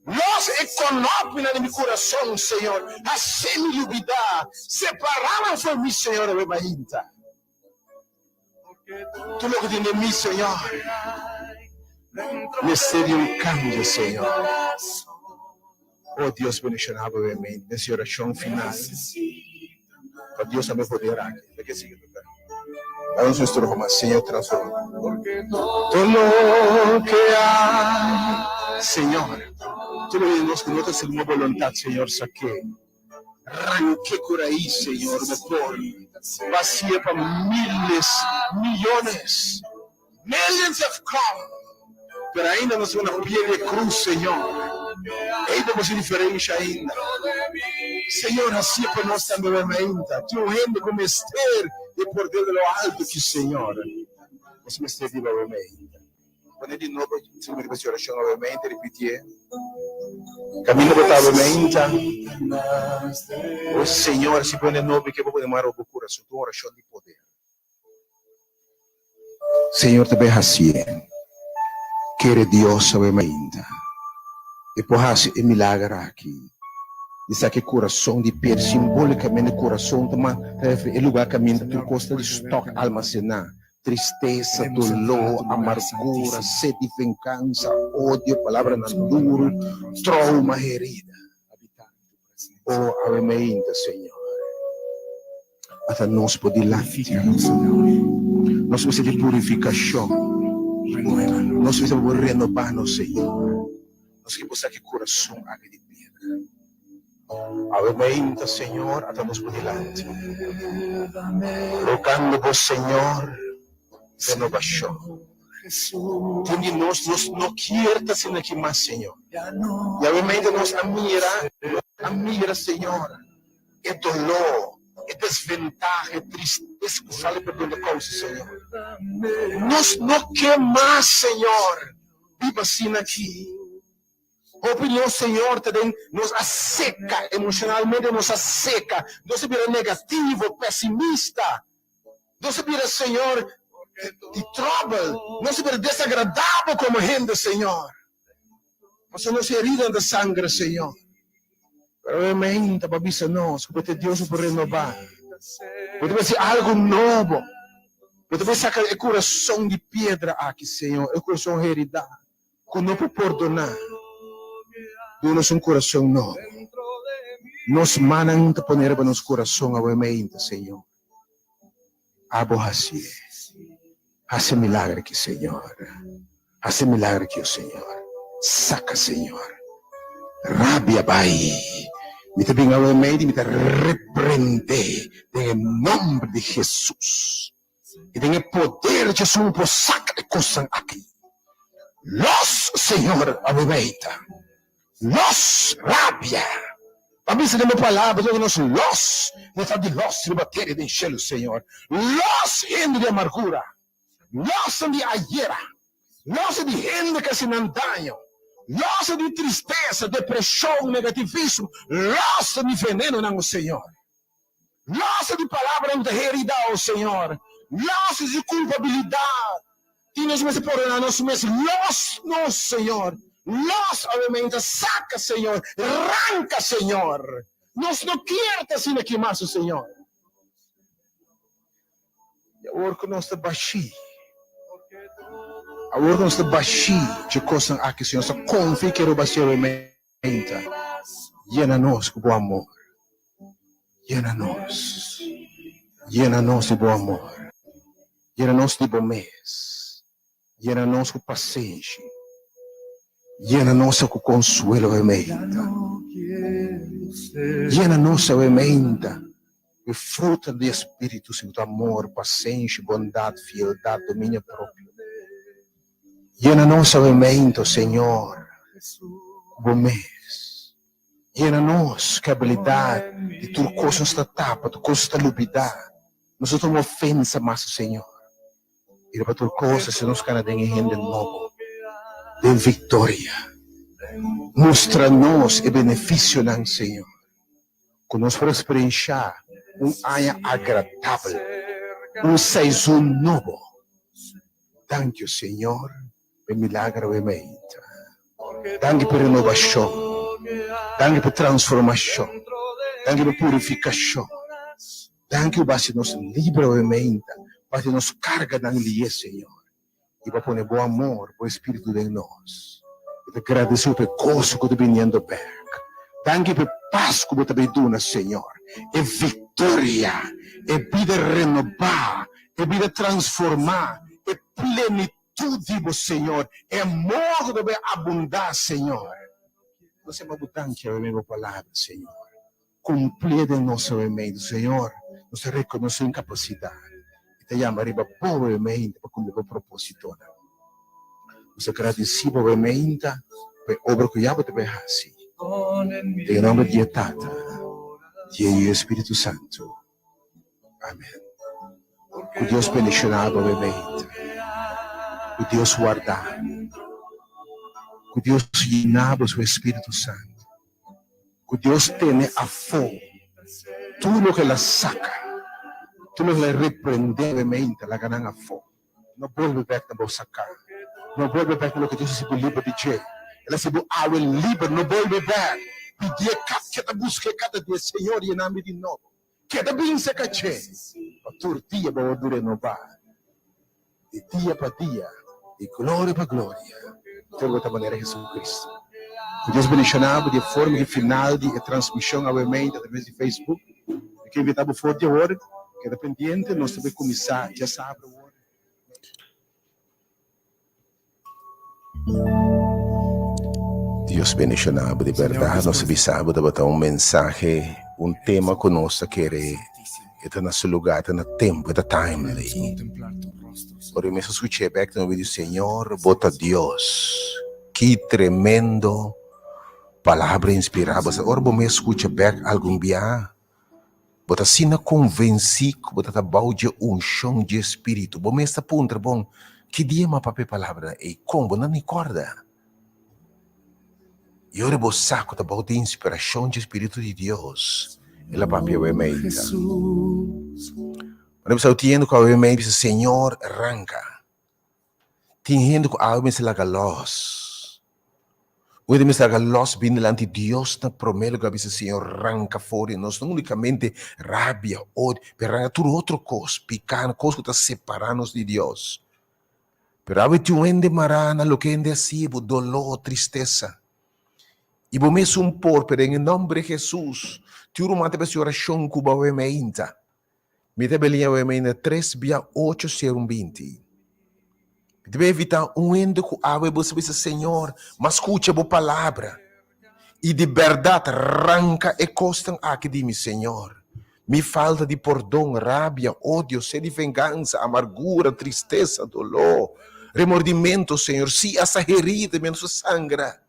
Los e conópina de meu coração, Senhor. Assim me olvidar, separar de mim, Senhor, realmente. Tu logo de mim, Senhor. Necessário um cambio, Senhor. Oh Deus, bendicionado realmente nessa oração final. Para Deus também poder aqui. Daqui a seguir, vamos nuestro romance, Senhor, transforma. Todo lo que há, Senhor. Tu lo dinos con nosotros en una voluntad, Senhor, saque. Arranque por aí, Senhor, vapor. Vacía para miles, millones. Millions have come. Pero ainda não somos uma pele de cruz, Senhor. Ainda não se diferente ainda. Senhor, assim para nós também, ainda. Tu rende como Esther e por Deus do alto que, Senhor. Nós me esteve novamente. Quando de novo, se me repetir a oração novamente, repetir. Caminho notavelmente. O Senhor, se põe de novo que eu vou poder o coração, tua oração de poder. Senhor, te vejo assim. Quer Deus obviamente. E por isso é milagre aqui. Diz que coração de pedra, simbolicamente coração, é lugar que a mente tu costa de estoque almacenar. Tristeza, dolor, amargura, sede, vingança, ódio, palavra na duro, trauma, herida. Oh, obviamente, Senhor. Até nós podemos lá. Nós precisamos de purificação. Nós precisamos renovar-nos, Senhor. Nós queremos que coração aqui de pedra. Obviamente, Senhor, até nós por delante. Rogando por Senhor, renovação. Onde nós não queremos assim aqui mais, Senhor. E obviamente nós admira, Senhor, é dolor. É desventaja, é tristeza que fala perdão da causa, Senhor. Nós não queremos mais, Senhor. Viva assim aqui. A opinião, Senhor, também nos asseca, emocionalmente nos asseca. Não se vira negativo, pessimista. Não se vira, Senhor, de trouble. Não se vira desagradável como gente, Senhor. Você não se herida de sangue, Senhor. Realmente, para nós, porque Deus pode renovar. Pode ser algo novo. Pode sacar o coração de pedra aqui, Senhor. O coração heredado. Que não pode perdonar. Danos un corazón nuevo. Nos manan a poner en nuestro corazón obviamente, Señor. Abo así. Hace milagre aquí, Señor. Hace milagre aquí, Señor. Saca, Señor. Rabia, Pai. Me te venga obviamente y me te reprende en el nombre de Jesús. Y en el poder de Jesús, pues saca de cosas aquí. Los, Señor, obviamente. Los, rabia. A mim se deu uma palavra, nós los, de los, de bater de enchê-lo, Senhor. Los, gente de amargura. Los, de ayer. Los, de gente que se não daño. Los, de tristeza, depressão, negativismo. Los, de veneno, não, Senhor. Los, de palavra de heredade, Senhor. Los, de culpabilidade. E nós mesmos por nós mesmos. Los, não, Senhor. Los, obviamente, saca, Señor, arranca, Señor. Nos no quieres sin aqui mais, Señor. E agora que nós estamos baixi. Agora que nós estamos baixi de coisas aqui, Senhor. Só confia que eu baixi, obviamente. Llena-nos com bom amor. Llena-nos. Llena-nos de bom amor. Llena-nos de bom mês. Llena-nos com paciência. Llena-nos com consuelo, obviamente. Llena-nos, obviamente, de fruta do Espírito Santo, amor, paciência, bondade, fieldade, domínio próprio. Llena-nos, obviamente, Senhor, bom mês. Llena-nos com a habilidade de tudo coisa esta tapa, tudo coisa esta lubidade. Nós não temos ofensa mais, Senhor. E para tudo coisa, se nos canadenses de novo. De vitória. Mostra-nos o benefício, Senhor. Que nós vamos experienciar ano agradável, season novo. Thank you, Senhor, pelo milagre obviamente. Thank you por renovação. Thank you por transformação. Thank you por purificação. Thank you para nos livre obviamente, para nos carga na linha, Senhor. E para pôr bom amor, bom espírito em nós. E te agradeço pelo gozo que tu vindo perto. Thank you pela paz que tu me dá, Senhor. E vitória, e vida renovar, e vida transformar, e plenitude, Senhor. E amor que deve abundar, Senhor. Nós somos abundantes, a minha palavra, Senhor. Cumprir em nosso elemento, Senhor. Nós reconhecemos incapacidade. Te chiameremo ovviamente per come propósito. Nós agradecemos ovviamente per obra que já te behasi. Em nome de Tata, de Espírito Santo. Amém. Que Deus bendicionado ovviamente. Que Deus guardar. Que Deus llenado do Espírito Santo. Que Deus tenha a fogo. Tudo o que ela saca. Tu nos le reprende obviamente la ganan a fogo. No vuelve back na bolsa sacar. No vuelve back lo que Deus se livre de je. Ela se abre livre, no vuelve back. Pedir cada busca cada dia, Senhor, e nome de novo. Cada bem se caché. A tur dia para dure renovar. De dia para dia, de glória para glória. De outra maneira, Jesus Cristo. Que Deus bendicionado de forma de final de transmissão obviamente através de Facebook. Que invitamos forte agora. Queda pendiente, nós também começar, já sabe. Deus bendicionado de verdade, nós avisamos de botar mensagem, tema que nós queremos, está no seu lugar, está no tempo, está timely. Por isso, escutei back no vídeo, Senhor, bota Deus, que tremendo palavra inspirada. Agora, vamos escutar back algum dia. Bota sina convencido, bota balde unção de espírito. Bom, esta ponta, bom, que dia uma papel palavra e como não me acorda. E ora vou saco da balde inspiração de espírito de Deus. Ela papel é meia. Mas eu tenho que o meia diz Senhor arranca. Tenho que o meia se laga los. Hoje me está los vindo diante de Deus na promessa que diz Senhor arranca fora e nós não unicamente rabia, ódio, mas tudo outro coisa, picando, coisa que está separando-nos de Deus. Pero a veces ende marana, lo que ende así, dolor, tristeza. E vou me supor, pero em nome de Jesus, tu rumante para oração cuba o emeinta. Me te belinha o emeina 3:8:20. Deve evitar ende com água e você diz, Senhor, mas escuta a palavra. E de verdade, arranca e costam aqui de mim, Senhor. Me falta de perdão, rábia, ódio, sede de vingança, amargura, tristeza, dolor, remordimento, Senhor. Se essa herida menos sangra.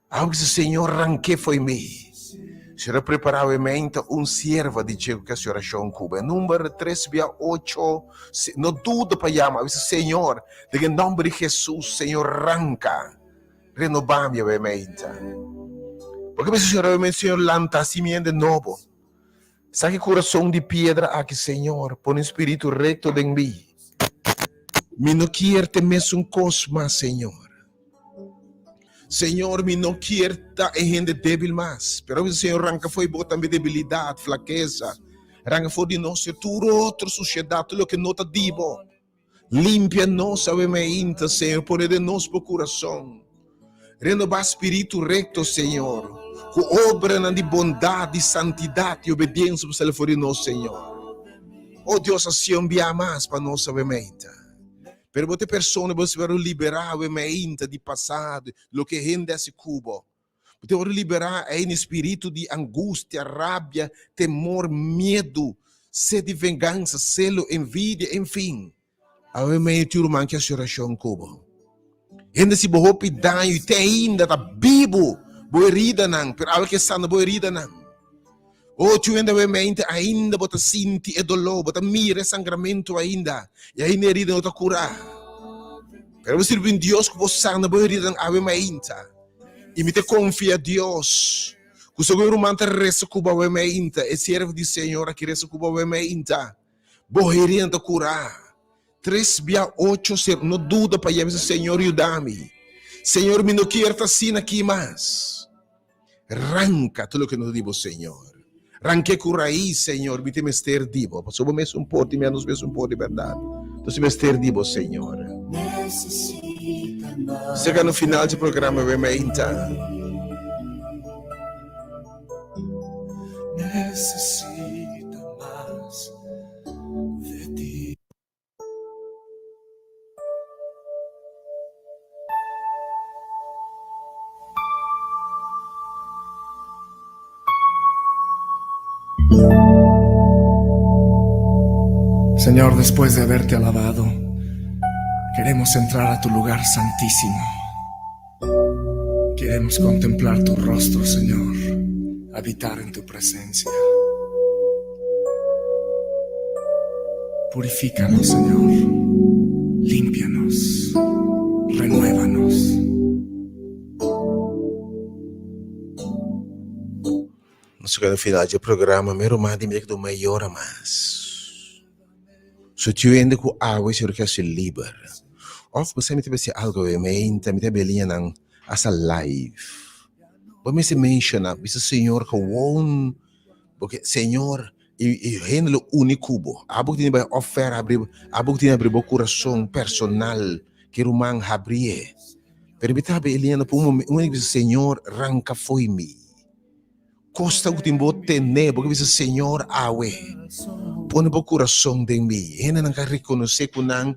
Algo que o Senhor arranque foi me. Senhor preparava em mente servo de Diego que a senhora achou em Cuba. Número 3:8. Não duda para chamar. Senhor, em nome de Jesus, Senhor, arranca. Renovar minha mente. Porque o Senhor lanta assim de novo. Sabe coração de pedra aqui, Senhor, põe um espírito recto em mim. Me não quer ter mesmo cosma, Senhor. Senhor, me não quer estar em gente débil mais. Pero o Senhor arranca foi boa também debilidade, fraqueza. Arranca foi de nós, tudo outra sociedade, tudo que não está divo. Limpia nossa mente, Senhor, põe de nós para o coração. Renovar espírito recto, Senhor. Com obra de bondade, santidade e obediência para for de nós, Senhor. Oh Deus, assim envia mais para nossa mente. Pero muitas pessoas você vai liberar a mente de passado, o que rende esse cubo. Você vai liberar um espírito de angústia, rábia, temor, medo, sede de vingança, celo, envidia, enfim. A mente humana que a senhora achou um cubo. Ainda se boa pidanho e tem ainda tá vivo, boa herida não, pero algo que está na boa herida não. Oh, tu ainda bota sinti e dolor, bota mira sangramento ainda. E ainda herida não está curar. Pero você tem Deus que você sana boa herida a mente. E me te confia a Deus. Que o seu irmão te resta cuba a mente. E servo de Senhor que resta cuba a mente. Boa herida curar. 3:8, não duda para dizer, Senhor, ajuda-me. Senhor, me não quero estar assim aqui mais. Arranca tudo o que nos digo, Senhor. Arranque com raiz, Senhor, me tem mester divo. Passou mesmo pouco, menos mesmo pouco de verdade. Então, mester divo, Senhor. Chega no final do programa, Vementa. Necesita más de ti. Señor, después de haberte alabado, queremos entrar a tu lugar santísimo. Queremos contemplar tu rostro, Señor, habitar en tu presencia. Purifícanos, Señor, límpianos, renuévanos. No final do programa, meu irmão, de meio que do maior a mais. Se tu ainda com água, Senhor, que se libera. Of você me teve algo em mente, me teve linha não essa live. Vamos se mencionar, isso Senhor que on, porque Senhor e reino único. Abo que tem oferta abrir o coração personal que o man abrir. Permita a linha por um momento, Senhor, arranca foi me. Costa que tem tener, porque diz Senhor, awe. Põe o coração de mim. Ainda não quer reconhecer que não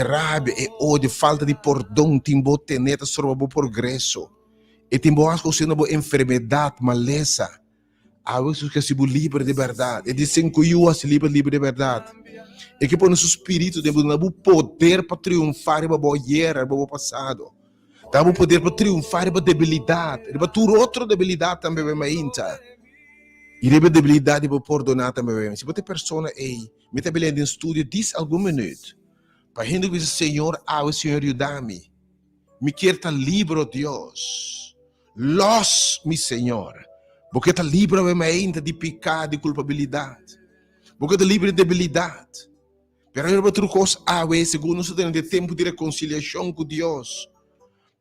rábia, ódio, falta de perdão, tem que ter sobre o progresso. E tem que associar a enfermidade, maleza. A vezes que se livre de verdade. E dizem que eu se livre de verdade. E que põe o espírito de o poder para triunfar em a guerra, em o passado. Dá o poder para triunfar em a debilidade. E para ter outra debilidade também, e a debilidade para perdonar também. Se você pessoa me está beleza em estúdio, diz algum minuto. Para gente que diz, Senhor, Senhor, ajuda-me. Me quer estar livre, Deus. Los-me, Senhor. Porque está livre ainda de pecado e culpabilidade. Porque está livre de debilidade. Pero eu vou ter segundo nós temos tempo de reconciliação com Deus.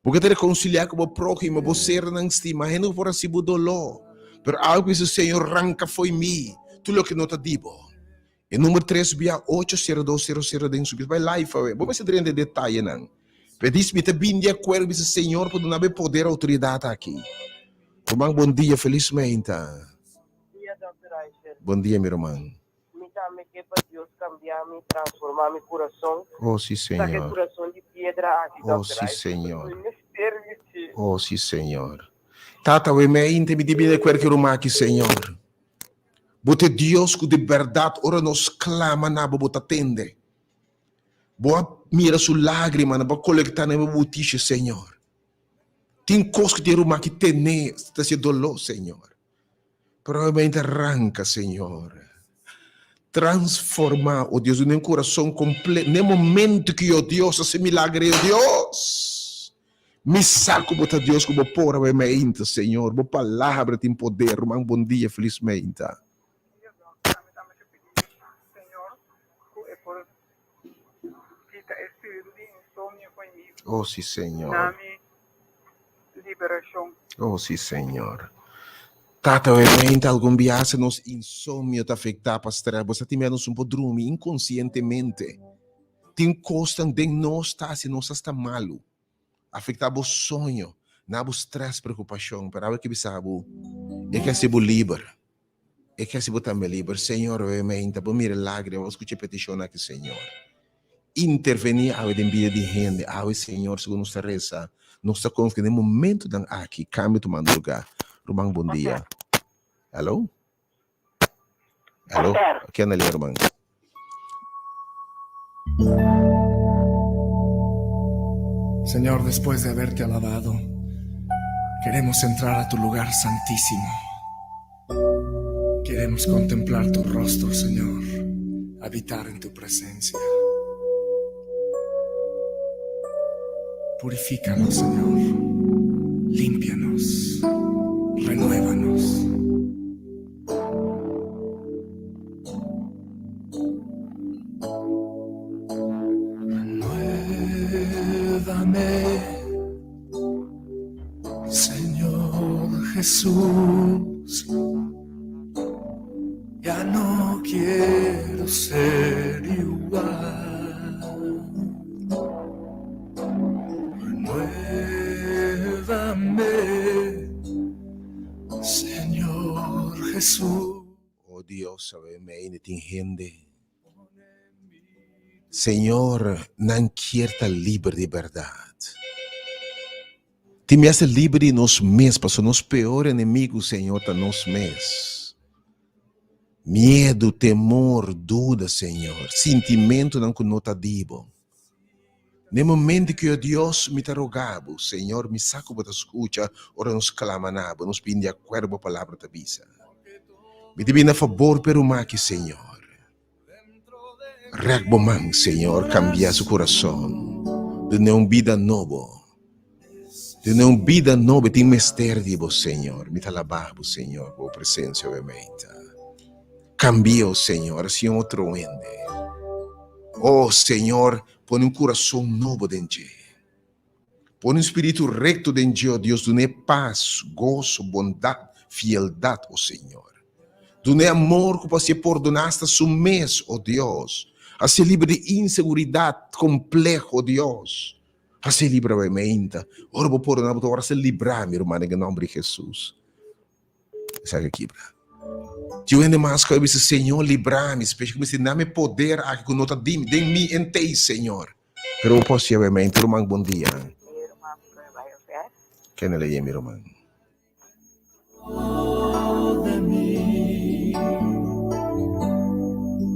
Porque te reconciliar com o próximo, você não estima, não por assim o dolor. Pero algo que o Senhor arranca foi mim. Tudo o que não te digo. E número 3, via 80200 den subir. Vai lá e fala. Vamos ver se tem detalhe, não. Pedis-me te bem de acordo, Senhor, por não haver poder e autoridade aqui. Irmão, bom dia, felizmente. Dia, Dr. Aisha. Bom dia, meu irmão. Me chame que para Deus cambiar, me transformar meu coração. Oh, sim, Saque Senhor. coração de pedra aqui, Oh, Dr. sim, Aisha. Senhor. Serviço. Oh, sim, Senhor. Tata, we me inte de bem de acordo que eu aqui, Senhor. Bote Deus que de verdade, ora nos clama na bota tende. Boa mira su lágrima na boa colectar na botiche, Senhor. Tem coisas que ter uma que tem, está se dolor, Senhor. Provavelmente arranca, Senhor. Transformar, oh Deus, em um coração completo. No momento que, oh Deus, esse milagre, oh Deus. Me saco, bota Deus, como pôr a mente, Senhor. Boa palavra tem poder, irmão. Bom dia, felizmente. Senhor, por quita espírito de insônia comigo. Oh, sim, Senhor. Dá-me liberação. Oh, sim, Senhor. Tata, realmente, algum dia se nos insônia te afetar, pastor, você tem menos um pouco dormir inconscientemente. Tem coisa de nós, tá, se nós está malo. Afetar o sonho, na o stress, preocupação, para que sabe, é que se bo livre. É que se bo também livre, Senhor, realmente, por mira lágrima, eu escutei petição aqui, Senhor. Intervenir a vida de gente, a Senhor, segundo nossa reza, nossa confiança, no momento da aqui, cambio tomando lugar. Romang, bom dia. Hello? Hello? Aqui é ali, Romang. Señor, después de haberte alabado, queremos entrar a tu lugar santísimo. Queremos contemplar tu rostro, Señor, habitar en tu presencia. Purifícanos, Señor, límpianos, renuévanos. Renuévame, Señor Jesús. Ya no quiero ser igual. Renuévame, Señor Jesús. Oh Dios, sabe-me, te entende. Senhor, não quer estar livre de verdade. Te me hace livre de nós mesmos, para nos pior inimigos, Senhor, está nós mesmos. Medo, temor, dúvida, Senhor. Sentimento não conotativo. No momento que Deus me interrogava, Senhor, me saco para escuta, ora nos clamanava, nos pede de acordo com a palavra da bisa. Me divina favor per umaki, Senhor. Regbomang, Senhor, cambia seu coração. De uma vida nova. De uma vida nova, tem mistério de você, Senhor. Me talababo, Senhor, por presença, obviamente. Cambia, Senhor, assim outro ende. Oh, Senhor, põe um coração novo dentro. Põe um espírito recto dentro, Deus, dune paz, gozo, bondade, fieldade, oh Senhor. Dune amor que você perdonaste su mês, oh Deus. Hace livre de inseguridade complexa, oh Deus. Hace livre a mente. Ora, vou perdonar, agora se livrar, meu irmão, em nome de Jesus. Sabe aqui, Tio ainda mais que eu disse, Senhor, livrar-me, especialmente se não me poder aqui com nota de mim em ti, Senhor. Pero eu posso ir, meu irmão, bom dia. Quem é ele, meu irmão? De mí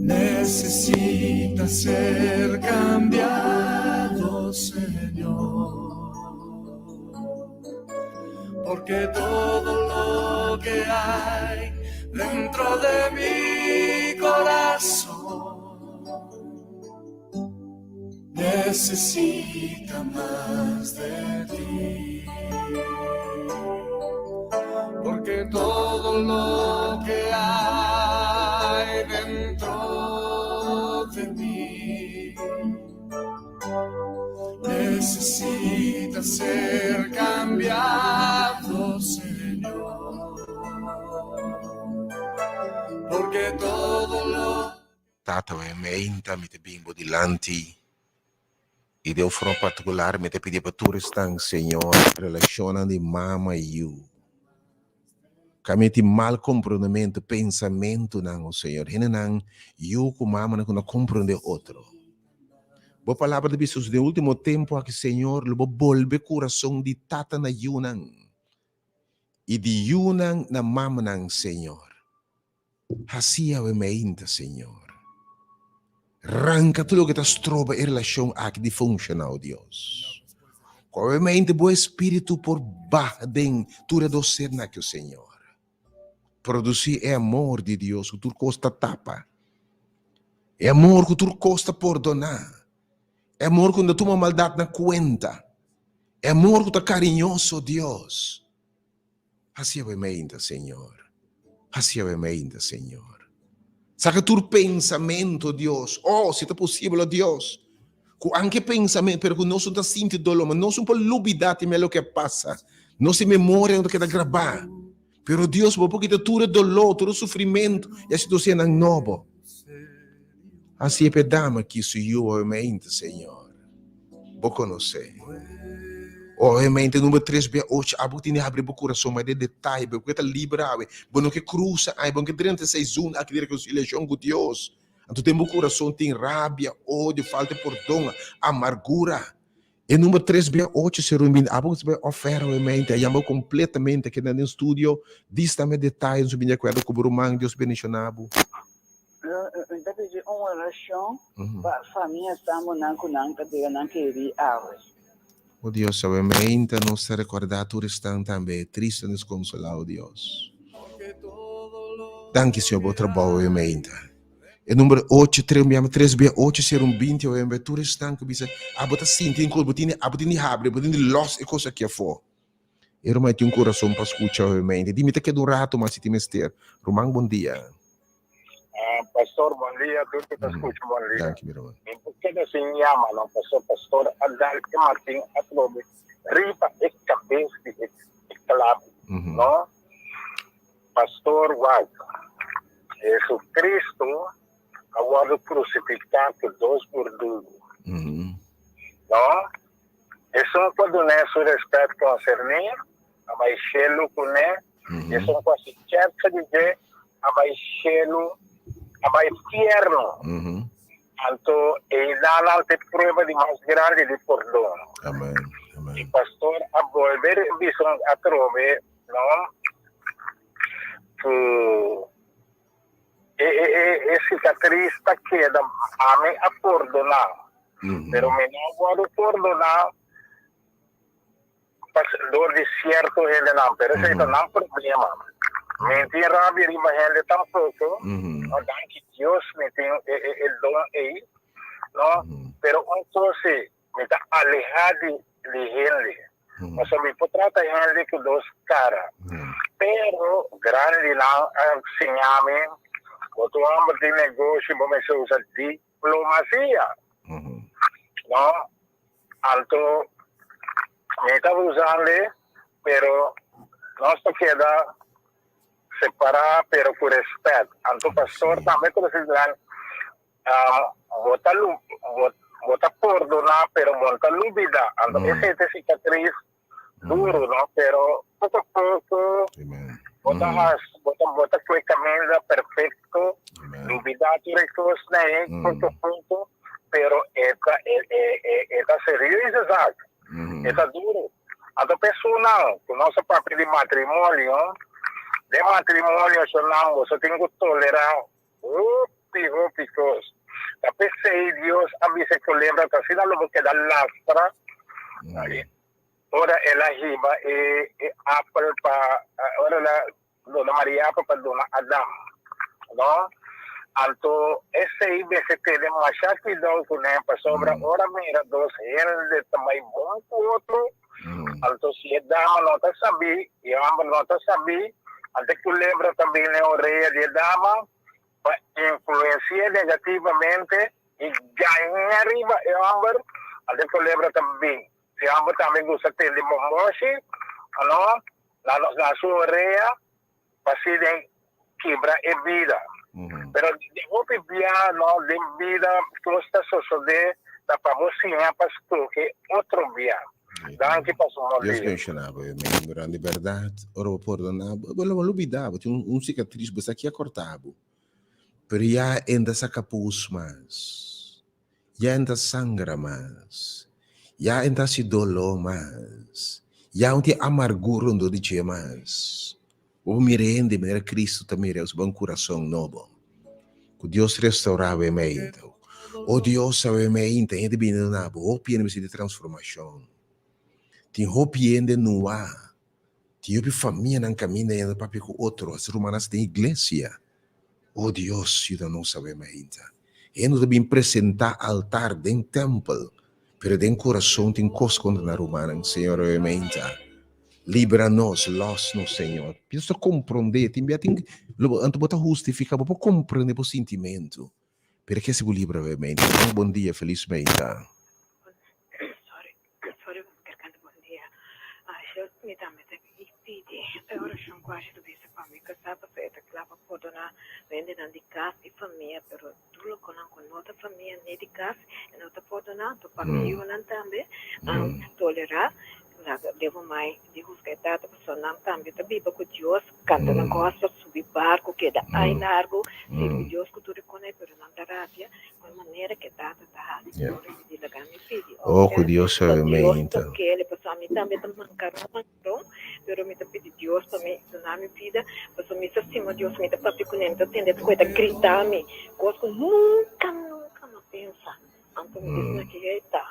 necesita ser cambiado, Señor, porque todo lo que hay dentro de mi corazón necesita más de ti. Porque todo lo que hay dentro de mí necesita ser cambiado, Señor. Porque todo lo Tata, me te bimbo dilante. E de forma particular, me te pedir para tu restar, Senhor, relaciona de mama e eu. Kami mal comprometimento, pensamento, não, Senhor. Não, eu com mama não compreende outro. Boa palavra de Jesus, de último tempo, aqui, Senhor, lo volve coração de tata na yunan. E de yunan na mama, Senhor. Assim é o meinta, Senhor. Arranca tudo que está troba em relação aqui de funcional, Deus. Obviamente, bom espírito por baixo de tudo do ser naquele Senhor. Produzir é amor de Deus que tu costa tapa. É amor que tu costa perdonar. É amor quando tu uma maldade na conta. É amor que tu carinhoso, Deus. Assim é o mente, Senhor. Assim é o mente, Senhor. Saca tu pensamento, Deus. Oh, se é possível, Deus. Com anche pensamento, pero que não está sentindo dolor, mas não são por lubidade o que passa. Não se memória do que está gravar. Pero Deus, porque todo dolor, todo sofrimento, e a situação é nova. Assim é pedama que isso eu obviamente, Senhor. Vou conhecer. Obviamente, número 3, B8, a botina abre o coração, mas de detalhe, porque está liberado. Bom, que cruza, aí, bom, que 36 anos, aqui direito que ele é com Deus. Então, tem o coração, tem rábia, ódio, falta de perdão, amargura. E número 3, B8, se reúne, a botina oferta, obviamente, aí, completamente, aqui no estúdio, diz também detalhes, sobre a coisa, como o romano, Deus bendicionado. Deve de uma oração para a família estamos na kunanga de não querer aves. Oh Deus, obviamente, não se recordar tudo estão também triste e desconsolado, Deus. Danke, Senhor, por trabalho, obviamente. E número 8, 3B8, ser 20, obviamente, tudo estão que bisa, a botar sinto, botini abre, botini los e coisa que é for. Eu mais tenho coração para escutar, obviamente. Dime que um rato, mas se te mester. Romão, bom dia. Pastor, bom dia, tudo que escuta, bom dia. Danke, meu irmão. E por que assim chama, não, pastor, Adal que Martin, atrobe, ripa e cabeça e clavo, não? Pastor, Wag, Jesus Cristo, agora crucificado 2 por 2, não? Isso não pode dar seu respeito concernir, a mais chelo com ele, isso não pode ser dizer, a mais chelo, a mais tierno. Então, ele dá te prueba de mais grande de perdão. Amém. Amém. E pastor, a volver visão a trove, não? Que cicatriz está queda, a mim a perdonar. Pero me não vou perdonar, dor de certo ele não, pero isso não é problema. Mentira, riba ele tampouco. Danke Deus, me tem o dom aí, não? Pero entonces me está alejado de ele. Mas me pode tratar ele com 2 caras. Pero grande não ensiname, outro homem de negócio, vamos usar diplomacia, não? Então me está usando, pero nós queda separar, pero com respeito. Então, pastor, também consideram botar perdonar, pero botar lúbida. Então, essa cicatriz duro, não? Pero pouco a pouco, botar com a camisa perfeito, lúbida, tudo isso, né? Pouco a pouco, pero essa seria exato. Essa duro. Então, pessoal, não, com nosso papel de matrimônio, não, você tem que tolerar picos. A pessoa Deus, a mim se lembra que assim não queda lastra. Ora ela riba e apple para ora la Dona Maria para Dona Adam, não? Então esse aí se tem uma chave do com para sobra ora mira 2 ele também bom com outro. Então se dá não tá sabe e ambos não tá sabe. Até que lembra também na orelha de dama, para influenciar negativamente e ganhar riba e amber. Até que lembra também, se amber também gosta de momoshi, não, na sua orelha, para se quebrar a vida. Pero de vida, não, de vida, custa suceder da para mocinha pastor que outro dia. Danke para sua Deus vida. mencionava, membro, de verdade, ora perdonava, eu olvidava, tinha cicatriz, mas aqui é cortado. Pero já ainda saca pus mais, já ainda sangra mais, já ainda se dolor mais, já ainda amargura do dia mais. O me rende, me Cristo também é um coração novo. Que Deus restaurava a minha mente. O Deus sabe a minha mente, ainda bem na boa, opinião de transformação. Tem hopiende no ar. Tem hopi família na caminho ainda para com outro. As romanas têm igreja. Oh Deus, eu não sabe mais. E não devem apresentar altar dentro do templo. Pero dentro do coração tem coisas contra a romana, Senhor, obviamente. Libra-nos, los-nos, Senhor. Preciso compreender. Tem que antes botar justificar, para compreender o sentimento. Pero que se libra, obviamente. Bom dia, felizmente. Sorry, cercando bom dia. Eu me dá me pedi. Agora são quase do bicho para mim que sabe feita que lá para poder vender na de casa e família, pero tudo com outra família nem de casa e não tá poder não, tô para mim eu não também tolerar. Devo mais de respeitar a pessoa não também também porque Deus canta na costa subir barco que dá aí largo se Deus que tu reconhece pero não dá rabia com maneira que dá Oh, que Deus obviamente. Que ele pessoa me também tá mancando pero me pedi Deus também na minha vida pessoa me estima Deus me tá papi com ele entende coisa gritar me coisa nunca não pensa antes me diz que está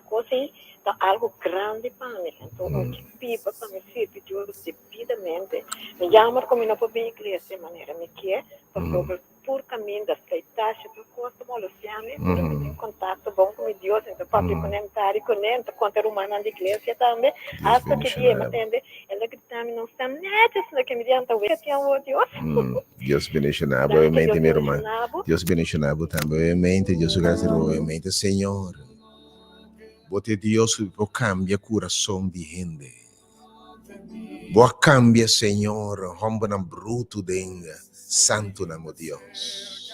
coisa tá algo grande para mim então o que pipa para me servir Deus devidamente me chama como não pode igreja de maneira me quer por caminho das taxas por coisa como chame para me ter contato bom com Deus então papi conectar e conecta com a humana da igreja também hasta que dia me entende ela grita me não está nada que me adianta o que é o Deus Deus bendicionava, obviamente, minha irmã. Deus bendicionava também, obviamente. Deus graças obviamente, Senhor. Bote Deus que cambia o coração de gente. Boa cambia, Senhor, romba na bruto denga, santo namo Deus.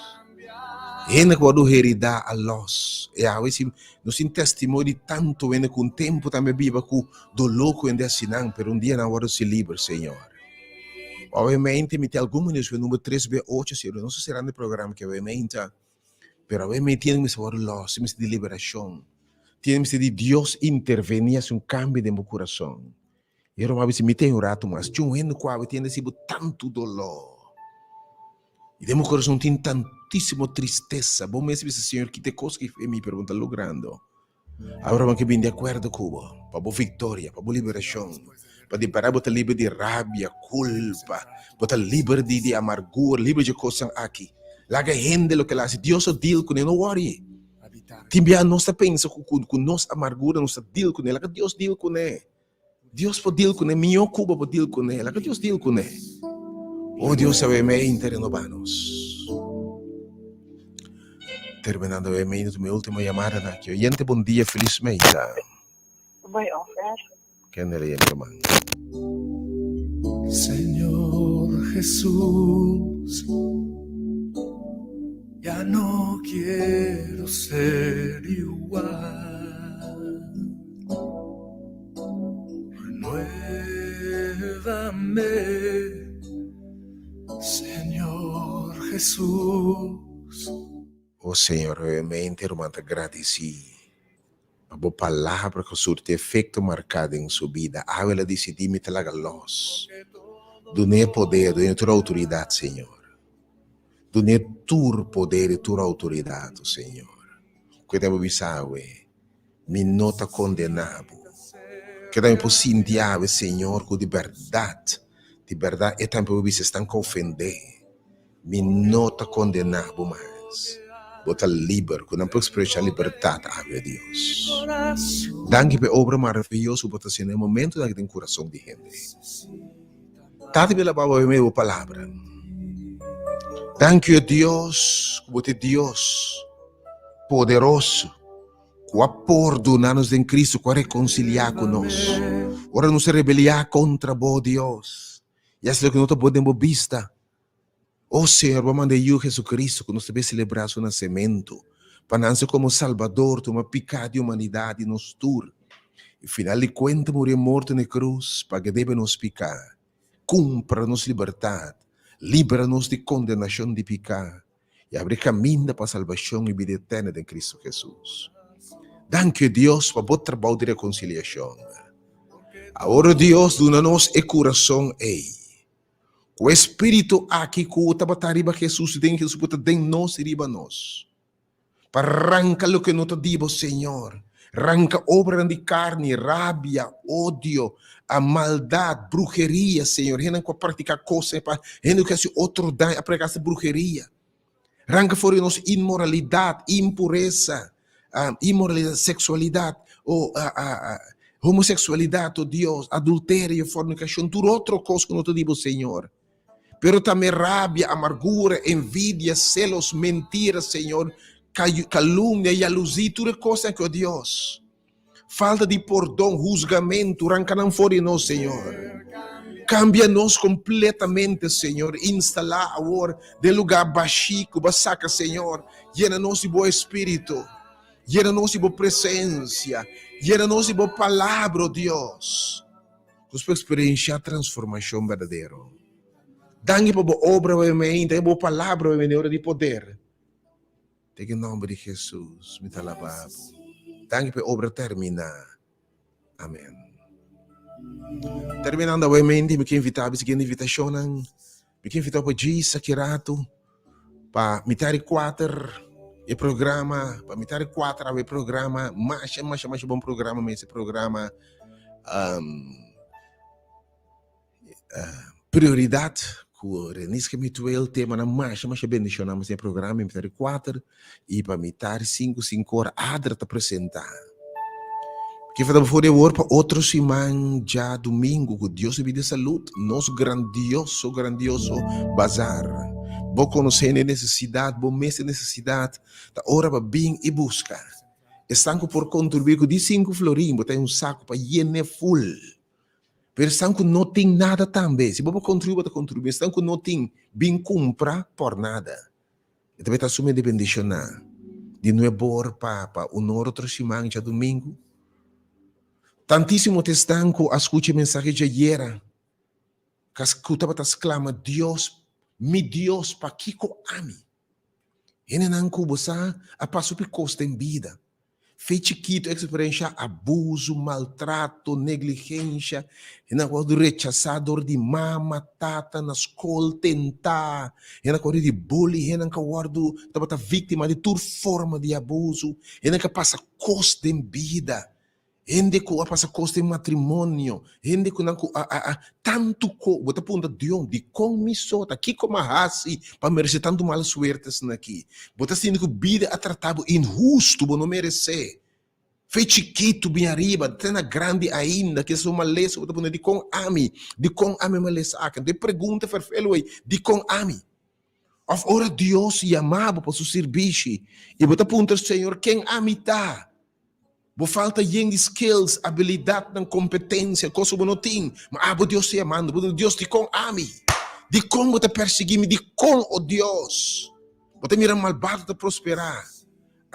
Gente que pode heredar a nós. E a vezes nos testemunho tanto vendo com o tempo também viva com dolor que ainda assinam, pero dia na hora se livre, Senhor. Obviamente, me tem alguma news o número 3B8, Senhor, não sei se será no programa que obviamente, pero obviamente tem que ser loss, tem que ser de liberação. Tem que ser de Deus intervenir em um cambio de meu coração. E eu não sei me tem orado, mas tinha um ano que tem recebido tanto dolor. E de meu coração tem tantíssima tristeza. Bom mesmo, Senhor, que te coisa que me pergunta logrando. Agora que vem de acordo com para a vitória, para a liberação. Para parar botar livre de rabia, culpa, botar livre de amargura, livre de coisas aqui. Lá que gente lo que lá se Deus o deal com ele, não worry. Timbia não está pensa com nossa amargura, não está deal com ele, lá que Deus deal com ele. Deus pode deal com ele, minha Cuba pode deal com ele, lá que Deus deal com ele. Oh Deus sabe me interrenovanos. Terminando o e-mail do meu último chamada aqui. Oyente, bom dia, felizmente. Vai orar. ¿Quién le hermano? Señor Jesús, ya no quiero ser igual. Renuévame, Señor Jesús. Oh Senhor, realmente, irmã, te agradeci. A boa palavra que surte efeito marcado em sua vida. Ela decidiu me trazer luz. Dune poder, dune tua autoridade, Senhor. Dune tu poder e tua autoridade, Senhor. Que deve avisar, me nota condenado. Que deve sentir, Senhor, com de verdade, e também você está a ofender. Me nota condenado, mas bota livre, quando não pode expressar liberdade, ave Deus. Danke pela obra maravilhosa, bota assim, no momento da coração de gente. Tati pela minha palavra. Danke Deus, bota Deus poderoso, que a perdonar-nos em Cristo, que a reconciliar conosco. Ora não se rebeliar contra o Deus. E assim que não podemos vista. Oh Senhor, vamos mandar eu Jesus Cristo que nós devemos celebrar seu nascimento Panança como Salvador, toma pecado de humanidade nos tur. E final de contas, morreu morto na cruz, para que deve nos picar. Cumpra-nos liberdade, libera-nos de condenação de pecado e abre caminho para a salvação e vida eterna de Cristo Jesus. Danke Deus para o trabalho de reconciliação. Agora Deus dá-nos o coração aí. O Espírito aqui que está riba Jesus, tem que suportar de nós e riba nós. Para arrancar o que não te digo, Senhor. Arranca obra de carne, rabia, ódio, a maldade, bruxeria, Senhor. Não que praticar coisas, não que esse outro dá a pregar essa bruxeria. Arranca fora nós imoralidade, impureza, imoralidade, sexualidade, ou homossexualidade, oh Deus, adultério, fornicação, tudo outra coisa que não te digo, Senhor. Pero também rabia, amargura, envidia, celos, mentiras, Senhor. Calúnia e alusão, tudo coisa que, oh Deus, falta de perdão, julgamento, arranca fora de nós, Senhor. Cambia-nos completamente, Senhor. Instalar agora de lugar baxico, basaca, Senhor. Llena-nos de bom espírito. Llena-nos de boa presença. Llena-nos de boa palavra, oh Deus. Nós podemos experienciar a transformação verdadeira. Dá-me para boa obra, dá-me boa palavra, hora de poder. Em nome de Jesus, me alabado. Dá-me para obra terminar. Amém. Terminando, obviamente, me quero invitar a seguinte invitação. Me quero invitar para Jesus aqui rato, para me dar 4 e programa, para me dar 4 o programa, mais bom programa, mas esse programa prioridade, que Renis que me tuel tema na mais bendição, mas esse programa me dar 4 e para me dar 5 horas a te apresentar. Que vamos fazer agora para outro semana, já domingo, que Deus te dê saúde, nosso grandioso bazar. Vou conhecer a necessidade, vou mesmo necessidade, da hora para vir e buscar. Estão por contribuir com 5 florim, botar saco para llenar full. Mas estão que não tem nada também. Se você contribuir, estão que não tem, bem comprar por nada. Então, está assumindo de bendição. De novo, para o outro semana, já domingo. Tantíssimo te estão que escute mensagem de ayer. Que escuta para exclama, Deus, mi Deus, para que ame. E não que você a passo por costa em vida. Fez chiquito, experiência, abuso, maltrato, negligência, e na coisa de rechazador de mama, tata, na escola, tentar, e na coisa de bullying, e na coisa de vítima de toda forma de abuso, e na que passa costa em vida. Gente que passa costa em matrimônio, gente que não tanto co, bota ponta de com me sota, aqui como a raça, para merecer tanto mal suertes aqui. Bota sendo que vida é tratado injusto, não merecer. Fez chiquito bem arriba, tem na grande ainda, que é uma lesa, bota ponta de com ame malesa, de pergunta ferfelo aí, de com ame. Of ora Deus chamava para seu serviço, e bota ponta Senhor, quem ame tá? Bo falta de skills, habilidade, competência, coisa que não tem. Mas Deus se amando, Deus de com ame. De como você perseguir-me, de com o Deus. Você mira malvado de prosperar.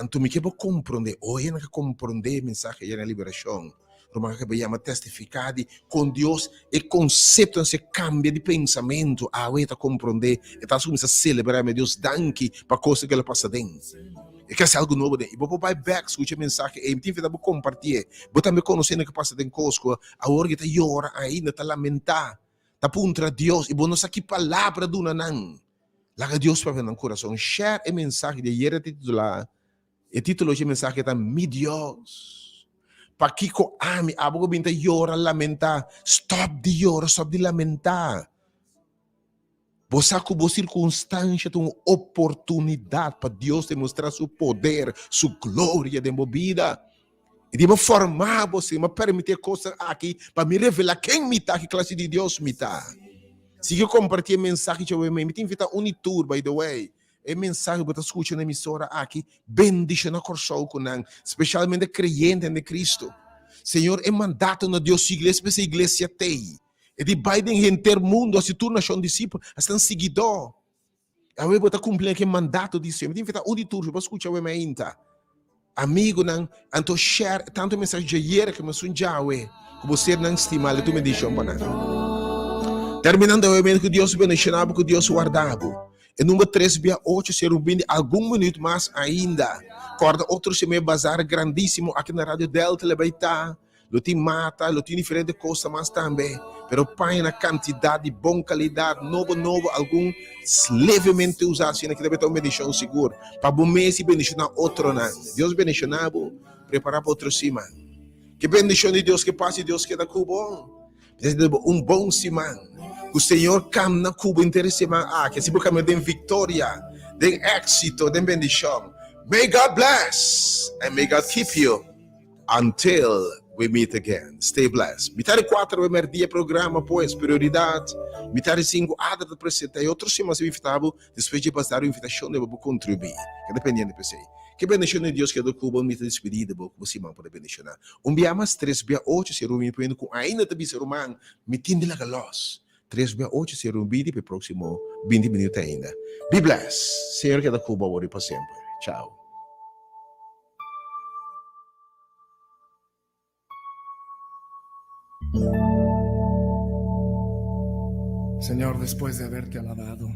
Então me quero compreender, hoje não quero compreender a mensagem da liberação. Roma que chama testificar com Deus e conceito se cambia de pensamento. Hoje está compreender, está começando a celebrar, meu Deus, danke para coisa que ela passa dentro. E quer ser algo novo, e vou vai back, escute a mensagem, e me tive que compartilhar. Vou também conhecer o que passa dentro conosco, a hora que está llora ainda, está lamentar, está contra Deus, e vou nos aqui palavra do nanang. Lá Deus para ver no coração, share a mensagem de ayer titular, e título de mensagem está, mi Deus. Para que ko ame, abo binta llora, lamentar, stop de lamentar. Você com boa circunstância tem uma oportunidade para Deus demonstrar seu poder, sua glória de vida. E de formar você, mas permitir coisas aqui para me revelar quem me está, que classe de Deus me está. Se eu compartilhar mensagem, eu me invitar a Unitur, by the way. É mensagem que você escuta na emissora aqui, bendice na corção com nós, especialmente crente em Cristo. Senhor, é mandato na Deus, igreja, essa igreja tem. E de Biden em ter mundo, se torna um discípulo, estão seguidor. Avevo da cumplire che mandato di Signore. Invita uditore, per ascoltare me inta. Amigo nan anto share tanto mensageiro que me sunjawe. Que você não estima, tu me diz um banana. Terminando o evento que Deus beneficiava, que Deus guardava. E número 3, via 8, ser algum minuto mais ainda. Corda outro se me bazar grandíssimo aqui na Rádio Delta, Lebaitá. Lo tem mata, lo tem diferente coisa mais também. Pero pai na quantidade, boa qualidade, novo, algum levemente usado, assim, que deve ter uma bendição segura. Para bom mês e bendição na outro ano. Deus beneficiava, preparar para outro cima. Que bendição de Deus, que paz de Deus que dá bom. Bom semana. O Senhor cam na Cuba inteira semana. Que se busca de vitória, de êxito, de bendição. May God bless and may God keep you until we meet again. Stay blessed. Mitad 4 primeiro dia programa, pois, prioridade. Mitad 5, ada da presente. E outros temas invitados, depois de passar a invitação, eu vou contribuir. Que dependendo de você. Que bendição de Deus que é do Cuba, me despedida, você não pode bendicionar. Via mais 3, via 8, se rumi, com ainda também ser humano, me tinde lá galos. 3, via 8, se rumi, para o próximo 20 minutos ainda. Be blessed. Senhor que é do Cuba, ore para sempre. Tchau. Señor, después de haberte alabado,